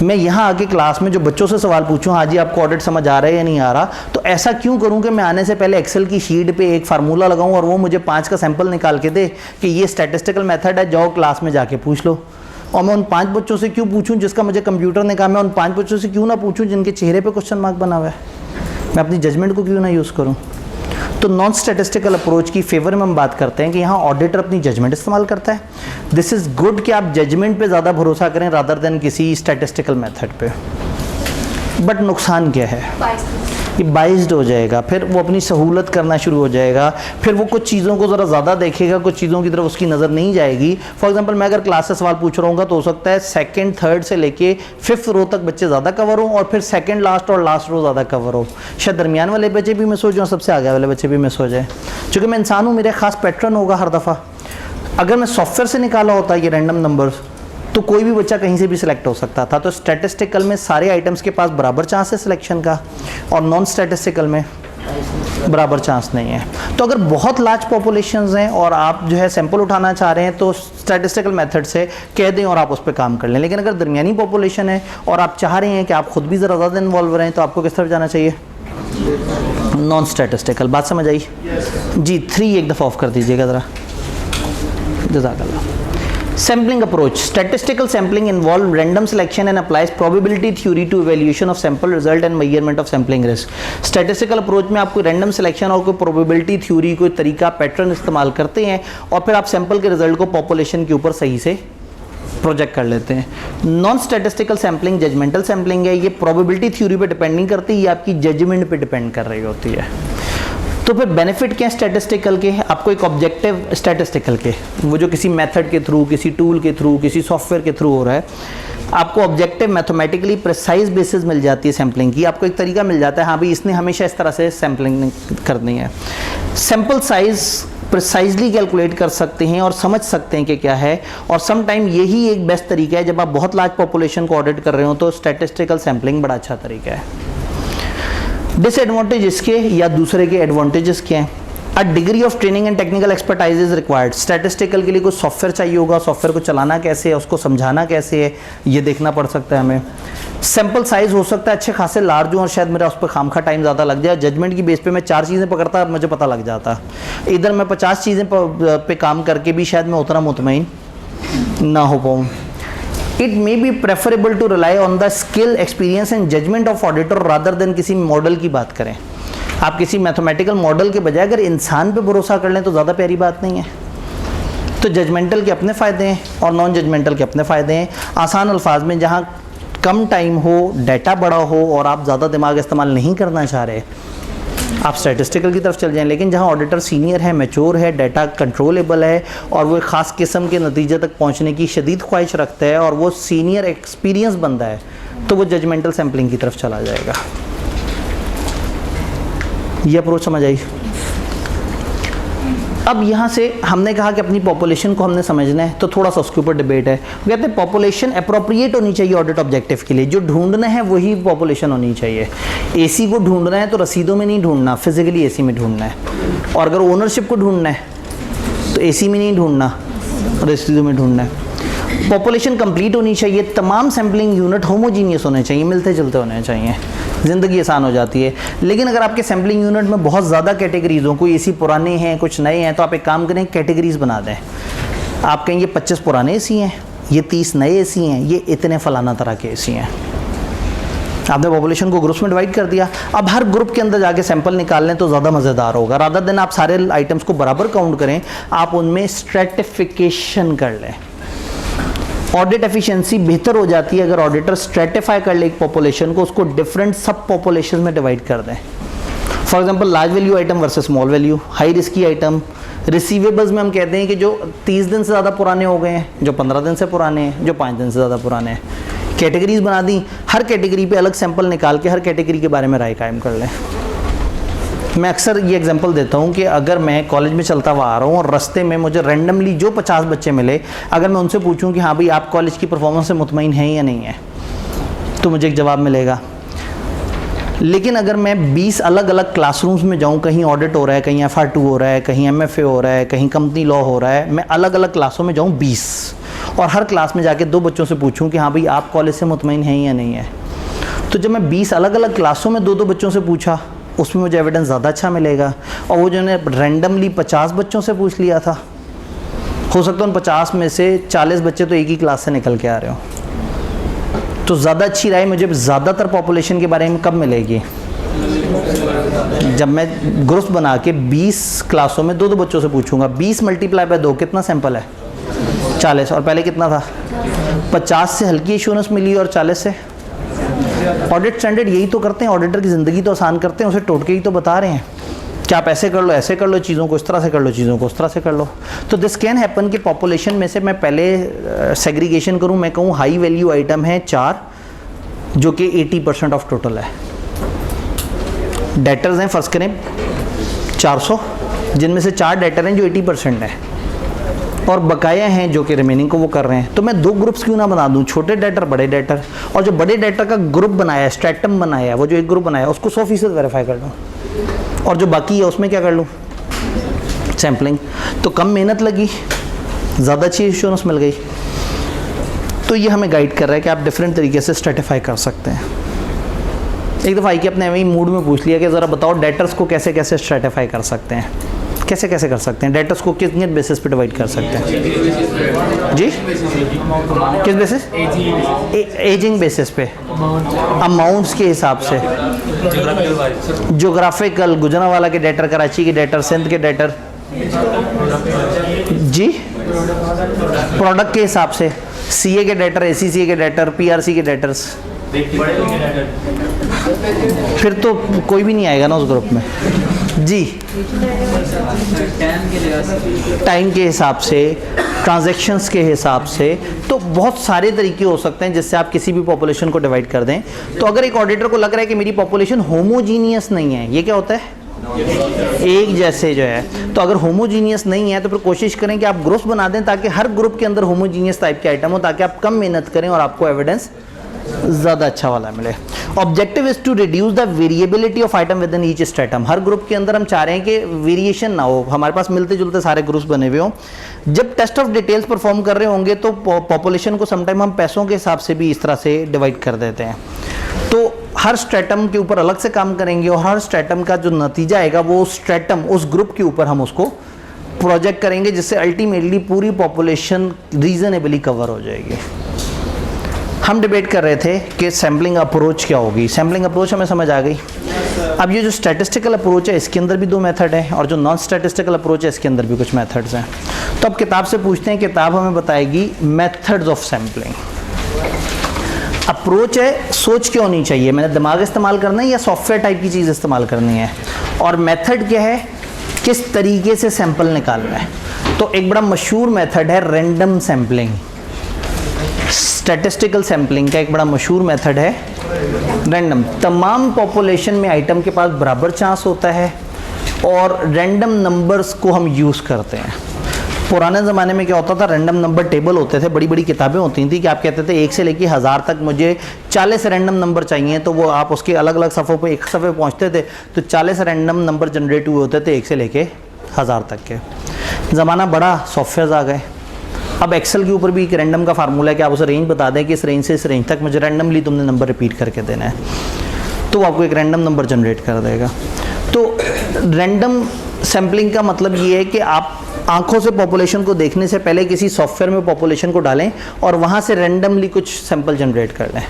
मैं यहाँ आके क्लास में जो बच्चों से सवाल पूछूँ, हाँ जी आपको ऑडिट समझ आ रहा है या नहीं आ रहा, तो ऐसा क्यों करूँ कि मैं आने से पहले एक्सेल की शीट पे एक फार्मूला लगाऊँ और वो मुझे 5 का सैंपल निकाल के दे कि ये स्टैटिस्टिकल मेथड है, जाओ क्लास में जाके पूछ लो। और मैं उन 5 बच्चों से क्यों पूछूं जिसका मुझे कंप्यूटर ने कहा, मैं उन 5 बच्चों से क्यों ना पूछूं जिनके चेहरे पे क्वेश्चन मार्क बना हुआ है, मैं अपनी जजमेंट को क्यों ना यूज़ करूं। तो नॉन स्टैटिस्टिकल अप्रोच की फेवर में हम बात करते हैं कि यहाँ ऑडिटर अपनी जजमेंट इस्तेमाल करता है। दिस इज़ गुड कि आप जजमेंट पे ज़्यादा भरोसा करें रादर देन किसी स्टैटिस्टिकल मेथड पे। बट नुकसान क्या है, ये बाइज्ड हो जाएगा, फिर वो अपनी सहूलत करना शुरू हो जाएगा, फिर वो कुछ चीज़ों को ज़रा ज़्यादा देखेगा, कुछ चीज़ों की तरफ उसकी नज़र नहीं जाएगी। फॉर एग्जांपल मैं अगर क्लास से सवाल पूछ रहा हूँ तो हो सकता है 2nd 3rd से लेके 5th रो तक बच्चे ज़्यादा कवर हो और फिर 2nd लास्ट और लास्ट रो ज़्यादा कवर हो, शायद दरमियान वाले बच्चे भी मिस हो जाए, सबसे आगे वाले बच्चे भी मिस हो जाए। चूँकि मैं इंसान हूँ, मेरा खास पैटर्न होगा हर दफ़ा। अगर मैं सॉफ्टवेयर से निकाला होता ये रैंडम नंबर्स तो कोई भी बच्चा कहीं से भी सिलेक्ट हो सकता था। तो स्टैटिस्टिकल में सारे आइटम्स के पास बराबर चांस है सिलेक्शन का, और नॉन स्टैटिस्टिकल में बराबर चांस नहीं है। तो अगर बहुत लार्ज पॉपुलेशंस हैं और आप जो है सैंपल उठाना चाह रहे हैं तो स्टैटिस्टिकल मेथड से कह दें और आप उस पर काम कर लें। लेकिन अगर दरमियानी पॉपुलेशन है और आप चाह रहे हैं कि आप खुद भी ज़रा ज़्यादा इन्वॉल्व रहें तो आपको किस तरफ जाना चाहिए, नॉन स्टैटिस्टिकल। बात समझ आई जी? 3 एक दफ़ा ऑफ कर दीजिएगा ज़रा, जज़ाकल्लाह। Sampling approach. Statistical sampling involves random selection and applies probability theory to evaluation of sample result and measurement of sampling risk. Statistical approach में आप कोई random selection और कोई probability theory, कोई तरीका, पैटर्न इस्तेमाल करते हैं और फिर आप सैंपल के रिजल्ट को पॉपुलेशन के ऊपर सही से प्रोजेक्ट कर लेते हैं। Non statistical sampling judgemental sampling है, ये प्रोबेबिलिटी थ्योरी पे डिपेंड नहीं करती, ये आपकी जजमेंट पे डिपेंड कर रही होती है। तो फिर बेनिफिट क्या है स्टैटिस्टिकल के? आपको एक ऑब्जेक्टिव स्टैटिस्टिकल के, वो जो किसी मेथड के थ्रू, किसी टूल के थ्रू, किसी सॉफ्टवेयर के थ्रू हो रहा है, आपको ऑब्जेक्टिव मैथमेटिकली प्रिसाइज बेसिस मिल जाती है सैम्पलिंग की। आपको एक तरीका मिल जाता है, हाँ भाई इसने हमेशा इस तरह से सैम्पलिंग करनी है। सैम्पल साइज प्रिसाइजली कैलकुलेट कर सकते हैं और समझ सकते हैं कि क्या है, और सम टाइम यही एक बेस्ट तरीका है जब आप बहुत लार्ज पॉपुलेशन को ऑडिट कर रहे हो तो स्टैटिस्टिकल सैम्पलिंग बड़ा अच्छा तरीका है। डिसएडवांटेज इसके या दूसरे के एडवांटेजेस क्या हैं? A degree of training and technical expertise is required. Statistical के लिए कुछ सॉफ्टवेयर चाहिए होगा, सॉफ्टवेयर को चलाना कैसे है, उसको समझाना कैसे है, ये देखना पड़ सकता है हमें। सैंपल साइज हो सकता है अच्छे खासे लार्ज हो और शायद मेरा उस पर खामखा टाइम ज़्यादा लग जाए। जजमेंट की बेस पे मैं 4 चीज़ें पकड़ता मुझे पता लग जाता, इधर मैं 50 चीज़ें पे काम करके भी शायद मैं उतना मुतमईन ना हो पाऊँ। It may be preferable to rely on the skill, experience and judgment of auditor rather than किसी मॉडल की बात करें। आप किसी मैथमेटिकल मॉडल के बजाय अगर इंसान पे भरोसा कर लें तो ज़्यादा प्यारी बात नहीं है। तो जजमेंटल के अपने फ़ायदे हैं और नॉन जजमेंटल के अपने फ़ायदे हैं। आसान अल्फाज में जहाँ कम टाइम हो, डाटा बड़ा हो और आप ज़्यादा दिमाग इस्तेमाल नहीं करना चाह रहे, आप स्टैटिस्टिकल की तरफ चल जाएं। लेकिन जहां ऑडिटर सीनियर है, मैच्योर है, डाटा कंट्रोलेबल है और वो एक ख़ास किस्म के नतीजे तक पहुंचने की शदीद ख्वाहिश रखता है और वो सीनियर एक्सपीरियंस बंदा है, तो वो जजमेंटल सैम्पलिंग की तरफ चला जाएगा। ये अप्रोच समझ आई? अब यहाँ से हमने कहा कि अपनी पॉपुलेशन को हमने समझना है, तो थोड़ा सा उसके ऊपर डिबेट है। कहते हैं पॉपुलेशन अप्रोप्रिएट होनी चाहिए ऑडिट ऑब्जेक्टिव के लिए, जो ढूंढना है वही पॉपुलेशन होनी चाहिए। एसी को ढूंढना है तो रसीदों में नहीं ढूंढना, फिजिकली एसी में ढूंढना है, और अगर ओनरशिप को ढूंढना है तो एसी में नहीं ढूंढना, रसीदों में ढूंढना है। पॉपुलेशन कंप्लीट होनी चाहिए, तमाम सैम्पलिंग यूनिट होमोजीनियस होने चाहिए, मिलते जुलते होने चाहिए, ज़िंदगी आसान हो जाती है। लेकिन अगर आपके सैम्पलिंग यूनिट में बहुत ज़्यादा कैटेगरीज हो, कोई एसी पुराने हैं कुछ नए हैं, तो आप एक काम करें, कैटेगरीज बना दें। आप कहेंगे 25 पुराने एसी हैं, ये 30 नए एसी हैं, ये इतने फलाना तरह के एसी हैं। आपने पॉपुलेशन को ग्रुप्स में डिवाइड कर दिया। अब हर ग्रुप के अंदर जाके सैंपल निकाल लें तो ज़्यादा मज़ेदार होगा। रादर देन आप सारे आइटम्स को बराबर काउंट करें, आप उनमें स्ट्रेटिफिकेशन कर लें। ऑडिट एफिशिएंसी बेहतर हो जाती है अगर ऑडिटर स्ट्रेटिफाई कर ले एक पॉपुलेशन को, उसको डिफरेंट सब पॉपुलेशन में डिवाइड कर दें। For example large value item versus small value, high risky item. Receivables में हम कहते हैं कि जो 30 दिन से ज़्यादा पुराने हो गए हैं, जो 15 दिन से पुराने हैं, जो 5 दिन से ज़्यादा पुराने हैं। कैटेगरीज बना दी, हर कैटेगरी पे अलग सैंपल निकाल के हर कैटेगरी के बारे में राय कायम कर लें। मैं अक्सर ये एग्जांपल देता हूँ कि अगर मैं कॉलेज में चलता हुआ आ रहा हूँ और रास्ते में मुझे रैंडमली जो 50 बच्चे मिले, अगर मैं उनसे पूछूँ कि हाँ भाई आप कॉलेज की परफॉर्मेंस से मुतमईन हैं या नहीं है, तो मुझे एक जवाब मिलेगा। लेकिन अगर मैं 20 अलग अलग क्लासरूम्स में जाऊँ, कहीं ऑडिट हो रहा है, कहीं FR2 हो रहा है, कहीं MFA हो रहा है, कहीं कंपनी लॉ हो रहा है, मैं अलग अलग क्लासों में जाऊँ 20, और हर क्लास में जाके 2 बच्चों से पूछूँ कि हाँ भाई आप कॉलेज से मुतमईन हैं या नहीं है, तो जब मैं 20 अलग अलग क्लासों में 2-2 बच्चों से पूछा, उसमें मुझे एविडेंस ज़्यादा अच्छा मिलेगा। और वो जो ने रैंडमली 50 बच्चों से पूछ लिया था, हो सकता है उन 50 में से 40 बच्चे तो एक ही क्लास से निकल के आ रहे हो। तो ज़्यादा अच्छी राय मुझे ज़्यादातर पॉपुलेशन के बारे में कब मिलेगी? जब मैं ग्रुप्स बना के 20 क्लासों में 2-2 बच्चों से पूछूंगा 20 मल्टीप्लाई बाय 2 कितना सैंपल है? 40। और पहले कितना था? 50 से हल्की एश्योरेंस मिली और 40 से। ऑडिट स्टैंडर्ड यही तो करते हैं, ऑडिटर की ज़िंदगी तो आसान करते हैं, उसे टोटके ही तो बता रहे हैं कि आप ऐसे कर लो, ऐसे कर लो, चीज़ों को इस तरह से कर लो, चीज़ों को उस तरह से कर लो। तो दिस कैन हैपन कि पॉपुलेशन में से मैं पहले सेग्रीगेशन करूं, मैं कहूं हाई वैल्यू आइटम है 4 जो कि 80% ऑफ टोटल है। डेटर्स हैं फर्ज करें 400, जिनमें से 4 डेटर हैं जो 80% है और बकाया हैं जो कि रिमेनिंग को वो कर रहे हैं। तो मैं 2 ग्रुप्स क्यों ना बना दूं, छोटे डेटर बड़े डेटर, और जो बड़े डेटर का ग्रुप बनाया है, स्ट्रेटम बनाया है, वो जो एक ग्रुप बनाया है उसको 100% वेरीफाई कर दूं और जो बाकी है उसमें क्या कर लूँ? सैम्पलिंग। तो कम मेहनत लगी, ज़्यादा अच्छी एश्योरेंस मिल गई। तो ये हमें गाइड कर रहा है कि आप डिफरेंट तरीके से स्ट्रेटिफाई कर सकते हैं। एक दफ़ा आई कि अपने वही मूड में पूछ लिया कि ज़रा बताओ डेटर्स को कैसे कैसे स्ट्रेटिफाई कर सकते हैं, कैसे कैसे कर सकते हैं, डेटर्स को किस बेसिस पे डिवाइड कर सकते हैं? जी, किस बेसिस? एजिंग बेसिस पे, अमाउंट्स के हिसाब से, जोग्राफिकल, गुजरांवाला के डेटर, कराची के डेटर, सिंध के डेटर, जी, प्रोडक्ट के हिसाब से, सीए के डेटर, एसीसीए के डेटर, पीआरसी के डेटर्स। फिर तो कोई भी नहीं आएगा ना उस ग्रुप में। जी, टाइम के हिसाब से, ट्रांजैक्शंस के हिसाब से, तो बहुत सारे तरीके हो सकते हैं जिससे आप किसी भी पॉपुलेशन को डिवाइड कर दें। तो अगर एक ऑडिटर को लग रहा है कि मेरी पॉपुलेशन होमोजीनियस नहीं है, ये क्या होता है? एक जैसे जो है, तो अगर होमोजीनियस नहीं है तो फिर कोशिश करें कि आप ग्रुप्स बना दें ताकि हर ग्रुप के अंदर होमोजीनियस टाइप के आइटम हो, ताकि आप कम मेहनत करें और आपको एविडेंस ज़्यादा अच्छा वाला मिले। Objective is to reduce the variability of item within each stratum. हर ग्रुप के अंदर हम चाह रहे हैं कि वेरिएशन ना हो, हमारे पास मिलते जुलते सारे ग्रुप्स बने हुए हों। जब टेस्ट ऑफ डिटेल्स परफॉर्म कर रहे होंगे तो पॉपुलेशन को समटाइम हम पैसों के हिसाब से भी इस तरह से डिवाइड कर देते हैं। तो हर स्ट्रेटम के ऊपर अलग से काम करेंगे और हर स्ट्रेटम का जो नतीजा आएगा वो स्ट्रेटम, उस ग्रुप के ऊपर हम उसको प्रोजेक्ट करेंगे, जिससे अल्टीमेटली पूरी पॉपुलेशन रीजनेबली कवर हो जाएगी। हम डिबेट कर रहे थे कि सैम्पलिंग अप्रोच क्या होगी। सैम्पलिंग अप्रोच हमें समझ आ गई। अब ये जो स्टैटिस्टिकल अप्रोच है इसके अंदर भी 2 मेथड हैं और जो नॉन स्टैटिस्टिकल अप्रोच है इसके अंदर भी कुछ मेथड्स हैं। तो अब किताब से पूछते हैं, किताब हमें बताएगी मेथड्स ऑफ सैम्पलिंग। अप्रोच है सोच क्यों होनी चाहिए, मैंने दिमाग इस्तेमाल करना है या सॉफ्टवेयर टाइप की चीज़ इस्तेमाल करनी है, और मेथड क्या है, किस तरीके से सैंपल निकालना है। तो एक बड़ा मशहूर मेथड है रैंडम सैम्पलिंग। स्टैटिस्टिकल सैम्पलिंग का एक बड़ा मशहूर मेथड है रैंडम। तमाम पॉपुलेशन में आइटम के पास बराबर चांस होता है और रैंडम नंबर्स को हम यूज़ करते हैं। पुराने ज़माने में क्या होता था, रैंडम नंबर टेबल होते थे, बड़ी बड़ी किताबें होती थी कि आप कहते थे 1 से लेकर 1000 तक मुझे 40 रैंडम नंबर चाहिए, तो वो आप उसके अलग अलग सफ़ों पे एक सफ़े पहुंचते थे तो 40 रैंडम नंबर जनरेट हुए होते थे 1 से लेके 1000 तक के। ज़माना बड़ा, सॉफ्टवेयर आ गए। अब एक्सेल के ऊपर भी एक रैंडम का फार्मूला है कि आप उसे रेंज बता दें कि इस रेंज से इस रेंज तक मुझे रैंडमली तुमने नंबर रिपीट करके देना है, तो आपको एक रैंडम नंबर जनरेट कर देगा। तो रैंडम सैम्पलिंग का मतलब ये है कि आप आंखों से पॉपुलेशन को देखने से पहले किसी सॉफ्टवेयर में पॉपुलेशन को डालें और वहाँ से रैंडमली कुछ सैंपल जनरेट कर लें।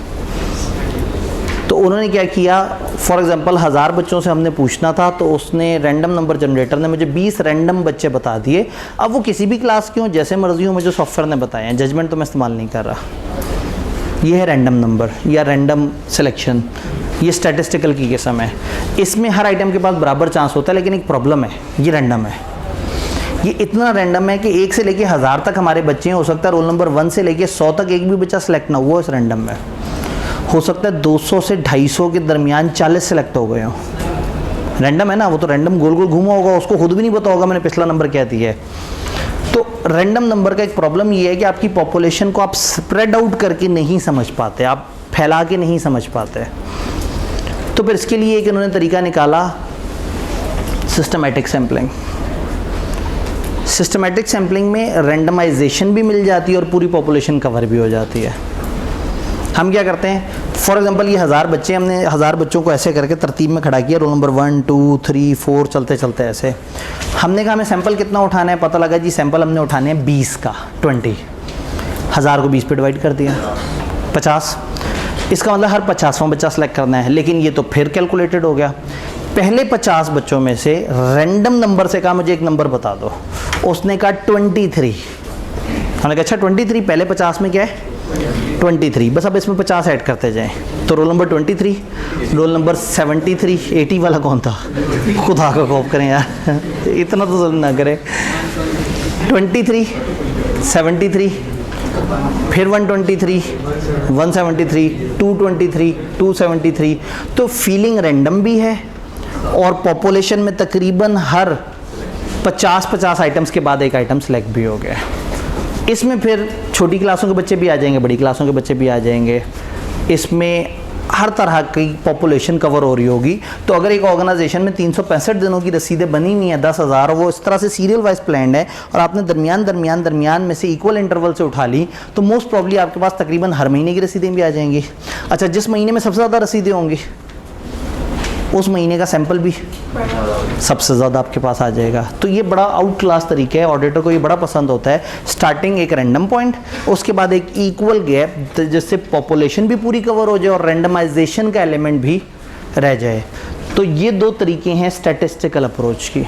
तो उन्होंने क्या किया, फॉर एग्जांपल 1000 बच्चों से हमने पूछना था, तो उसने रैंडम नंबर जनरेटर ने मुझे 20 रैंडम बच्चे बता दिए। अब वो किसी भी क्लास के हों, जैसे मर्जी हो, मुझे सॉफ्टवेयर ने बताए हैं, जजमेंट तो मैं इस्तेमाल नहीं कर रहा। ये है रैंडम नंबर या रैंडम सिलेक्शन, ये स्टैटिस्टिकल की किस्म है। इसमें हर आइटम के पास बराबर चांस होता है, लेकिन एक प्रॉब्लम है, ये रैंडम है। ये इतना रैंडम है कि 1 से लेके 1000 तक हमारे बच्चे हैं, हो सकता है रोल नंबर 1 से लेके 100 तक एक भी बच्चा सेलेक्ट ना हुआ इस रैंडम में। हो सकता है 200 से 250 के दरमियान 40 सेलेक्ट हो गए हो। रैंडम है ना, वो तो रैंडम गोल गोल घूमा होगा, उसको खुद भी नहीं पता होगा मैंने पिछला नंबर क्या दिया है। तो रैंडम नंबर का एक प्रॉब्लम ये है कि आपकी पॉपुलेशन को आप स्प्रेड आउट करके नहीं समझ पाते, आप फैला के नहीं समझ पाते। तो फिर इसके लिए एक इन्होंने तरीका निकाला, सिस्टमैटिक सैम्पलिंग। सिस्टमैटिक सैम्पलिंग में रैंडमाइजेशन भी मिल जाती है और पूरी पॉपुलेशन कवर भी हो जाती है। हम क्या करते हैं, फॉर एग्जांपल ये 1000 बच्चे, हमने 1000 बच्चों को ऐसे करके तरतीब में खड़ा किया, रोल नंबर 1 2 3 4 चलते चलते ऐसे। हमने कहा हमें सैंपल कितना उठाना है, पता लगा जी सैंपल हमने उठाने हैं 20 का, 20। 1000 को 20 पे डिवाइड कर दिया, 50। इसका मतलब हर 50वां बच्चा सेलेक्ट करना है। लेकिन ये तो फिर कैलकुलेटेड हो गया। पहले 50 बच्चों में से रैंडम नंबर से कहा मुझे एक नंबर बता दो, उसने कहा 23। हमने कहा अच्छा 23, पहले 50 में क्या है 23, बस अब इसमें 50 ऐड करते जाएं। तो रोल नंबर 23, रोल नंबर 73, 80 वाला कौन था, खुदा का खौफ करें यार इतना तो जुल्म ना करें। 23, 73, फिर 123, 173, 223, 273। तो फीलिंग रैंडम भी है और पॉपुलेशन में तकरीबन हर 50 आइटम्स के बाद एक आइटम सेलेक्ट भी हो गया। इसमें फिर छोटी क्लासों के बच्चे भी आ जाएंगे, बड़ी क्लासों के बच्चे भी आ जाएंगे। इसमें हर तरह की पॉपुलेशन कवर हो रही होगी। तो अगर एक ऑर्गेनाइजेशन में 365 दिनों की रसीदें बनी हुई हैं 10,000, वो इस तरह से सीरियल वाइज प्लान्ड है और आपने दरमियान में से इक्वल इंटरवल से उठा ली, तो मोस्ट प्रॉब्ली आपके पास तकरीबन हर महीने की रसीदें भी आ जाएंगी। अच्छा, जिस महीने में सबसे ज़्यादा रसीदें होंगी उस महीने का सैंपल भी सबसे ज़्यादा आपके पास आ जाएगा। तो ये बड़ा आउट क्लास तरीका है, ऑडिटर को ये बड़ा पसंद होता है। स्टार्टिंग एक रैंडम पॉइंट, उसके बाद एक इक्वल गैप जिससे पॉपुलेशन भी पूरी कवर हो जाए और रैंडमाइजेशन का एलिमेंट भी रह जाए। तो ये 2 तरीके हैं स्टैटिस्टिकल अप्रोच की।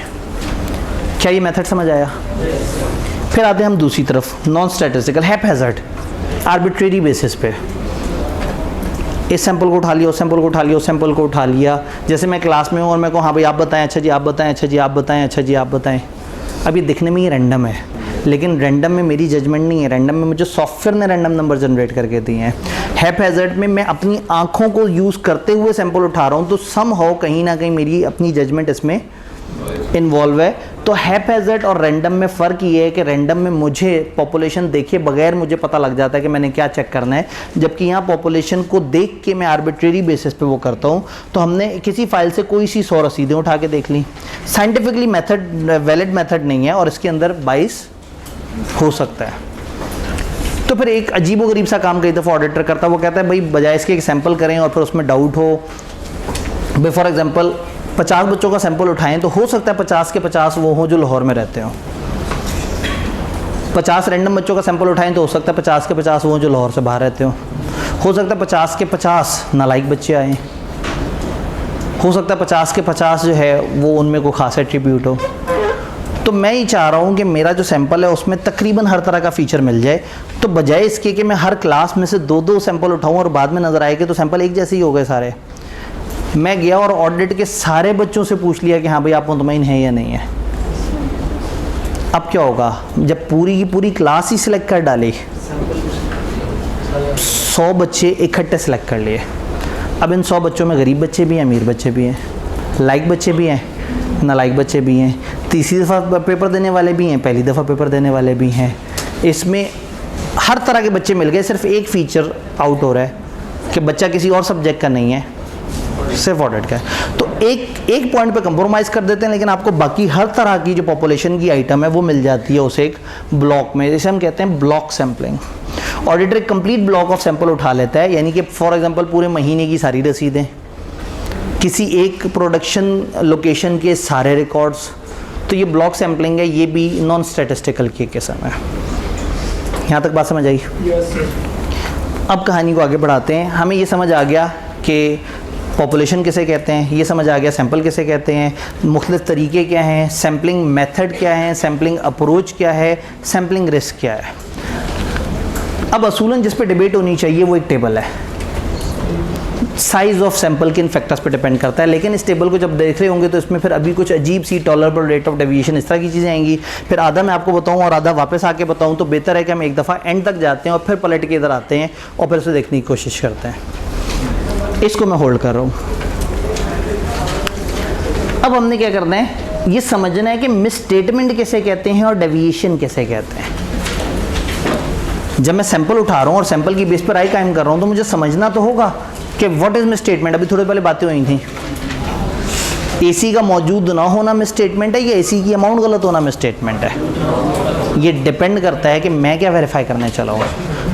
क्या ये मेथड समझ आया? फिर आते हैं हम दूसरी तरफ, non statistical, haphazard, arbitrary basis पे। इस सैंपल को उठा लिया, उस सैंपल को उठा लिया, उस सैंपल को उठा लिया। जैसे मैं क्लास में हूँ और मैं कहूँ हाँ भाई आप बताएं, अच्छा जी आप बताएं, अच्छा जी आप बताएं, अच्छा जी आप बताएं। अब ये दिखने में ही रैंडम है, लेकिन रैंडम में मेरी जजमेंट नहीं है, रैंडम में मुझे सॉफ्टवेयर ने रैंडम नंबर जनरेट करके दिए हैं। हैपहैज़र्ड में मैं अपनी आँखों को यूज़ करते हुए सैंपल उठा रहा हूँ, तो समहाउ कहीं ना कहीं मेरी अपनी जजमेंट इसमें इन्वॉल्व है। तो हैपहैज़र्ड और रैंडम में फ़र्क ये है कि रैंडम में मुझे पॉपुलेशन देखे बगैर मुझे पता लग जाता है कि मैंने क्या चेक करना है, जबकि यहाँ पॉपुलेशन को देख के मैं आर्बिट्रेरी बेसिस पे वो करता हूँ। तो हमने किसी फाइल से कोई सी 100 रसीदें उठा के देख ली, साइंटिफिकली मेथड वैलिड मेथड नहीं है और इसके अंदर बाइस हो सकता है। तो फिर एक अजीब व गरीब सा काम कई दफ़ा ऑडिटर करता है, वो कहता है भाई बजाय इसके एक सैंपल करें और फिर उसमें डाउट हो। भाई फॉर एग्जांपल 50 बच्चों का सैंपल उठाएं तो हो सकता है 50 के 50 वो हों जो लाहौर में रहते हों। 50 रैंडम बच्चों का सैंपल उठाएं तो हो सकता है 50 के 50 वो जो लाहौर से बाहर रहते हों। हो सकता है 50 के 50 नालायक बच्चे आएँ, हो सकता है 50 के 50 जो है वो उनमें कोई खास एट्रीब्यूट हो। तो मैं ही चाह रहा हूँ कि मेरा जो सैंपल है उसमें तकरीबन हर तरह का फ़ीचर मिल जाए। तो बजाय इसके कि मैं हर क्लास में से 2-2 सैंपल उठाऊँ और बाद में नज़र आए कि तो सैंपल एक जैसे ही हो गए सारे, मैं गया और ऑडिट के सारे बच्चों से पूछ लिया कि हाँ भाई आप मुतमईन हैं या नहीं है। अब क्या होगा, जब पूरी की पूरी क्लास ही सिलेक्ट कर डाली, 100 बच्चे इकट्ठे सेलेक्ट कर लिए। अब इन 100 बच्चों में गरीब बच्चे भी हैं, अमीर बच्चे भी हैं, लायक बच्चे भी हैं, नालायक बच्चे भी हैं, तीसरी दफ़ा पेपर देने वाले भी हैं, पहली दफ़ा पेपर देने वाले भी हैं। इसमें हर तरह के बच्चे मिल गए। सिर्फ एक फ़ीचर आउट हो रहा है कि बच्चा किसी और सब्जेक्ट का नहीं है, सिर्फ ऑडिट का है। तो एक पॉइंट पे कंप्रोमाइज़ कर देते हैं, लेकिन आपको बाकी हर तरह की जो पॉपुलेशन की आइटम है वो मिल जाती है उस एक ब्लॉक में, जिसे हम कहते हैं ब्लॉक सैम्पलिंग। ऑडिटर एक कंप्लीट ब्लॉक ऑफ सैंपल उठा लेता है, यानी कि फॉर एग्जांपल पूरे महीने की सारी रसीदें, किसी एक प्रोडक्शन लोकेशन के सारे रिकॉर्ड्स। तो ये ब्लॉक सैम्पलिंग है, ये भी नॉन स्टैटिस्टिकल की किस्म है। यहाँ तक बात समझ आई? अब कहानी को आगे बढ़ाते हैं। हमें ये समझ आ गया कि पॉपुलेशन किसे कहते हैं, ये समझ आ गया सैंपल किसे कहते हैं, मुख्तलिफ तरीके क्या हैं, सैम्पलिंग मेथड क्या है, सैम्पलिंग अप्रोच क्या है, सैम्पलिंग रिस्क क्या है। अब असूलन जिस पे डिबेट होनी चाहिए वो एक टेबल है। साइज़ ऑफ सैंपल किन फैक्टर्स पे डिपेंड करता है, लेकिन इस टेबल को जब देख रहे होंगे तो इसमें फिर अभी कुछ अजीब सी टॉलरेबल रेट ऑफ डेविएशन इस तरह की चीज़ें आएंगी। फिर आधा मैं आपको बताऊं और आधा वापस आके बताऊं, तो बेहतर है कि हम एक दफ़ा एंड तक जाते हैं और फिर पलट के इधर आते हैं और फिर उसे देखने की कोशिश करते हैं। इसको मैं होल्ड कर रहा हूँ। अब हमने क्या करना है, ये समझना है कि मिसस्टेटमेंट किसे कहते हैं और डेविएशन किसे कहते हैं। जब मैं सैंपल उठा रहा हूँ और सैंपल की बेस पर राय कायम कर रहा हूँ तो मुझे समझना तो होगा कि व्हाट इज मिसस्टेटमेंट। अभी थोड़ी पहले बातें हुई थी, एसी का मौजूद ना होना मिसस्टेटमेंट है या एसी की अमाउंट गलत होना मिसस्टेटमेंट है। ये डिपेंड करता है कि मैं क्या वेरीफाई करने चला हूँ।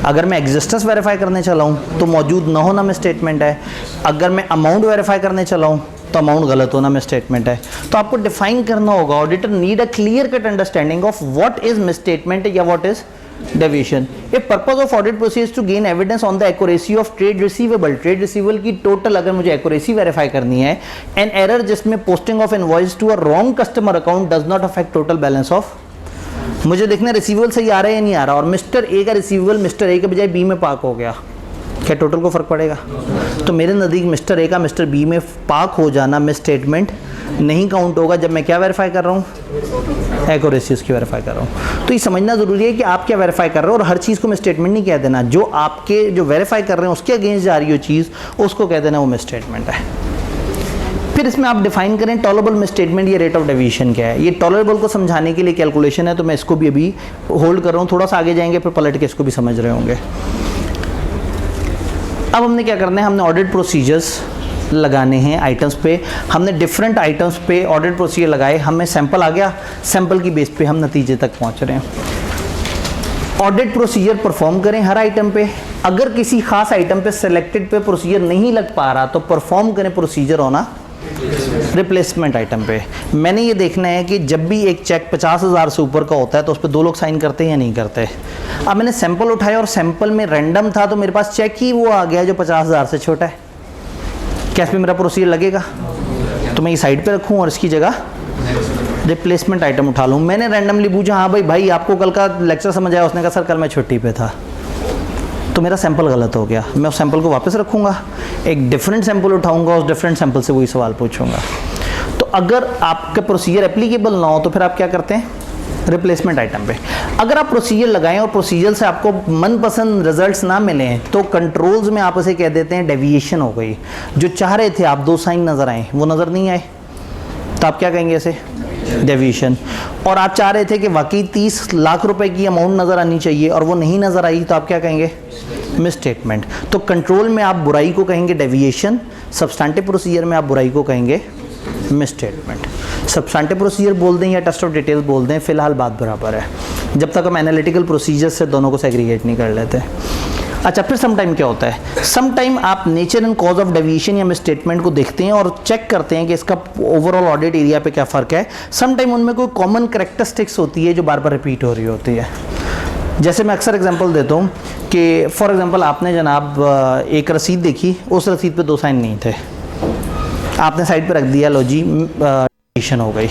अगर मैं एग्जिस्टेंस वेरीफाई करने चला हूँ तो मौजूद ना होना में स्टेटमेंट है। अगर मैं अमाउंट वेरीफाई करने चला हूँ तो अमाउंट गलत होना में स्टेटमेंट है। तो आपको डिफाइन करना होगा, auditor need a clear cut understanding of what is misstatement या what is deviation. A purpose of audit procedure to gain evidence on the accuracy of trade receivable. Trade receivable की total अगर मुझे accuracy verify करनी है, an error जिसमें posting of invoice to a wrong customer account does not affect total balance of. मुझे देखना receivable सही आ रहा है या नहीं आ रहा, और मिस्टर ए का रिसीवेबल मिस्टर ए के बजाय बी में पार्क हो गया, क्या टोटल को फर्क पड़ेगा? तो मेरे नज़दीक मिस्टर ए का मिस्टर बी में पार्क हो जाना मिस स्टेटमेंट नहीं काउंट होगा जब मैं क्या वेरीफाई कर रहा हूँ, एक्यूरेसी उसकी वेरीफाई कर रहा हूँ। तो ये समझना ज़रूरी है कि आप क्या वेरीफाई कर रहे हो, और हर चीज़ को मिस स्टेटमेंट नहीं कह देना। जो आपके जो वेरीफाई कर रहे हैं उसके अगेंस्ट जा रही हो चीज़, उसको कह देना वो मिस स्टेटमेंट है। फिर इसमें आप डिफाइन करें टॉलरेबल मिस स्टेटमेंट या रेट ऑफ डेविएशन क्या है। ये टॉलरेबल को समझाने के लिए कैलकुलेशन है, तो मैं इसको भी अभी होल्ड कर रहा हूँ, थोड़ा सा आगे जाएंगे फिर पलट के इसको भी समझ रहे होंगे। अब हमने क्या करना है, हमने ऑडिट प्रोसीजर्स लगाने हैं आइटम्स पे। हमने डिफरेंट आइटम्स पे ऑडिट प्रोसीजर लगाए, हमें सैंपल आ गया, सैंपल की बेस पे हम नतीजे तक पहुंच रहे हैं। ऑडिट प्रोसीजर परफॉर्म करें हर आइटम पे। अगर किसी खास आइटम पे सिलेक्टेड पे प्रोसीजर नहीं लग पा रहा तो परफॉर्म करें प्रोसीजर होना रिप्लेसमेंट आइटम पे। मैंने ये देखना है कि जब भी एक चेक 50,000 से ऊपर का होता है तो उस पर 2 लोग साइन करते हैं या नहीं करते। अब मैंने सैंपल उठाया और सैंपल में रैंडम था, तो मेरे पास चेक ही वो आ गया जो 50,000 से छोटा है। क्या इस पर मेरा प्रोसीजर लगेगा? तो मैं ये साइड पे रखूँ और इसकी जगह रिप्लेसमेंट आइटम उठा लूँ। मैंने रैंडमली पूछा, हाँ भाई आपको कल का लेक्चर समझ आया? उसने कहा सर कल मैं छुट्टी पे था। तो मेरा सैंपल गलत हो गया, मैं उस सैंपल को वापस रखूँगा, एक डिफरेंट सैंपल उठाऊँगा, उस डिफरेंट सैंपल से वही सवाल पूछूँगा। तो अगर आपका प्रोसीजर एप्लीकेबल ना हो तो फिर आप क्या करते हैं, रिप्लेसमेंट आइटम पे। अगर आप प्रोसीजर लगाएं और प्रोसीजर से आपको मनपसंद रिजल्ट्स ना मिलें तो कंट्रोल्स में आप इसे कह देते हैं डेविएशन हो गई। जो चाह रहे थे आप 2 साइन नज़र आए, वो नज़र नहीं आए, तो आप क्या कहेंगे इसे, डेविएशन। और आप चाह रहे थे कि वाकई 30 लाख रुपए की अमाउंट नज़र आनी चाहिए और वो नहीं नज़र आई, तो आप क्या कहेंगे, मिस स्टेटमेंट। तो कंट्रोल में आप बुराई को कहेंगे डेविएशन, सब्सटैंटिव प्रोसीजर में आप बुराई को कहेंगे मिस स्टेटमेंट। सब्सटैंटिव प्रोसीजर बोल दें या टेस्ट ऑफ डिटेल्स बोल दें, फिलहाल बात बराबर है, जब तक हम एनालिटिकल प्रोसीजर से दोनों को सेग्रीगेट नहीं कर लेते। अच्छा, फिर सम टाइम क्या होता है, सम टाइम आप nature and cause of deviation या मिस स्टेटमेंट को देखते हैं और चेक करते हैं कि इसका ओवरऑल ऑडिट एरिया पे क्या फ़र्क है। सम टाइम उनमें कोई कॉमन कैरेक्टरिस्टिक्स होती है जो बार बार रिपीट हो रही होती है। जैसे मैं अक्सर एग्जांपल देता हूँ कि फॉर एग्जांपल आपने जनाब एक रसीद देखी, उस रसीद पे 2 साइन नहीं थे, आपने साइड पे रख दिया, लो जी डेविएशन हो गई।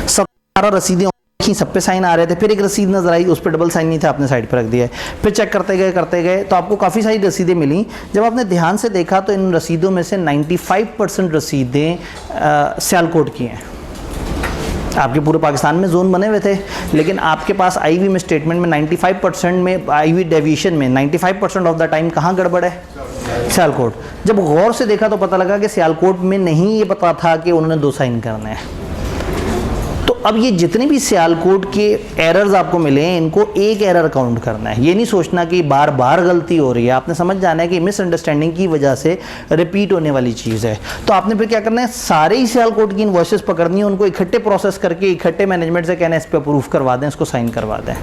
17 रसीदें देखी, सब पे साइन आ रहे थे, फिर एक रसीद नजर आई, उस पर डबल साइन नहीं था, आपने साइड पे रख दिया। फिर चेक करते गए तो आपको काफ़ी सारी रसीदें मिली। जब आपने ध्यान से देखा तो इन रसीदों में से 95% रसीदें सियालकोट की हैं। आपके पूरे पाकिस्तान में जोन बने हुए थे, लेकिन आपके पास आईवी में स्टेटमेंट में 95% में आईवी डेविएशन में 95% ऑफ द टाइम कहाँ गड़बड़ है, सियालकोट। जब गौर से देखा तो पता लगा कि सियालकोट में नहीं ये पता था कि उन्होंने 2 साइन करने हैं। तो अब ये जितने भी सियालकोट के एरर्स आपको मिले हैं, इनको एक एरर काउंट करना है। ये नहीं सोचना कि बार बार गलती हो रही है, आपने समझ जाना है कि मिसअंडरस्टैंडिंग की वजह से रिपीट होने वाली चीज़ है। तो आपने फिर क्या करना है, सारे ही सियालकोट की इनवॉइसेस पकड़नी है, उनको इकट्ठे प्रोसेस करके इकट्ठे मैनेजमेंट से कहना है इस पर अप्रूव करवा दें, इसको साइन करवा दें।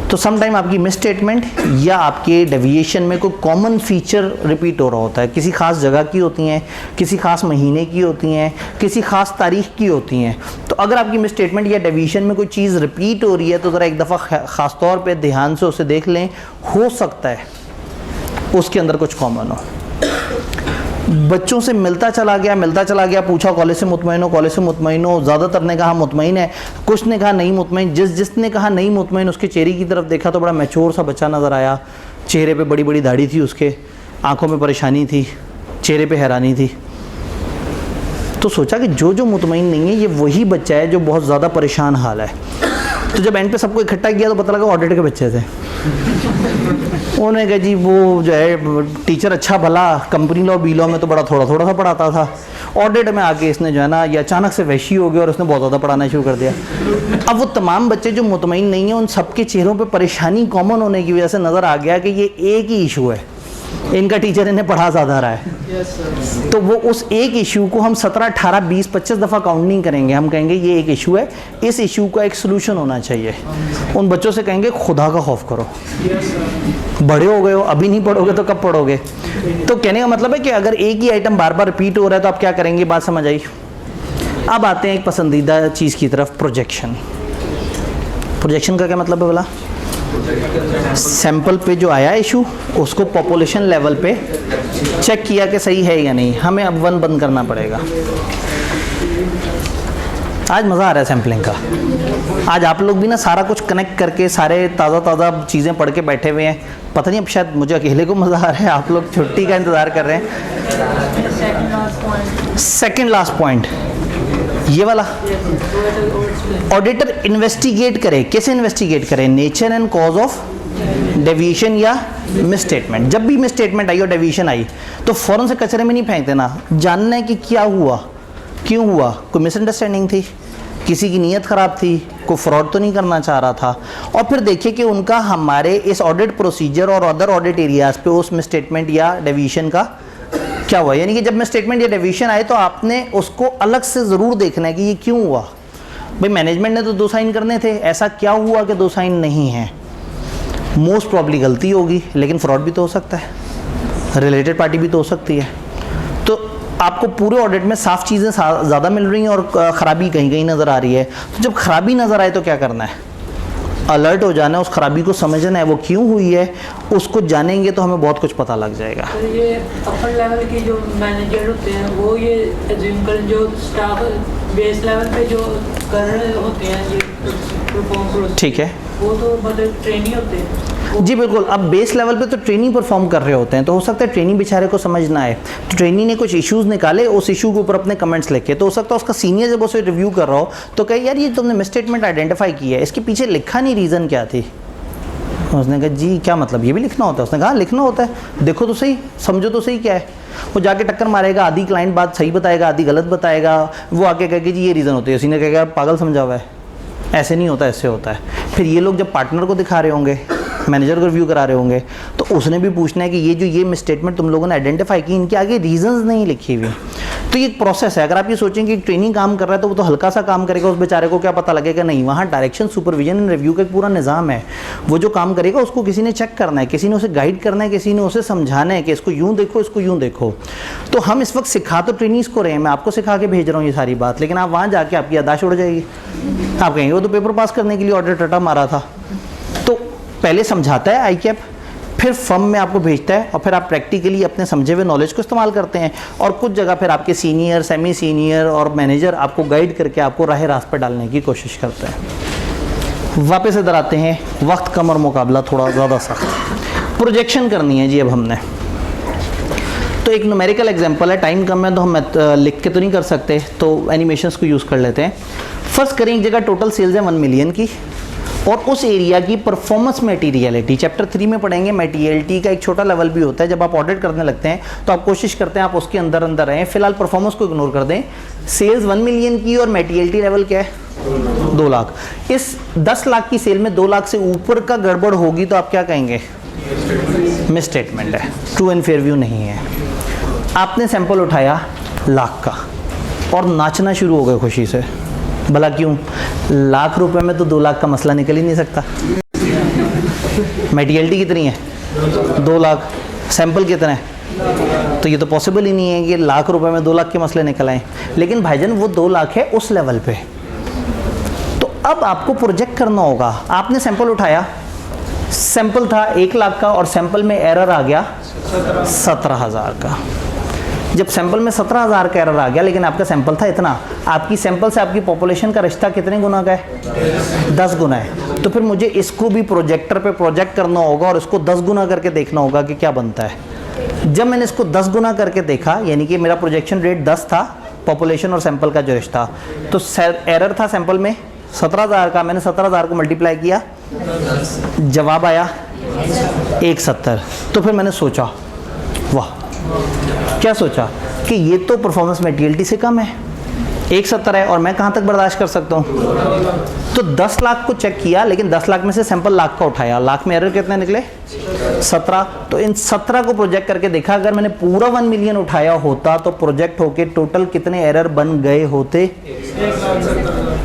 तो सम टाइम आपकी मिस स्टेटमेंट या आपके डेविएशन में कोई कॉमन फीचर रिपीट हो रहा होता है, किसी खास जगह की होती हैं, किसी खास महीने की होती हैं, किसी खास तारीख की होती हैं। तो अगर आपकी मिस स्टेटमेंट या डेविएशन में कोई चीज़ रिपीट हो रही है तो ज़रा एक दफ़ा ख़ास तौर पे ध्यान से उसे देख लें, हो सकता है उसके अंदर कुछ कॉमन हो। बच्चों से मिलता चला गया, पूछा कॉलेज से मुतमईन हो, ज़्यादातर ने कहा मुतमईन है, कुछ ने कहा नहीं मुतमईन। जिसने कहा नहीं मुतमईन, उसके चेहरे की तरफ देखा तो बड़ा मैच्योर सा बच्चा नज़र आया, चेहरे पे बड़ी बड़ी दाढ़ी थी, उसके आंखों में परेशानी थी, चेहरे पे हैरानी थी। तो सोचा कि जो मुतमईन नहीं है ये वही बच्चा है जो बहुत ज़्यादा परेशान हाल है। तो जब एंड पे सबको इकट्ठा किया तो पता लगा ऑडिट के बच्चे थे। उन्होंने कहा जी वो जो है टीचर अच्छा भला कंपनी लॉ बी लॉ में तो बड़ा थोड़ा सा पढ़ाता था, ऑडिट में आके इसने जो है ना ये अचानक से वैशी हो गया और उसने बहुत ज़्यादा पढ़ाना शुरू कर दिया। अब वो तमाम बच्चे जो मुतमईन नहीं है, उन सबके चेहरों पे परेशानी कॉमन होने की वजह से नज़र आ गया कि ये एक ही इशू है, इनका टीचर इन्हें पढ़ा ज़्यादा रहा है। तो वो उस एक इशू को हम 17, 18, 20, 25 दफ़ा काउंट नहीं करेंगे, हम कहेंगे ये एक इशू है, इस इशू का एक सोल्यूशन होना चाहिए। उन बच्चों से कहेंगे खुदा का खौफ करो, बड़े हो गए हो, अभी नहीं पढ़ोगे तो कब पढ़ोगे? तो कहने का मतलब है कि अगर एक ही आइटम बार बार रिपीट हो रहा है तो आप क्या करेंगे? बात समझ आई? अब आते हैं एक पसंदीदा चीज़ की तरफ, प्रोजेक्शन। प्रोजेक्शन का क्या मतलब है बोला? सैंपल पे जो आया इशू उसको पॉपुलेशन लेवल पे चेक किया कि सही है या नहीं। हमें अब वन बंद करना पड़ेगा। आज मज़ा आ रहा है सैम्पलिंग का। आज आप लोग भी ना सारा कुछ कनेक्ट करके सारे ताज़ा चीज़ें पढ़ के बैठे हुए हैं। पता नहीं अब शायद मुझे अकेले को मज़ा आ रहा है, आप लोग छुट्टी का इंतज़ार कर रहे हैं। सेकंड लास्ट पॉइंट ये वाला, ऑडिटर इन्वेस्टिगेट करे। कैसे इन्वेस्टिगेट करे? Nature and cause of deviation या मिसस्टेटमेंट। जब भी मिसस्टेटमेंट आई और डेविएशन आई तो फ़ौरन से कचरे में नहीं फेंक देना, जानना है कि क्या हुआ, क्यों हुआ। कोई मिसअंडरस्टैंडिंग थी, किसी की नीयत ख़राब थी, कोई फ्रॉड तो नहीं करना चाह रहा था। और फिर देखिए कि उनका हमारे इस ऑडिट प्रोसीजर और अदर ऑडिट एरियाज़ पे उस मिसस्टेटमेंट या डेविएशन का क्या हुआ। यानी कि जब मिसस्टेटमेंट या डेविएशन आए तो आपने उसको अलग से ज़रूर देखना है कि ये क्यों हुआ। भाई मैनेजमेंट ने तो 2 साइन करने थे, ऐसा क्या हुआ कि 2 साइन नहीं हैं? मोस्ट प्रॉब्ली गलती होगी, लेकिन फ्रॉड भी तो हो सकता है, रिलेटेड पार्टी भी तो हो सकती है। तो आपको पूरे ऑडिट में साफ़ चीज़ें ज़्यादा मिल रही हैं और ख़राबी कहीं कहीं नज़र आ रही है। तो जब खराबी नज़र आए तो क्या करना है? अलर्ट हो जाना है, उस खराबी को समझना है वो क्यों हुई है। उसको जानेंगे तो हमें बहुत कुछ पता लग जाएगा। तो ये अपर लेवल के जो मैनेजर होते हैं वो ये एज्यूम करें, जो स्टाफ बेस लेवल पे जो कर रहे होते हैं ये परफॉर्म, ठीक है, वो तो मतलब ट्रेनी होते हैं। जी बिल्कुल। अब बेस लेवल पे तो ट्रेनिंग परफॉर्म कर रहे होते हैं, तो हो सकता है ट्रेनिंग बेचारे को समझना है, तो ट्रेनिंग ने कुछ इश्यूज़ निकाले, उस इशू के ऊपर अपने कमेंट्स लिखे, तो हो सकता है उसका सीनियर जब उसे रिव्यू कर रहा हो तो कहे यार ये तुमने मिसस्टेटमेंट आइडेंटिफाई की है, इसके पीछे लिखा नहीं, रीज़न क्या थी? उसने कहा जी क्या मतलब, ये भी लिखना होता है? उसने कहा लिखना होता है, देखो तो सही, समझो तो सही क्या है। वो जाके टक्कर मारेगा, आधी क्लाइंट बात सही बताएगा, आधी गलत बताएगा। वो आके कहेगा जी ये रीज़न होती है, उसी ने कहेगा पागल समझा हुआ है, ऐसे नहीं होता, ऐसे होता है। फिर ये लोग जब पार्टनर को दिखा रहे होंगे, मैनेजर को रिव्यू करा रहे होंगे, तो उसने भी पूछना है कि ये मिसस्टेटमेंट तुम लोगों ने आइडेंटिफाई की, इनके आगे रीजंस नहीं लिखी हुई। तो ये एक प्रोसेस है। अगर आप ये सोचें कि ट्रेनिंग काम कर रहा है तो वो तो हल्का सा काम करेगा, उस बेचारे को क्या पता लगेगा? नहीं, वहाँ डायरेक्शन, सुपरविजन एंड रिव्यू का एक पूरा निज़ाम है। वो जो काम करेगा उसको किसी ने चेक करना है, किसी ने उसे गाइड करना है, किसी ने उसे समझाना है कि इसको यूँ देखो, इसको यूँ देखो। तो हम इस वक्त सिखा तो ट्रेनिंग्स को रहे हैं, मैं आपको सिखा के भेज रहा हूँ ये सारी बात, लेकिन आप वहाँ जाके आपकी याददाश्त उड़ जाएगी। आप कहेंगे वो तो पेपर पास करने के लिए ऑडिट रटा मारा था। तो पहले समझाता है आईकैप, फिर फर्म में आपको भेजता है और फिर आप प्रैक्टिकली अपने समझे हुए नॉलेज को इस्तेमाल करते हैं। और कुछ जगह फिर आपके सीनियर, सेमी सीनियर और मैनेजर आपको गाइड करके आपको राह रास्त पर डालने की कोशिश करते हैं। वापस इधर आते हैं, वक्त कम और मुकाबला थोड़ा ज़्यादा सख्त। प्रोजेक्शन करनी है जी अब हमने। तो एक न्यूमेरिकल एग्जांपल है, टाइम कम है तो हम लिख के तो नहीं कर सकते, तो एनिमेशंस को यूज़ कर लेते हैं। फर्स्ट करें, एक जगह टोटल सेल्स है 1 मिलियन की और उस एरिया की परफॉर्मेंस मटेरियलिटी, चैप्टर 3 में पढ़ेंगे। मटेरियलिटी का एक छोटा लेवल भी होता है, जब आप ऑडिट करने लगते हैं तो आप कोशिश करते हैं आप उसके अंदर अंदर रहें। फिलहाल परफॉर्मेंस को इग्नोर कर दें। सेल्स 1 मिलियन की और मटेरियलिटी लेवल क्या है? 2 लाख। इस 10 लाख की सेल में 2 लाख से ऊपर का गड़बड़ होगी तो आप क्या कहेंगे? मिसस्टेटमेंट है, ट्रू एंड फेयर व्यू नहीं है। आपने सैंपल उठाया लाख का और नाचना शुरू हो गए खुशी से। भला क्यों? लाख रुपए में तो 2 लाख का मसला निकल ही नहीं सकता। मटेरियलिटी कितनी है? 2 लाख। सैंपल कितना है? तो ये तो पॉसिबल ही नहीं है कि लाख रुपए में 2 लाख के मसले निकल आए। लेकिन भाईजान वो 2 लाख है उस लेवल पे। तो अब आपको प्रोजेक्ट करना होगा। आपने सैंपल उठाया, सैंपल था 1 लाख का और सैंपल में एरर आ गया 17,000 का। जब सैंपल में 17,000 का एरर आ गया, लेकिन आपका सैंपल था इतना, आपकी सैंपल से आपकी पॉपुलेशन का रिश्ता कितने गुना का है? 10 गुना है। तो फिर मुझे इसको भी प्रोजेक्टर पे प्रोजेक्ट करना होगा और इसको 10 गुना करके देखना होगा कि क्या बनता है। जब मैंने इसको 10 गुना करके देखा, यानी कि मेरा प्रोजेक्शन रेट 10 था, पॉपुलेशन और सैंपल का जो रिश्ता, तो एरर था सैंपल में 17,000 का, मैंने 17,000 को मल्टीप्लाई किया, जवाब आया 170। तो फिर मैंने सोचा, वाह, क्या सोचा कि ये तो परफॉर्मेंस मटेरियलिटी से कम है, 170 है और मैं कहाँ तक बर्दाश्त कर सकता हूँ। तो 10 लाख को चेक किया, लेकिन 10 लाख में से सैंपल लाख का उठाया, लाख में एरर कितने निकले? 17। तो इन 17 को प्रोजेक्ट करके देखा, अगर मैंने पूरा 1 मिलियन उठाया होता तो प्रोजेक्ट होके टोटल कितने एरर बन गए होते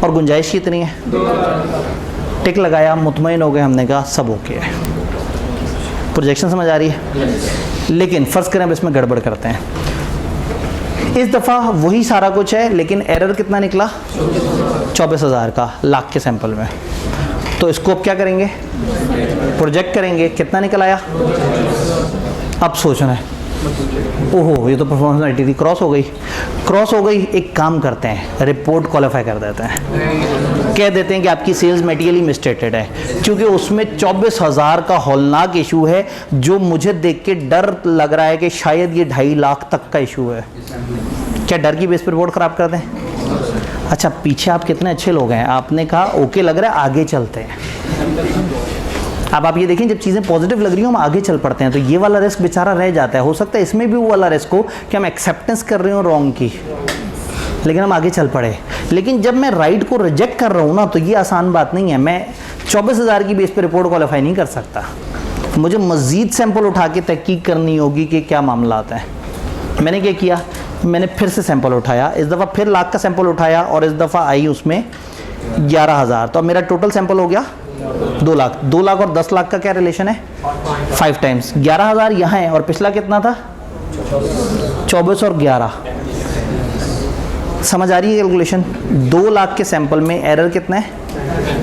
और गुंजाइश कितनी है? टिक लगाया, मुतमईन हो गए, हमने कहा सब ओके है। प्रोजेक्शन समझ आ रही है? लेकिन फ़र्ज़ करें अब इसमें गड़बड़ करते हैं। इस दफ़ा वही सारा कुछ है, लेकिन एरर कितना निकला? 24,000 का लाख के सैंपल में। तो इसको अब क्या करेंगे? प्रोजेक्ट करेंगे। कितना निकल आया? अब सोचना है, ओहो ये तो परफॉर्मेंस क्राइटेरिया क्रॉस हो गई। क्रॉस हो गई, एक काम करते हैं, रिपोर्ट क्वालिफाई कर देते हैं, कह देते हैं कि आपकी सेल्स मटेरियली मिसस्टेटेड है, क्योंकि उसमें 24,000 का हौलनाक इशू है जो मुझे देख के डर लग रहा है कि शायद ये 2.5 लाख तक का इशू है। क्या डर की बेस पर रिपोर्ट ख़राब कर दें? अच्छा, पीछे आप कितने अच्छे लोग हैं, आपने कहा ओके लग रहा है, आगे चलते हैं। अब आप ये देखें, जब चीज़ें पॉजिटिव लग रही हो हम आगे चल पड़ते हैं, तो ये वाला रिस्क बेचारा रह जाता है। हो सकता है इसमें भी वो वाला रिस्क हो कि हम एक्सेप्टेंस कर रहे हो रॉन्ग की, लेकिन हम आगे चल पड़े। लेकिन जब मैं राइट को रिजेक्ट कर रहा हूँ ना, तो ये आसान बात नहीं है। मैं 24,000 की बेस पे रिपोर्ट क्वालिफाई नहीं कर सकता, मुझे मज़ीद सैंपल उठा के तहकीक करनी होगी कि क्या मामला आता है। मैंने क्या किया, मैंने फिर से सैंपल उठाया, इस दफ़ा फिर लाख का सैंपल उठाया और इस दफ़ा आई उसमें 11,000। तो अब मेरा टोटल सैंपल हो गया 2 लाख। 2 लाख और 10 लाख का क्या रिलेशन है? 5 टाइम्स। 11,000 यहाँ है और पिछला कितना था? 24 और 11। समझ आ रही है कैलकुलेशन? 2 लाख के सैंपल में एरर कितना है?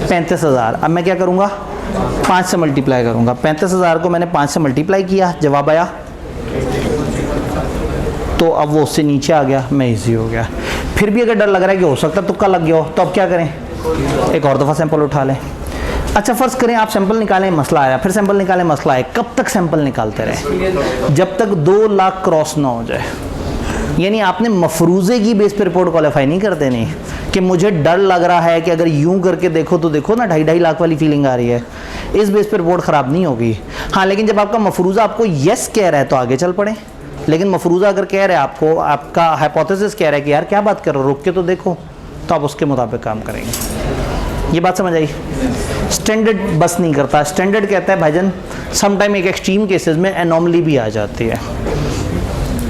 35,000। अब मैं क्या करूँगा? 5 से मल्टीप्लाई करूँगा। 35,000 को मैंने 5 से मल्टीप्लाई किया, जवाब आया, तो अब वो उससे नीचे आ गया, मैं इजी हो गया। फिर भी अगर डर लग रहा है कि हो सकता है तुक्का लग गया हो, तो अब क्या करें? एक और दफ़ा सैंपल उठा लें। अच्छा, फ़र्ज़ करें आप सैंपल निकालें, मसला आया, फिर सैंपल निकालें, मसला आया। कब तक सैंपल निकालते रहे? जब तक 2 लाख क्रॉस ना हो जाए। यानी आपने मफरूज़े की बेस पे रिपोर्ट क्वालिफाई नहीं कर देनी कि मुझे डर लग रहा है कि अगर यूं करके देखो तो देखो ना 2.5 लाख वाली फीलिंग आ रही है, इस बेस पे रिपोर्ट ख़राब नहीं होगी। हाँ, लेकिन जब आपका मफरूज़ा आपको येस कह रहा है तो आगे चल पड़े। लेकिन मफरूज़ा अगर कह रहा है आपको, आपका हाइपोथेसिस कह रहा है कि यार क्या बात कर रहे हो, रुक के तो देखो, तो आप उसके मुताबिक काम करेंगे। ये बात समझ आई? स्टैंडर्ड बस नहीं करता। स्टैंडर्ड कहता है भाईजान समटाइम एक एक्सट्रीम केसेस में एनॉमली भी आ जाती है।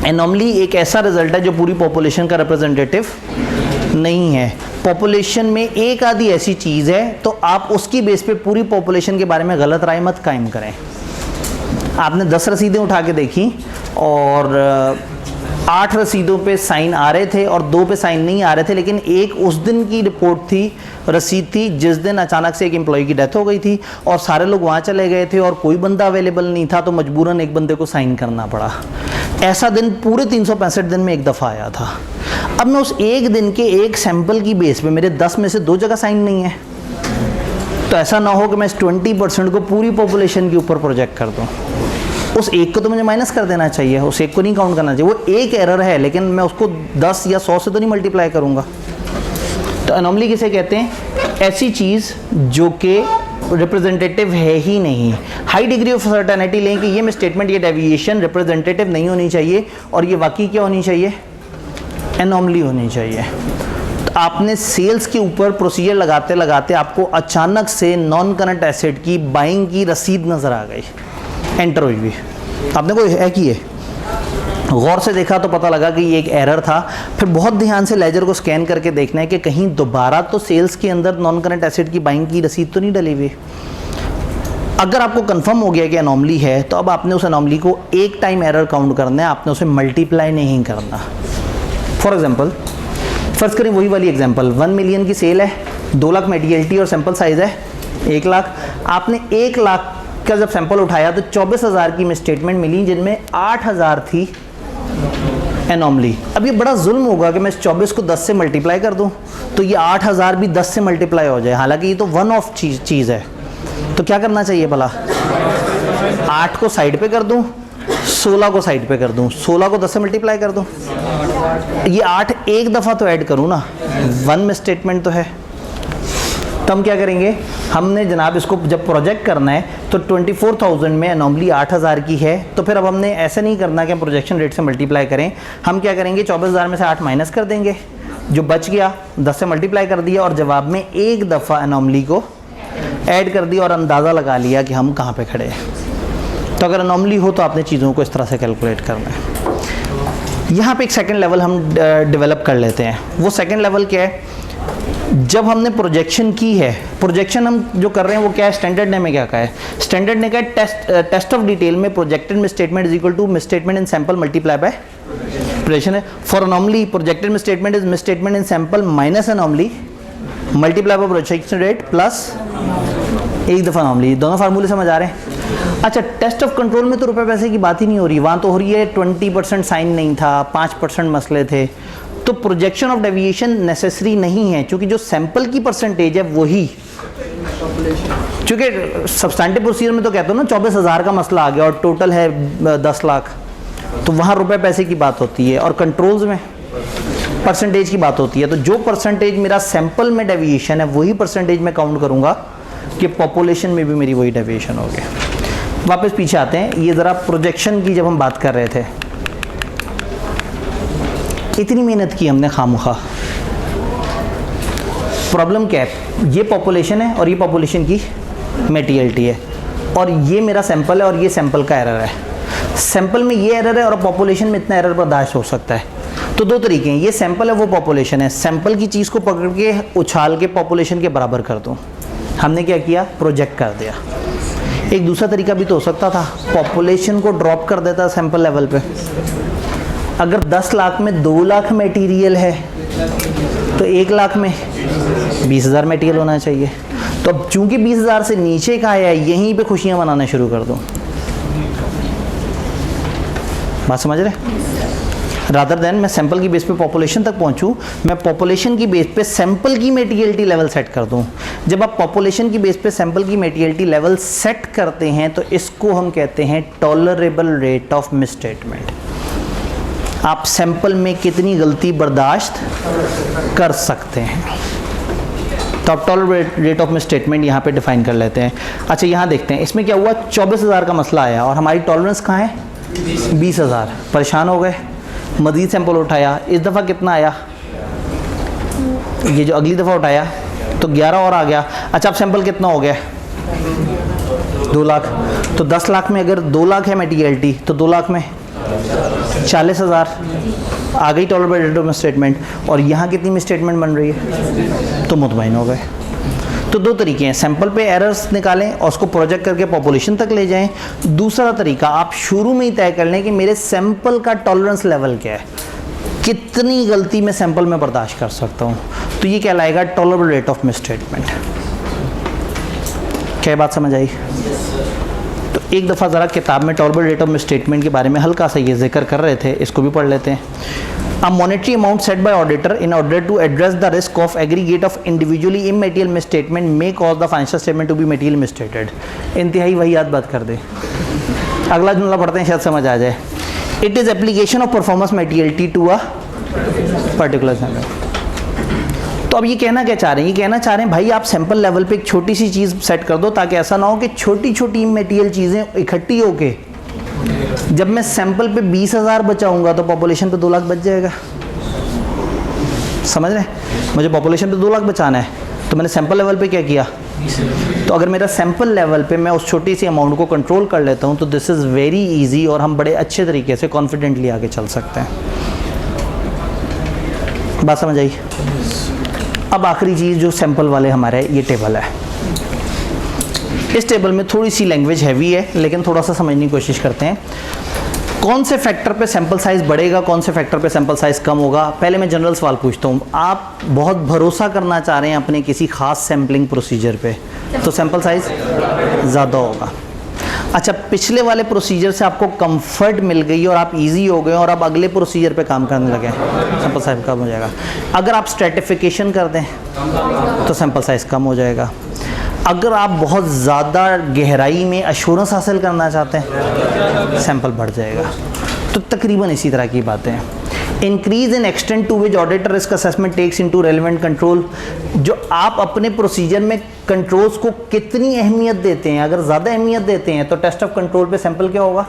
एनॉमली एक ऐसा रिजल्ट है जो पूरी पॉपुलेशन का रिप्रेजेंटेटिव नहीं है। पॉपुलेशन में एक आधी ऐसी चीज़ है तो आप उसकी बेस पे पूरी पॉपुलेशन के बारे में गलत राय मत कायम करें। आपने 10 रसीदें उठा के देखी और 8 रसीदों पे साइन आ रहे थे और 2 पे साइन नहीं आ रहे थे, लेकिन एक उस दिन की रिपोर्ट थी, रसीद थी जिस दिन अचानक से एक एम्प्लॉय की डेथ हो गई थी और सारे लोग वहाँ चले गए थे और कोई बंदा अवेलेबल नहीं था, तो मजबूरन एक बंदे को साइन करना पड़ा। ऐसा दिन पूरे 365 दिन में एक दफ़ा आया था। अब मैं उस एक दिन के एक सैंपल की बेस पे मेरे 10 में से 2 जगह साइन नहीं है, तो ऐसा ना हो कि मैं इस 20% को पूरी पॉपुलेशन के ऊपर प्रोजेक्ट कर दूँ। उस एक को तो मुझे माइनस कर देना चाहिए, उस एक को नहीं काउंट करना चाहिए। वो एक एरर है, लेकिन मैं उसको 10 या 100 से तो नहीं मल्टीप्लाई करूँगा। तो एनॉमली किसे कहते हैं? ऐसी चीज़ जो कि रिप्रेजेंटेटिव है ही नहीं। हाई डिग्री ऑफ सर्टेनिटी लें कि ये मैं स्टेटमेंट, ये डेविएशन रिप्रेजेंटेटिव नहीं होनी चाहिए और ये वाकई क्या होनी चाहिए? एनॉमली होनी चाहिए। तो आपने सेल्स के ऊपर प्रोसीजर लगाते लगाते आपको अचानक से नॉन करंट एसेट की बाइंग की रसीद नज़र आ गई, एंटर हुई हुई, आपने कोई है कि गौर से देखा तो पता लगा कि ये एक एरर था। फिर बहुत ध्यान से लेजर को स्कैन करके देखना है कि कहीं दोबारा तो सेल्स के अंदर नॉन करंट एसेट की बाइंग की रसीद तो नहीं डली हुई। अगर आपको कंफर्म हो गया कि एनॉमली है, तो अब आपने उस एनॉमली को एक टाइम एरर काउंट करना है, आपने उसे मल्टीप्लाई नहीं करना। फॉर एग्जाम्पल, फर्स्ट करें वही वाली एग्जाम्पल, 1 मिलियन की सेल है, 2 लाख मटेरियलिटी और सैंपल साइज़ है 1 लाख। आपने 1 लाख का जब सैंपल उठाया तो 24,000 की में स्टेटमेंट मिली, जिनमें 8,000 थी एनॉमली। अब ये बड़ा जुल्म होगा कि मैं इस 24 को 10 से मल्टीप्लाई कर दूं तो ये 8,000 भी 10 से मल्टीप्लाई हो जाए, हालांकि ये तो वन ऑफ चीज़ है। तो क्या करना चाहिए भला? 8 को साइड पे कर दूं, 16 को साइड पे कर दूं, 16 को 10 से मल्टीप्लाई कर दूं, ये 8 एक दफ़ा तो ऐड करूं ना, 1 में स्टेटमेंट तो है। तो हम क्या करेंगे, हमने जनाब इसको जब प्रोजेक्ट करना है तो 24,000 में एनॉमली 8,000 की है, तो फिर अब हमने ऐसे नहीं करना कि हम प्रोजेक्शन रेट से मल्टीप्लाई करें। हम क्या करेंगे, 24,000 में से 8 माइनस कर देंगे, जो बच गया 10 से मल्टीप्लाई कर दिया और जवाब में एक दफ़ा एनॉमली को ऐड कर दिया और अंदाज़ा लगा लिया कि हम कहाँ पे खड़े हैं। तो अगर एनॉमली हो तो आपने चीज़ों को इस तरह से कैलकुलेट करना है। यहाँ पे एक सेकंड लेवल हम डेवलप कर लेते हैं। वो सेकंड लेवल क्या है? जब हमने प्रोजेक्शन की है, प्रोजेक्शन हम जो कर रहे हैं वो क्या है, स्टैंडर्ड ने में क्या कहा है, स्टैंडर्ड ने कहा है टेस्ट ऑफ डिटेल में projected misstatement is equal to misstatement in sample multiply by projection है। For anomaly projected misstatement is misstatement in sample minus anomaly multiply by projection rate plus एक दफ़ा अनोमली। दोनों फार्मूले समझ आ रहे हैं। अच्छा, टेस्ट ऑफ कंट्रोल में तो रुपए पैसे की बात ही नहीं हो रही, वहाँ तो हो रही है 20% साइन नहीं था, 5% मसले थे, तो प्रोजेक्शन ऑफ डेविएशन नेसेसरी नहीं है, क्योंकि जो सैंपल की परसेंटेज है वही, क्योंकि सब्सटैंटिव प्रोसीजर में तो कहते हो ना 24,000 का मसला आ गया और टोटल है 10 लाख, तो वहाँ रुपए पैसे की बात होती है, और कंट्रोल्स में परसेंटेज की बात होती है। तो जो परसेंटेज मेरा सैंपल में डेविएशन है वही परसेंटेज मैं काउंट करूँगा कि पॉपुलेशन में भी मेरी वही डेविएशन हो गया। वापस पीछे आते हैं, ये ज़रा प्रोजेक्शन की जब हम बात कर रहे थे, इतनी मेहनत की हमने खामखा, प्रॉब्लम क्या है, ये पॉपुलेशन है और ये पॉपुलेशन की मेटीरियलिटी है, और ये मेरा सैंपल है और ये सैंपल का एरर है। सैंपल में ये एरर है और पॉपुलेशन में इतना एरर बर्दाश्त हो सकता है। तो दो तरीके हैं, ये सैंपल है वो पॉपुलेशन है, सैंपल की चीज़ को पकड़ के उछाल के पॉपुलेशन के बराबर कर दूँ, हमने क्या किया, प्रोजेक्ट कर दिया। एक दूसरा तरीका भी तो हो सकता था, पॉपुलेशन को ड्रॉप कर देता सैंपल लेवल पे। अगर 10 लाख में 2 लाख मटेरियल है तो 1 लाख में 20,000 मटेरियल होना चाहिए। तो अब चूंकि 20,000 से नीचे का आया है, यहीं पे खुशियां मनाना शुरू कर दो। बात समझ रहे? रादर देन मैं सैंपल की बेस पे पॉपुलेशन तक पहुंचूं, मैं पॉपुलेशन की बेस पे सैंपल की मेटीरियलिटी लेवल सेट कर दूं। जब आप पॉपुलेशन की बेस पे सैंपल की मेटीरियलिटी लेवल सेट करते हैं तो इसको हम कहते हैं टॉलरेबल रेट ऑफ मिसस्टेटमेंट। आप सैंपल में कितनी गलती बर्दाश्त कर सकते हैं, तो आप टॉलरेबल रेट ऑफ मिसस्टेटमेंट यहाँ पे डिफाइन कर लेते हैं। अच्छा, यहाँ देखते हैं इसमें क्या हुआ, 24,000 का मसला आया और हमारी टॉलरेंस कहाँ है, 20,000। परेशान हो गए, मज़ीद सैंपल उठाया, इस दफ़ा कितना आया, ये जो अगली दफ़ा उठाया तो 11 और आ गया। अच्छा, अब सैंपल कितना हो गया, 2 लाख। तो 10 लाख में अगर 2 लाख है मटेरियलिटी तो 2 लाख में 40,000 आ गई टॉलरेबल रेट ऑफ मिसस्टेटमेंट। और यहाँ कितनी मिसस्टेटमेंट बन रही है, तो मुतमईन हो गए। तो दो तरीके हैं, सैंपल पे एरर्स निकालें और उसको प्रोजेक्ट करके पॉपुलेशन तक ले जाएं। दूसरा तरीका, आप शुरू में ही तय कर लें कि मेरे सैंपल का टॉलरेंस लेवल क्या है, कितनी गलती मैं सैंपल में बर्दाश्त कर सकता हूँ, तो ये कहलाएगा टॉलरेबल रेट ऑफ मिसस्टेटमेंट। क्या बात समझ आई? तो एक दफ़ा ज़रा किताब में टॉलरेबल रेट ऑफ मिसस्टेटमेंट के बारे में हल्का सा ये जिक्र कर रहे थे, इसको भी पढ़ लेते हैं। A monetary amount set by auditor in order to address the risk of aggregate of individually immaterial misstatement may cause the financial statement to be materially misstated। इंतहाई वही याद बात कर दे। अगला जुमला पढ़ते हैं, शायद समझ आ जाए। It is application of performance materiality to a particular standard। तो अब ये कहना क्या चाह रहे हैं, ये कहना चाह रहे हैं भाई आप सैंपल लेवल पे एक छोटी सी चीज़ सेट कर दो, ताकि ऐसा ना हो कि छोटी छोटी इममेटीरियल चीज़ें इकट्ठी होके जब मैं सैंपल पे 20,000 बचाऊंगा तो पॉपुलेशन पे 2 लाख बच जाएगा। समझ रहे हैं? मुझे पॉपुलेशन पे 2 लाख बचाना है, तो मैंने सैंपल लेवल पे क्या किया, तो अगर मेरा सैंपल लेवल पे मैं उस छोटी सी अमाउंट को कंट्रोल कर लेता हूँ तो दिस इज़ वेरी इजी, और हम बड़े अच्छे तरीके से कॉन्फिडेंटली आगे चल सकते हैं। बात समझ आई? अब आखिरी चीज़ जो सैंपल वाले हमारे ये टेबल है, इस टेबल में थोड़ी सी लैंग्वेज हैवी है, लेकिन थोड़ा सा समझने की कोशिश करते हैं। कौन से फैक्टर पे सैंपल साइज़ बढ़ेगा, कौन से फैक्टर पे सैंपल साइज़ कम होगा। पहले मैं जनरल सवाल पूछता हूँ, आप बहुत भरोसा करना चाह रहे हैं अपने किसी ख़ास सैम्पलिंग प्रोसीजर पे, तो सैंपल साइज़ ज़्यादा होगा। अच्छा, पिछले वाले प्रोसीजर से आपको कंफर्ट मिल गई और आप इजी हो गए और अब अगले प्रोसीजर पे काम करने लगे, सैंपल साइज़ कम हो जाएगा। अगर आप स्ट्रेटिफिकेशन कर दें तो सैंपल साइज़ कम हो जाएगा। अगर आप बहुत ज़्यादा गहराई में एश्योरेंस हासिल करना चाहते हैं, सैंपल बढ़ जाएगा। तो तकरीबन इसी तरह की बातें हैं। Increase in extent to which auditor risk assessment takes into relevant control, जो आप अपने प्रोसीजर में कंट्रोल्स को कितनी अहमियत देते हैं, अगर ज़्यादा अहमियत देते हैं तो टेस्ट ऑफ कंट्रोल पे सैंपल क्या होगा,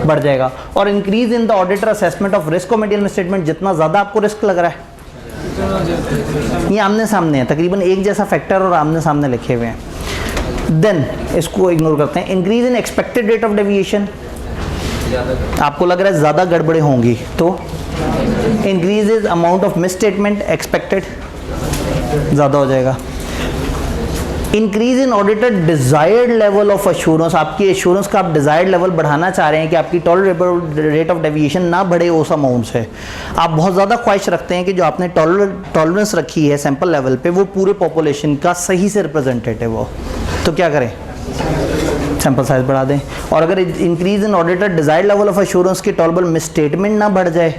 बढ़ जाएगा। और increase in the auditor assessment of risk of material misstatement, जितना ज़्यादा आपको रिस्क लग रहा है, ये आमने सामने है, तकरीबन एक जैसा फैक्टर और आमने सामने लिखे हुए हैं। देन इसको इग्नोर करते हैं। Increase in expected rate of deviation, आपको लग रहा है ज़्यादा गड़बड़े होंगी तो increases amount of misstatement expected, ज़्यादा हो जाएगा। Increase in auditor desired level of assurance, आपकी एश्योरेंस का आप डिज़ायर्ड लेवल बढ़ाना चाह रहे हैं कि आपकी टॉलरेबल रेट ऑफ डेविएशन ना बढ़े उस अमाउंट से। आप बहुत ज़्यादा ख्वाहिश रखते हैं कि जो आपने टॉलरेंस रखी है सैंपल लेवल पे वो पूरे पॉपुलेशन का सही से रिप्रेजेंटेटिव हो, तो क्या करें, सैंपल साइज बढ़ा दें। और अगर increase in auditor desired level of assurance की टॉलरेबल मिसस्टेटमेंट ना बढ़ जाए,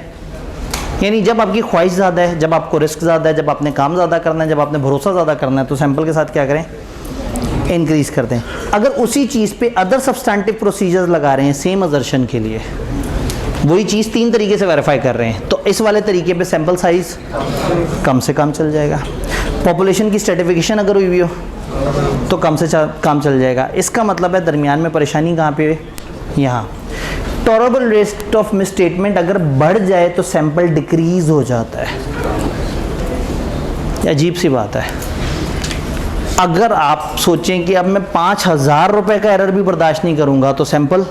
यानी जब आपकी ख्वाहिश ज़्यादा है, जब आपको रिस्क ज़्यादा है, जब आपने काम ज़्यादा करना है, जब आपने भरोसा ज़्यादा करना है, तो सैंपल के साथ क्या करें, इंक्रीज़ कर दें। अगर उसी चीज़ पे अदर सब्सटैंटिव प्रोसीजर्स लगा रहे हैं सेम अजर्शन के लिए, वही चीज़ 3 तरीके से वेरीफाई कर रहे हैं, तो इस वाले तरीके पे सैंपल साइज़ कम से कम चल जाएगा। पॉपुलेशन की स्ट्रेटिफिकेशन अगर हुई हो तो कम से काम चल जाएगा। इसका मतलब है दरमियान में परेशानी कहाँ पे, यहाँ। टॉलरेबल रेट ऑफ मिसस्टेटमेंट अगर बढ़ जाए तो सैंपल डिक्रीज हो जाता है। अजीब सी बात है। अगर आप सोचें कि अब मैं 5,000 रुपये का एरर भी बर्दाश्त नहीं करूंगा, तो सैंपल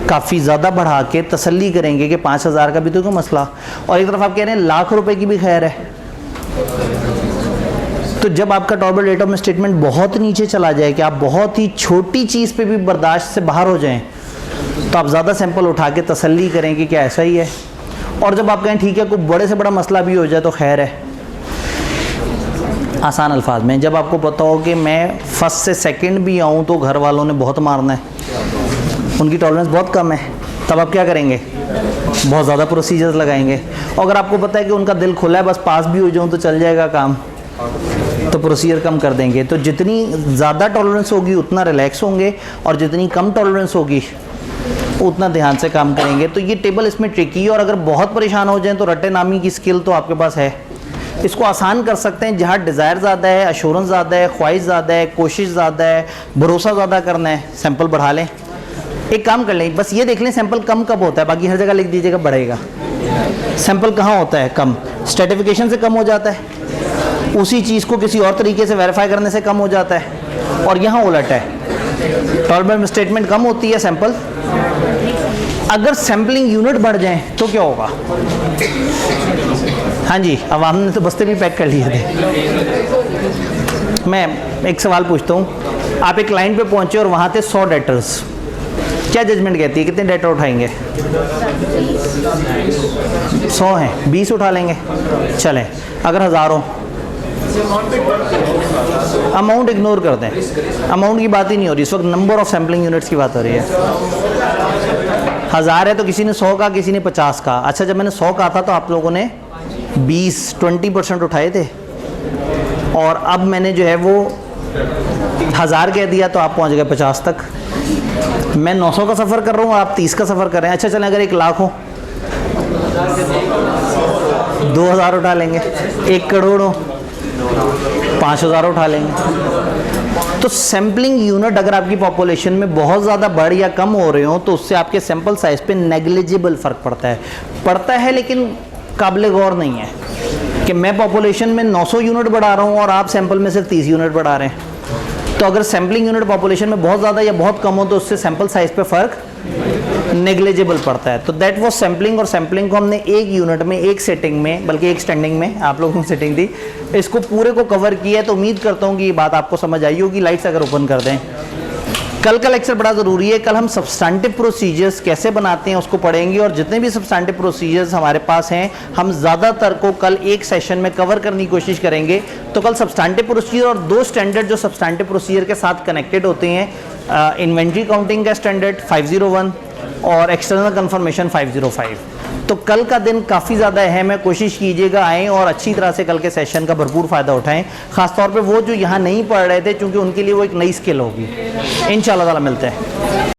काफ़ी ज़्यादा बढ़ा के तसल्ली करेंगे कि 5,000 का भी तो कोई मसला, और एक तरफ आप कह रहे हैं लाख रुपए की भी खैर है। तो जब आपका टॉलरेबल रेट ऑफ मिसस्टेटमेंट बहुत नीचे चला जाए कि आप बहुत ही छोटी चीज़ पे भी बर्दाश्त से बाहर हो जाएं, तो आप ज़्यादा सैंपल उठा के तसल्ली करें कि क्या ऐसा ही है। और जब आप कहें ठीक है कोई बड़े से बड़ा मसला भी हो जाए तो खैर है। आसान अल्फाज में, जब आपको पता हो कि मैं फर्स्ट से सेकंड भी आऊँ तो घर वालों ने बहुत मारना है, उनकी टॉलरेंस बहुत कम है, तब आप क्या करेंगे, बहुत ज़्यादा प्रोसीजर्स लगाएंगे। और अगर आपको पता है कि उनका दिल खुला है, बस पास भी हो जाऊँ तो चल जाएगा काम, तो प्रोसीजर कम कर देंगे। तो जितनी ज़्यादा टॉलरेंस होगी उतना रिलैक्स होंगे, और जितनी कम टॉलरेंस होगी उतना ध्यान से काम करेंगे। तो ये टेबल इसमें ट्रिकी है, और अगर बहुत परेशान हो जाएं तो रट्टे नामी की स्किल तो आपके पास है, इसको आसान कर सकते हैं। जहाँ डिज़ायर ज़्यादा है, एश्योरेंस ज़्यादा है, ख्वाहिश ज़्यादा है, कोशिश ज़्यादा है, भरोसा ज़्यादा करना है, सैंपल बढ़ा लें। एक काम कर लें, बस ये देख लें सैंपल कम कब होता है, बाकी हर जगह लिख दीजिएगा बढ़ेगा। सैंपल कहाँ होता है कम, स्ट्रेटिफिकेशन से कम हो जाता है, उसी चीज़ को किसी और तरीके से वेरीफाई करने से कम हो जाता है, और यहाँ उलट है, टॉलरेबल मिसस्टेटमेंट कम होती है सैंपल। अगर सैम्पलिंग यूनिट बढ़ जाए तो क्या होगा? हाँ जी, अब हमने तो बस्ते भी पैक कर लिए थे। मैं एक सवाल पूछता हूँ, आप एक लाइन पे पहुँचे और वहाँ थे 100 डेटर्स, क्या जजमेंट कहती है कितने डेटर उठाएंगे? 100 हैं, 20 उठा लेंगे, चलें। अगर हज़ारों, अमाउंट इग्नोर कर दें, अमाउंट की बात ही नहीं हो रही इस वक्त, नंबर ऑफ सैम्पलिंग यूनिट्स की बात हो रही है। 1000 है तो किसी ने 100 का, किसी ने 50 का। अच्छा, जब मैंने 100 कहा था तो आप लोगों ने 20% उठाए थे, और अब मैंने जो है वो 1000 कह दिया तो आप पहुंच गए 50 तक। मैं 900 का सफ़र कर रहा हूँ, आप 30 का सफ़र कर रहे हैं। अच्छा चलें, अगर 1 लाख हो 2000 उठा लेंगे, 1 करोड़ हो 5000 उठा लेंगे। तो सैम्पलिंग यूनिट अगर आपकी पॉपुलेशन में बहुत ज़्यादा बढ़ या कम हो रहे हो तो उससे आपके सैंपल साइज़ पे नेग्लिजिबल फ़र्क पड़ता है, लेकिन काबिल गौर नहीं है कि मैं पॉपुलेशन में 900 यूनिट बढ़ा रहा हूँ और आप सैंपल में सिर्फ 30 यूनिट बढ़ा रहे हैं। तो अगर सैम्पलिंग यूनिट पॉपुलेशन में बहुत ज़्यादा या बहुत कम हो तो उससे सैंपल साइज़ पे फ़र्क नेग्लिजिबल पड़ता है। तो दैट वाज सैम्पलिंग, और सैम्पलिंग को हमने एक यूनिट में, एक सेटिंग में, बल्कि एक स्टैंडिंग में, आप लोगों की सेटिंग थी, इसको पूरे को कवर किया है। तो उम्मीद करता हूँ कि ये बात आपको समझ आई होगी। लाइट्स अगर ओपन कर दें, कल का लेक्चर बड़ा ज़रूरी है। कल हम सब्सटैंटिव प्रोसीजर्स कैसे बनाते हैं उसको पढ़ेंगे, और जितने भी सब्सटैंटिव प्रोसीजर्स हमारे पास हैं हम ज़्यादातर को कल एक सेशन में कवर करने की कोशिश करेंगे। तो कल सब्सटैंटिव प्रोसीजर और 2 स्टैंडर्ड जो सब्सटैंटिव प्रोसीजर के साथ कनेक्टेड होते हैं, इन्वेंट्री काउंटिंग का स्टैंडर्ड 501 और एक्सटर्नल कन्फर्मेशन 505। तो कल का दिन काफ़ी ज़्यादा अहम है, कोशिश कीजिएगा आएँ और अच्छी तरह से कल के सेशन का भरपूर फ़ायदा उठाएं। ख़ासतौर पे वो जो यहाँ नहीं पढ़ रहे थे, क्योंकि उनके लिए वो एक नई स्किल होगी। इंशाअल्लाह ताला मिलते हैं।